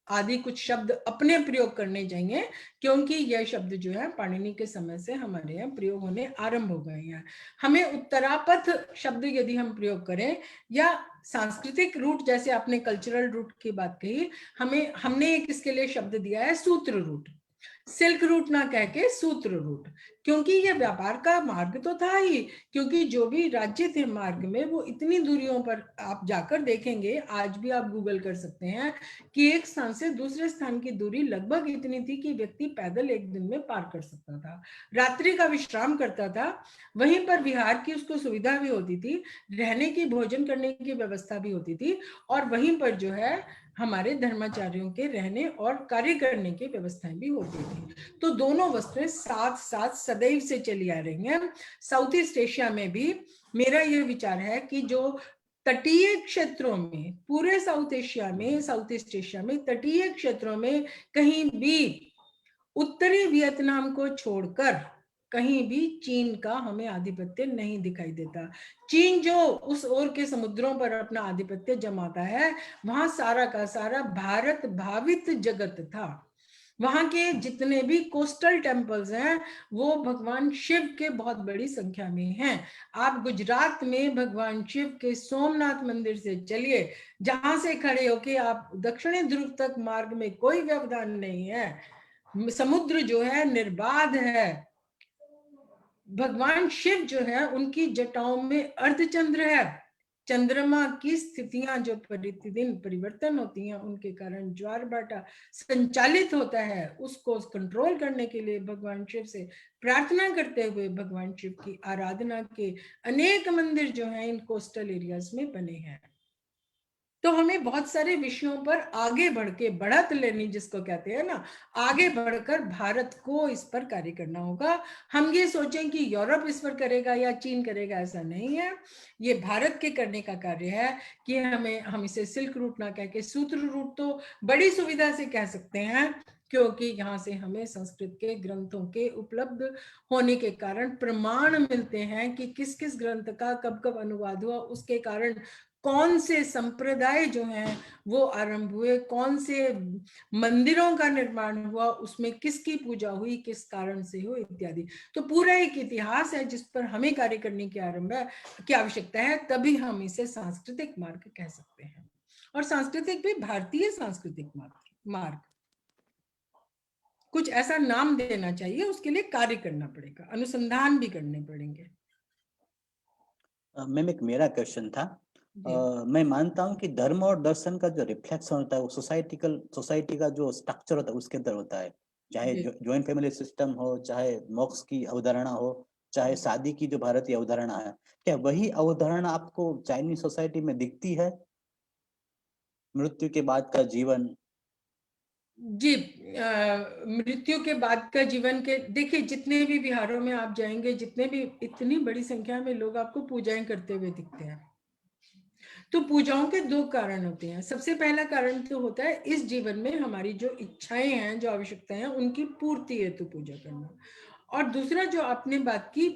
आदि कुछ शब्द अपने प्रयोग करने चाहिए, क्योंकि यह शब्द जो है पाणिनि के समय से हमारे यहाँ प्रयोग होने आरंभ हो गए हैं। हमें उत्तरापथ शब्द यदि हम प्रयोग करें या सांस्कृतिक रूट, जैसे आपने कल्चरल रूट की बात कही, हमने एक इसके लिए शब्द दिया है सूत्र रूट। सिल्क रूट ना कह के सूत्र रूट, क्योंकि ये व्यापार का मार्ग तो था ही, क्योंकि जो भी राज्य थे मार्ग में वो इतनी दूरियों पर आप जाकर देखेंगे, आज भी आप गूगल कर सकते हैं कि एक स्थान से दूसरे स्थान की दूरी लगभग इतनी थी कि व्यक्ति पैदल एक दिन में पार कर सकता था, रात्रि का विश्राम करता था, वहीं पर विहार की उसको सुविधा भी होती थी, रहने की भोजन करने की व्यवस्था भी होती थी, और वहीं पर जो है हमारे धर्माचार्यों के रहने और कार्य करने की व्यवस्थाएं भी होती थी। तो दोनों वस्तुएं साथ साथ सदैव से चली आ रही हैं। साउथ ईस्ट एशिया में भी मेरा यह विचार है कि जो तटीय क्षेत्रों में, पूरे साउथ ईस्ट एशिया में तटीय क्षेत्रों में कहीं भी उत्तरी वियतनाम को छोड़कर कहीं भी चीन का हमें आधिपत्य नहीं दिखाई देता। चीन जो उस ओर के समुद्रों पर अपना आधिपत्य जमाता है, वहां सारा का सारा भारत भावित जगत था। वहां के जितने भी कोस्टल टेम्पल्स हैं वो भगवान शिव के बहुत बड़ी संख्या में हैं। आप गुजरात में भगवान शिव के सोमनाथ मंदिर से चलिए, जहां से खड़े होके आप दक्षिणी ध्रुव तक मार्ग में कोई व्यवधान नहीं है, समुद्र जो है निर्बाध है। भगवान शिव जो है उनकी जटाओं में अर्धचंद्र है। चंद्रमा की स्थितियां जो प्रतिदिन परिवर्तन होती हैं उनके कारण ज्वार भाटा संचालित होता है, उसको कंट्रोल करने के लिए भगवान शिव से प्रार्थना करते हुए भगवान शिव की आराधना के अनेक मंदिर जो हैं इन कोस्टल एरियाज में बने हैं। तो हमें बहुत सारे विषयों पर आगे बढ़ के, बढ़त लेनी जिसको कहते हैं ना, आगे बढ़कर भारत को इस पर कार्य करना होगा। हम ये सोचें कि यूरोप इस पर करेगा या चीन करेगा, ऐसा नहीं है। ये भारत के करने का कार्य है कि हम इसे सिल्क रूट ना कह के सूत्र रूट तो बड़ी सुविधा से कह सकते हैं, क्योंकि यहाँ से हमें संस्कृत के ग्रंथों के उपलब्ध होने के कारण प्रमाण मिलते हैं कि किस किस ग्रंथ का कब कब अनुवाद हुआ, उसके कारण कौन से संप्रदाय जो हैं वो आरंभ हुए, कौन से मंदिरों का निर्माण हुआ, उसमें किसकी पूजा हुई, किस कारण से हुई इत्यादि। तो पूरा एक इतिहास है जिस पर हमें कार्य करने की आवश्यकता है, तभी हम इसे सांस्कृतिक मार्ग कह सकते हैं। और सांस्कृतिक भी भारतीय सांस्कृतिक मार्ग कुछ ऐसा नाम देना चाहिए, उसके लिए कार्य करना पड़ेगा, अनुसंधान भी करने पड़ेंगे। मैम एक मेरा क्वेश्चन था। मैं मानता हूँ कि धर्म और दर्शन का जो रिफ्लेक्शन होता है वो सोसाइटी का जो स्ट्रक्चर होता है उसके अंदर होता है, चाहे जॉइंट फैमिली सिस्टम हो, चाहे मोक्ष की अवधारणा हो, चाहे शादी की जो भारतीय अवधारणा है, क्या वही अवधारणा आपको चाइनीज सोसाइटी में दिखती है? मृत्यु के बाद का जीवन। जी, मृत्यु के बाद का जीवन के, देखिए जितने भी विहारों में आप जाएंगे, जितने भी इतनी बड़ी संख्या में लोग आपको पूजाएं करते हुए दिखते हैं। तो पूजाओं के दो कारण होते हैं। सबसे पहला कारण तो होता है इस जीवन में हमारी जो इच्छाएं हैं, जो आवश्यकताएं हैं, उनकी पूर्ति हेतु पूजा करना। और दूसरा जो आपने बात की,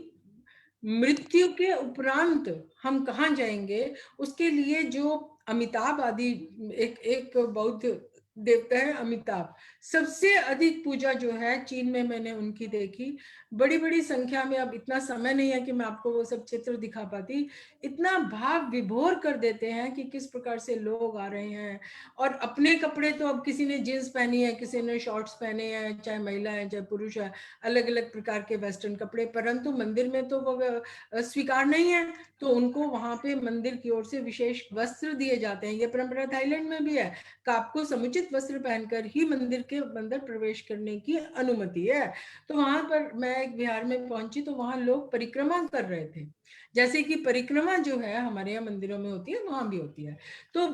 मृत्यु के उपरांत हम कहाँ जाएंगे, उसके लिए जो अमिताभ आदि एक बौद्ध देवता है अमिताभ, सबसे अधिक पूजा जो है चीन में मैंने उनकी देखी, बड़ी बड़ी संख्या में। अब इतना समय नहीं है कि मैं आपको वो सब चित्र दिखा पाती। इतना भाव विभोर कर देते हैं कि किस प्रकार से लोग आ रहे हैं, और अपने कपड़े तो अब किसी ने जींस पहनी है, किसी ने शॉर्ट्स पहने हैं, चाहे महिला है चाहे पुरुष है, अलग अलग प्रकार के वेस्टर्न कपड़े, परंतु मंदिर में तो वो स्वीकार नहीं है, तो उनको वहां पे मंदिर की ओर से विशेष वस्त्र दिए जाते हैं। ये परंपरा थाईलैंड में भी है कि आपको समुचित वस्त्र पहनकर ही मंदिर के अंदर प्रवेश करने की अनुमति है। तो वहां पर मैं एक बिहार में पहुंची तो वहां लोग परिक्रमा कर रहे थे, जैसे कि परिक्रमा जो है हमारे यहाँ मंदिरों में होती है, वहां भी होती है। तो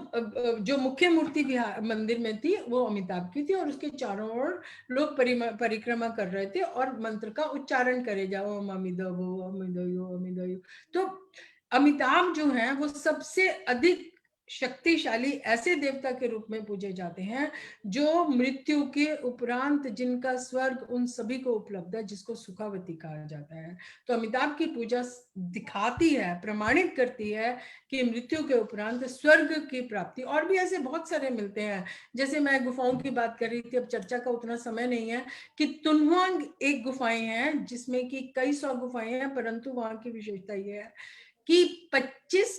जो मुख्य मूर्ति बिहार मंदिर में थी वो अमिताभ की थी, और उसके चारों ओर लोग परिक्रमा कर रहे थे और मंत्र का उच्चारण करे जाओ, अमिदो अमिदो। तो अमिताभ जो है वो सबसे अधिक शक्तिशाली ऐसे देवता के रूप में पूजे जाते हैं जो मृत्यु के उपरांत, जिनका स्वर्ग उन सभी को उपलब्ध है, जिसको सुखावती कहा जाता है। तो अमिताभ की पूजा दिखाती है, प्रमाणित करती है कि मृत्यु के उपरांत स्वर्ग की प्राप्ति। और भी ऐसे बहुत सारे मिलते हैं, जैसे मैं गुफाओं की बात कर रही थी, अब चर्चा का उतना समय नहीं है, कि तुनहुआंग एक गुफाएं हैं जिसमें कि कई 100 गुफाएं हैं, परंतु वहां की विशेषता यह है कि 25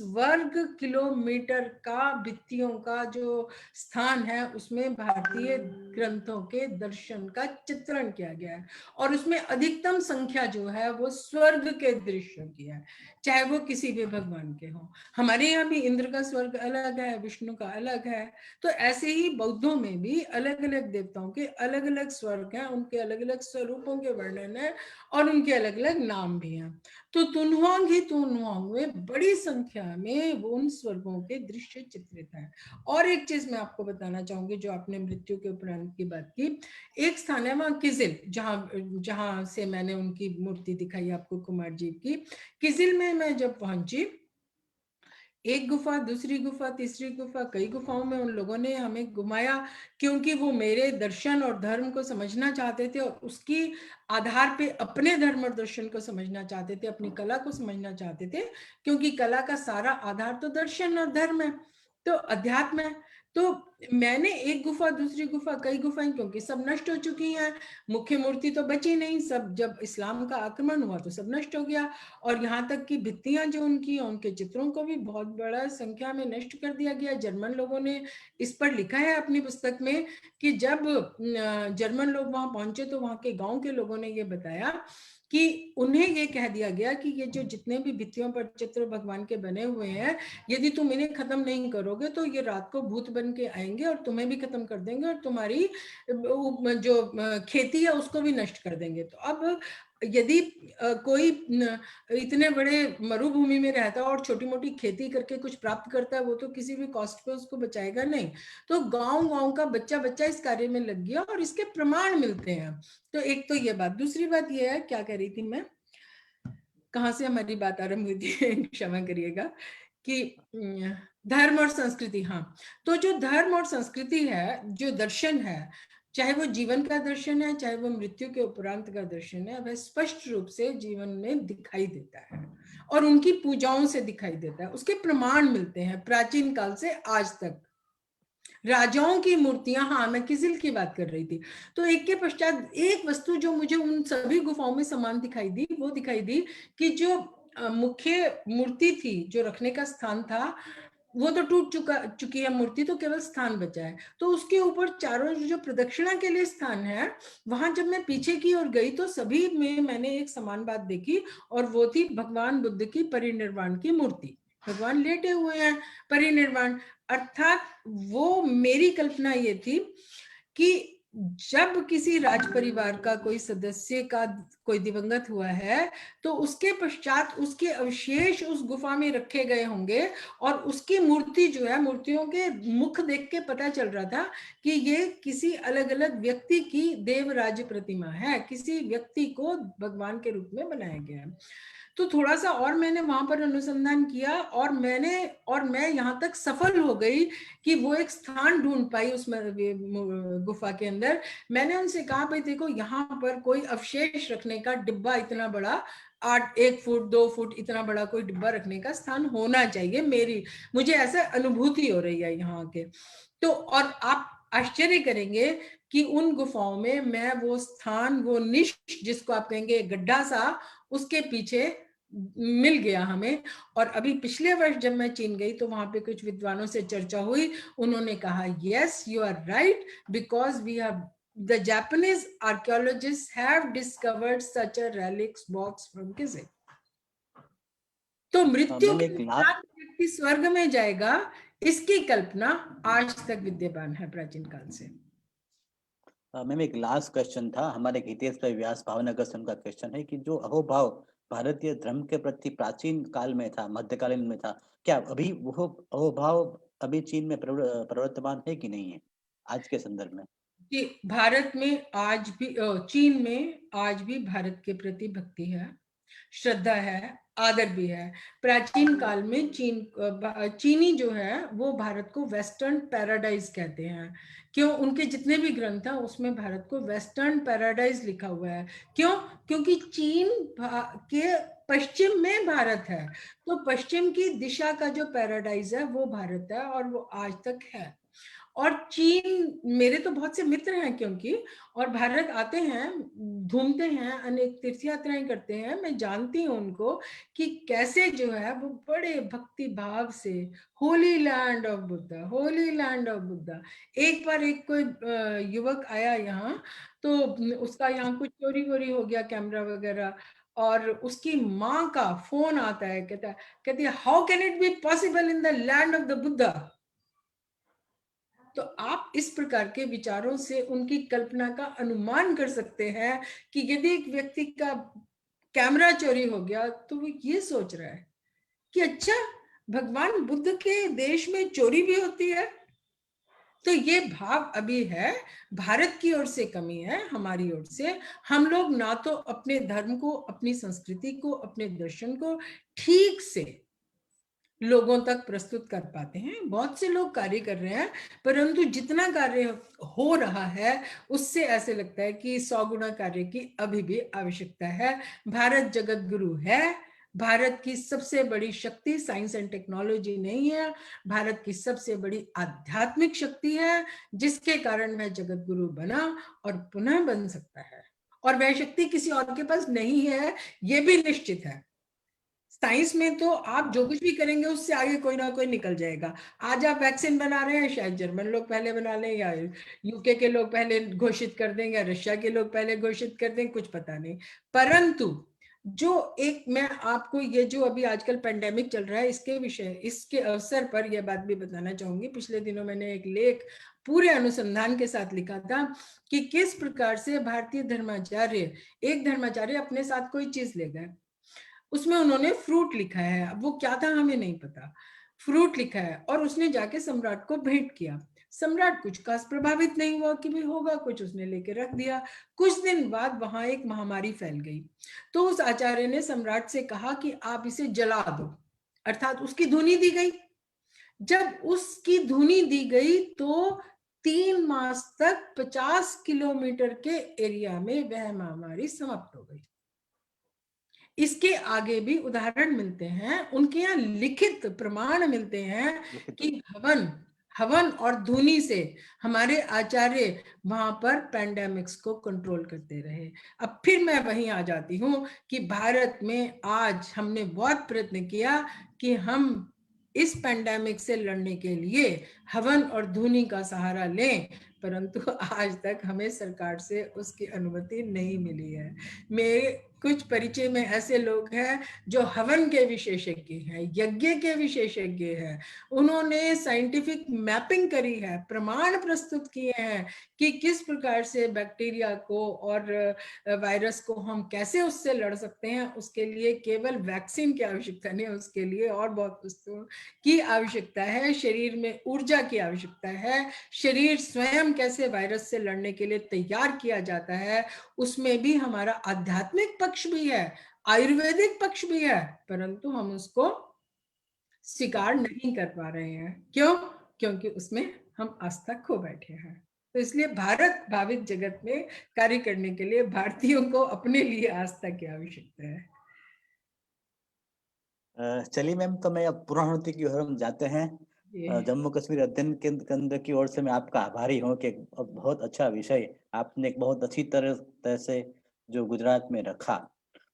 वर्ग किलोमीटर का भित्तियों का जो स्थान है उसमें भारतीय ग्रंथों के दर्शन का चित्रण किया गया है, और उसमें अधिकतम संख्या जो है वो स्वर्ग के दृश्यों की है, चाहे वो किसी भी भगवान के हो। हमारे यहाँ भी इंद्र का स्वर्ग अलग है, विष्णु का अलग है। तो ऐसे ही बौद्धों में भी अलग अलग देवताओं के अलग अलग स्वर्ग हैं, उनके अलग अलग स्वरूपों के वर्णन है, और उनके अलग अलग नाम भी हैं। तो तुनहुआंग में बड़ी संख्या में वो उन स्वर्गों के दृश्य चित्रित हैं। और एक चीज मैं आपको बताना चाहूंगी, जो आपने मृत्यु के उपरांत की बात की, एक स्थान है वहां किजिल, जहां से मैंने उनकी मूर्ति दिखाई आपको, कुमार जी की। किजिल में मैं जब पहुंची, एक गुफा, दूसरी गुफा, तीसरी गुफा, कई गुफाओं में उन लोगों ने हमें घुमाया, क्योंकि वो मेरे दर्शन और धर्म को समझना चाहते थे, और उसकी आधार पे अपने धर्म और दर्शन को समझना चाहते थे, अपनी कला को समझना चाहते थे, क्योंकि कला का सारा आधार तो दर्शन और धर्म है, तो अध्यात्म है। तो मैंने एक गुफा, दूसरी गुफा, कई गुफाएं, क्योंकि सब नष्ट हो चुकी हैं, मुख्य मूर्ति तो बची नहीं, सब जब इस्लाम का आक्रमण हुआ तो सब नष्ट हो गया, और यहाँ तक कि भित्तियां जो उनकी, उनके चित्रों को भी बहुत बड़ा संख्या में नष्ट कर दिया गया। जर्मन लोगों ने इस पर लिखा है अपनी पुस्तक में कि जब जर्मन लोग वहां पहुंचे तो वहां के गांव के लोगों ने ये बताया कि उन्हें ये कह दिया गया कि ये जो जितने भी भित्तियों पर चित्र भगवान के बने हुए हैं, यदि तुम इन्हें खत्म नहीं करोगे तो ये रात को भूत बन के आएंगे और तुम्हें भी खत्म कर देंगे, और तुम्हारी जो खेती है उसको भी नष्ट कर देंगे। तो अब यदि कोई इतने बड़े मरुभूमि में रहता है और छोटी मोटी खेती करके कुछ प्राप्त करता है, वो तो किसी भी कॉस्ट पे उसको बचाएगा नहीं। तो गांव गांव का बच्चा बच्चा इस कार्य में लग गया, और इसके प्रमाण मिलते हैं। तो एक तो ये बात, दूसरी बात ये है, क्या कह रही थी मैं, कहाँ से हमारी बात आरंभ हुई थी क्षमा करिएगा, कि धर्म और संस्कृति। हाँ, तो जो धर्म और संस्कृति है, जो दर्शन है, चाहे वो जीवन का दर्शन है, चाहे वो मृत्यु के उपरांत का दर्शन है, वह स्पष्ट रूप से जीवन में दिखाई देता है। और उनकी पूजाओं से दिखाई देता है। उसके प्रमाण मिलते हैं प्राचीन काल से आज तक। राजाओं की मूर्तियां, हाँ मैं किजिल की बात कर रही थी। तो एक के पश्चात एक वस्तु जो मुझे उन सभी गुफाओं में समान दिखाई दी, वो दिखाई दी कि जो मुख्य मूर्ति थी, जो रखने का स्थान था, वो तो टूट चुकी है मूर्ति, तो केवल स्थान बचा है। तो उसके ऊपर चारों जो प्रदक्षिणा के लिए स्थान है, वहां जब मैं पीछे की ओर गई तो सभी में मैंने एक समान बात देखी, और वो थी भगवान बुद्ध की परिनिर्वाण की मूर्ति। भगवान लेटे हुए हैं, परिनिर्वाण, अर्थात वो मेरी कल्पना ये थी कि जब किसी राज परिवार का कोई सदस्य का कोई दिवंगत हुआ है, तो उसके पश्चात उसके अवशेष उस गुफा में रखे गए होंगे, और उसकी मूर्ति जो है, मूर्तियों के मुख देख के पता चल रहा था कि ये किसी अलग अलग व्यक्ति की देवराज प्रतिमा है, किसी व्यक्ति को भगवान के रूप में बनाया गया है। तो थोड़ा सा और मैंने वहां पर अनुसंधान किया, और मैं यहाँ तक सफल हो गई कि वो एक स्थान ढूंढ पाई उस गुफा के अंदर। मैंने उनसे कहा, भाई देखो यहाँ पर कोई अवशेष रखने का डिब्बा इतना बड़ा, 1 फुट 2 फुट इतना बड़ा कोई डिब्बा रखने का स्थान होना चाहिए, मुझे ऐसा अनुभूति हो रही है यहाँ के। तो और आप आश्चर्य करेंगे कि उन गुफाओं में मैं वो स्थान, वो निश जिसको आप कहेंगे गड्ढा सा, उसके पीछे मिल गया हमें। और अभी पिछले वर्ष जब मैं चीन गई तो वहां पे कुछ विद्वानों से चर्चा हुई, उन्होंने कहा yes you are right, because we have the Japanese archaeologists have discovered such a relics box from Kizil. तो मृत्यु के पश्चात व्यक्ति स्वर्ग में जाएगा, इसकी कल्पना आज तक विद्यमान है प्राचीन काल से। मैम एक लास्ट क्वेश्चन था हमारे हितेश भाई व्यास भावनगर से, उनका क्वेश्चन है कि जो अहोभाव भारतीय धर्म के प्रति प्राचीन काल में था, मध्यकालीन में था, क्या अभी वो अहोभाव अभी चीन में प्रवर्तमान है कि नहीं है आज के संदर्भ में? कि भारत में आज भी, चीन में आज भी भारत के प्रति भक्ति है, श्रद्धा है, आदर भी है। प्राचीन काल में चीनी जो है वो भारत को वेस्टर्न पैराडाइज कहते हैं। क्यों? उनके जितने भी ग्रंथ हैं उसमें भारत को वेस्टर्न पैराडाइज लिखा हुआ है। क्यों? क्योंकि चीन के पश्चिम में भारत है, तो पश्चिम की दिशा का जो पैराडाइज है वो भारत है, और वो आज तक है। और चीन, मेरे तो बहुत से मित्र हैं क्योंकि, और भारत आते हैं, घूमते हैं, अनेक तीर्थ यात्राएं करते हैं। मैं जानती हूँ उनको कि कैसे जो है वो बड़े भक्ति भाव से Holi land of Buddha, Holi land of Buddha. एक बार एक कोई युवक आया यहाँ, तो उसका यहाँ कुछ चोरी वोरी हो गया, कैमरा वगैरह, और उसकी माँ का फोन आता है, कहती है how can it be possible in the land of the Buddha. तो आप इस प्रकार के विचारों से उनकी कल्पना का अनुमान कर सकते हैं कि यदि एक व्यक्ति का कैमरा चोरी हो गया तो वो ये सोच रहा है कि अच्छा, भगवान बुद्ध के देश में चोरी भी होती है। तो ये भाव अभी है, भारत की ओर से कमी है, हमारी ओर से। हम लोग ना तो अपने धर्म को, अपनी संस्कृति को, अपने दर्शन को ठीक से लोगों तक प्रस्तुत कर पाते हैं। बहुत से लोग कार्य कर रहे हैं, परंतु जितना कार्य हो रहा है उससे ऐसे लगता है कि 100 गुना कार्य की अभी भी आवश्यकता है। भारत जगत गुरु है। भारत की सबसे बड़ी शक्ति साइंस एंड टेक्नोलॉजी नहीं है, भारत की सबसे बड़ी आध्यात्मिक शक्ति है, जिसके कारण वह जगत गुरु बना और पुनः बन सकता है। और वह शक्ति किसी और के पास नहीं है, यह भी निश्चित है। साइंस में तो आप जो कुछ भी करेंगे उससे आगे कोई ना कोई निकल जाएगा। आज आप वैक्सीन बना रहे हैं, शायद जर्मन लोग पहले बना लें, या यूके के लोग पहले घोषित कर दें, या रशिया के लोग पहले घोषित कर दें, कुछ पता नहीं। परंतु जो एक, मैं आपको ये जो अभी आजकल पेंडेमिक चल रहा है इसके अवसर पर यह बात भी बताना चाहूंगी। पिछले दिनों मैंने एक लेख पूरे अनुसंधान के साथ लिखा था कि किस प्रकार से भारतीय धर्माचार्य, एक धर्माचार्य अपने साथ कोई चीज ले गए, उसमें उन्होंने फ्रूट लिखा है, अब वो क्या था हमें नहीं पता, फ्रूट लिखा है, और उसने जाके सम्राट को भेंट किया। सम्राट कुछ खास प्रभावित नहीं हुआ कि भी होगा कुछ, उसने लेके रख दिया। कुछ दिन बाद वहां एक महामारी फैल गई, तो उस आचार्य ने सम्राट से कहा कि आप इसे जला दो, अर्थात उसकी धुनी दी गई। जब उसकी धुनी दी गई तो 3 मास तक 50 किलोमीटर के एरिया में वह महामारी समाप्त हो गई। इसके आगे भी उदाहरण मिलते हैं, उनके यहाँ लिखित प्रमाण मिलते हैं कि हवन और धुनी से हमारे आचार्य वहां पर पैंडेमिक्स को कंट्रोल करते रहे। अब फिर मैं वहीं आ जाती हूँ कि भारत में आज हमने बहुत प्रयत्न किया कि हम इस पैंडेमिक से लड़ने के लिए हवन और धुनी का सहारा लें, परंतु आज तक हमें सरकार से उसकी अनुमति नहीं मिली है। मेरे कुछ परिचय में ऐसे लोग हैं जो हवन के विशेषज्ञ हैं, यज्ञ के विशेषज्ञ हैं, उन्होंने साइंटिफिक मैपिंग करी है, प्रमाण प्रस्तुत किए हैं कि किस प्रकार से बैक्टीरिया को और वायरस को हम कैसे उससे लड़ सकते हैं। उसके लिए केवल वैक्सीन की आवश्यकता नहीं, उसके लिए और बहुत वस्तुओं की आवश्यकता है, शरीर में ऊर्जा की आवश्यकता है, शरीर स्वयं कैसे वायरस से लड़ने के लिए तैयार किया जाता है, उसमें भी हमारा आध्यात्मिक पक्ष भी है, आयुर्वेदिक पक्ष भी है, परंतु हम उसको स्वीकार नहीं कर पा रहे हैं। क्यों? क्योंकि उसमें हम आस्था खो बैठे हैं। तो इसलिए भारत भावित जगत में कार्य करने के लिए भारतीयों को अपने लिए आस्था की आवश्यकता है। चलिए मैम, तो मैं अब पूर्णाहुति की ओर हम जाते हैं। जम्मू कश्मीर अध्ययन केंद्र की ओर से मैं आपका आभारी हूँ कि बहुत अच्छा विषय आपने एक बहुत अच्छी तरह से जो गुजरात में रखा।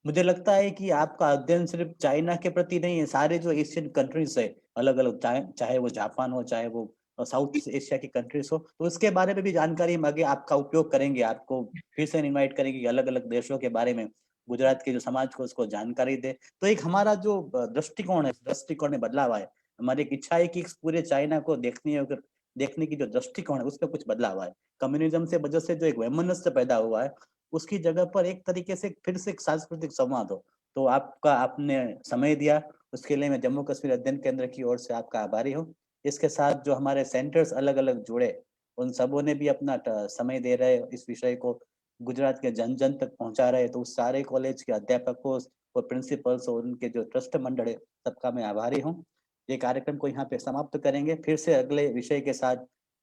मुझे लगता है कि आपका अध्ययन सिर्फ चाइना के प्रति नहीं है, सारे जो एशियन कंट्रीज है अलग अलग, चाहे वो जापान हो, चाहे वो साउथ एशिया की कंट्रीज हो, तो उसके बारे में भी जानकारी हम आगे आपका उपयोग करेंगे, आपको फिर से इनवाइट करेंगे कि अलग अलग देशों के बारे में गुजरात के जो समाज को उसको जानकारी दे। तो एक हमारा जो दृष्टिकोण है, दृष्टिकोण में बदलाव आए। हमारी एक इच्छा है कि पूरे चाइना को देखने की जो दृष्टिकोण है उसमें कुछ बदलाव आए। कम्युनिज्म से वजह से जो एक वैमनस्य पैदा हुआ है, उसकी जगह पर एक तरीके से फिर से एक सांस्कृतिक संवाद हो। तो आपने समय दिया, उसके लिए मैं जम्मू कश्मीर अध्ययन केंद्र की ओर से आपका आभारी हूँ। इसके साथ जो हमारे सेंटर्स अलग अलग जुड़े, उन सबों ने भी अपना समय दे रहे, इस विषय को गुजरात के जन जन तक पहुंचा रहे, तो उस सारे कॉलेज के अध्यापकों और प्रिंसिपल्स और उनके जो ट्रस्ट मंडल है, सबका मैं आभारी हूँ। ये कार्यक्रम को यहाँ पे समाप्त करेंगे, फिर से अगले विषय के साथ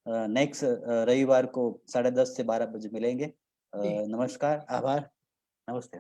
नेक्स्ट रविवार को 10:30 से 12 बजे मिलेंगे। नमस्कार, आभार, नमस्ते।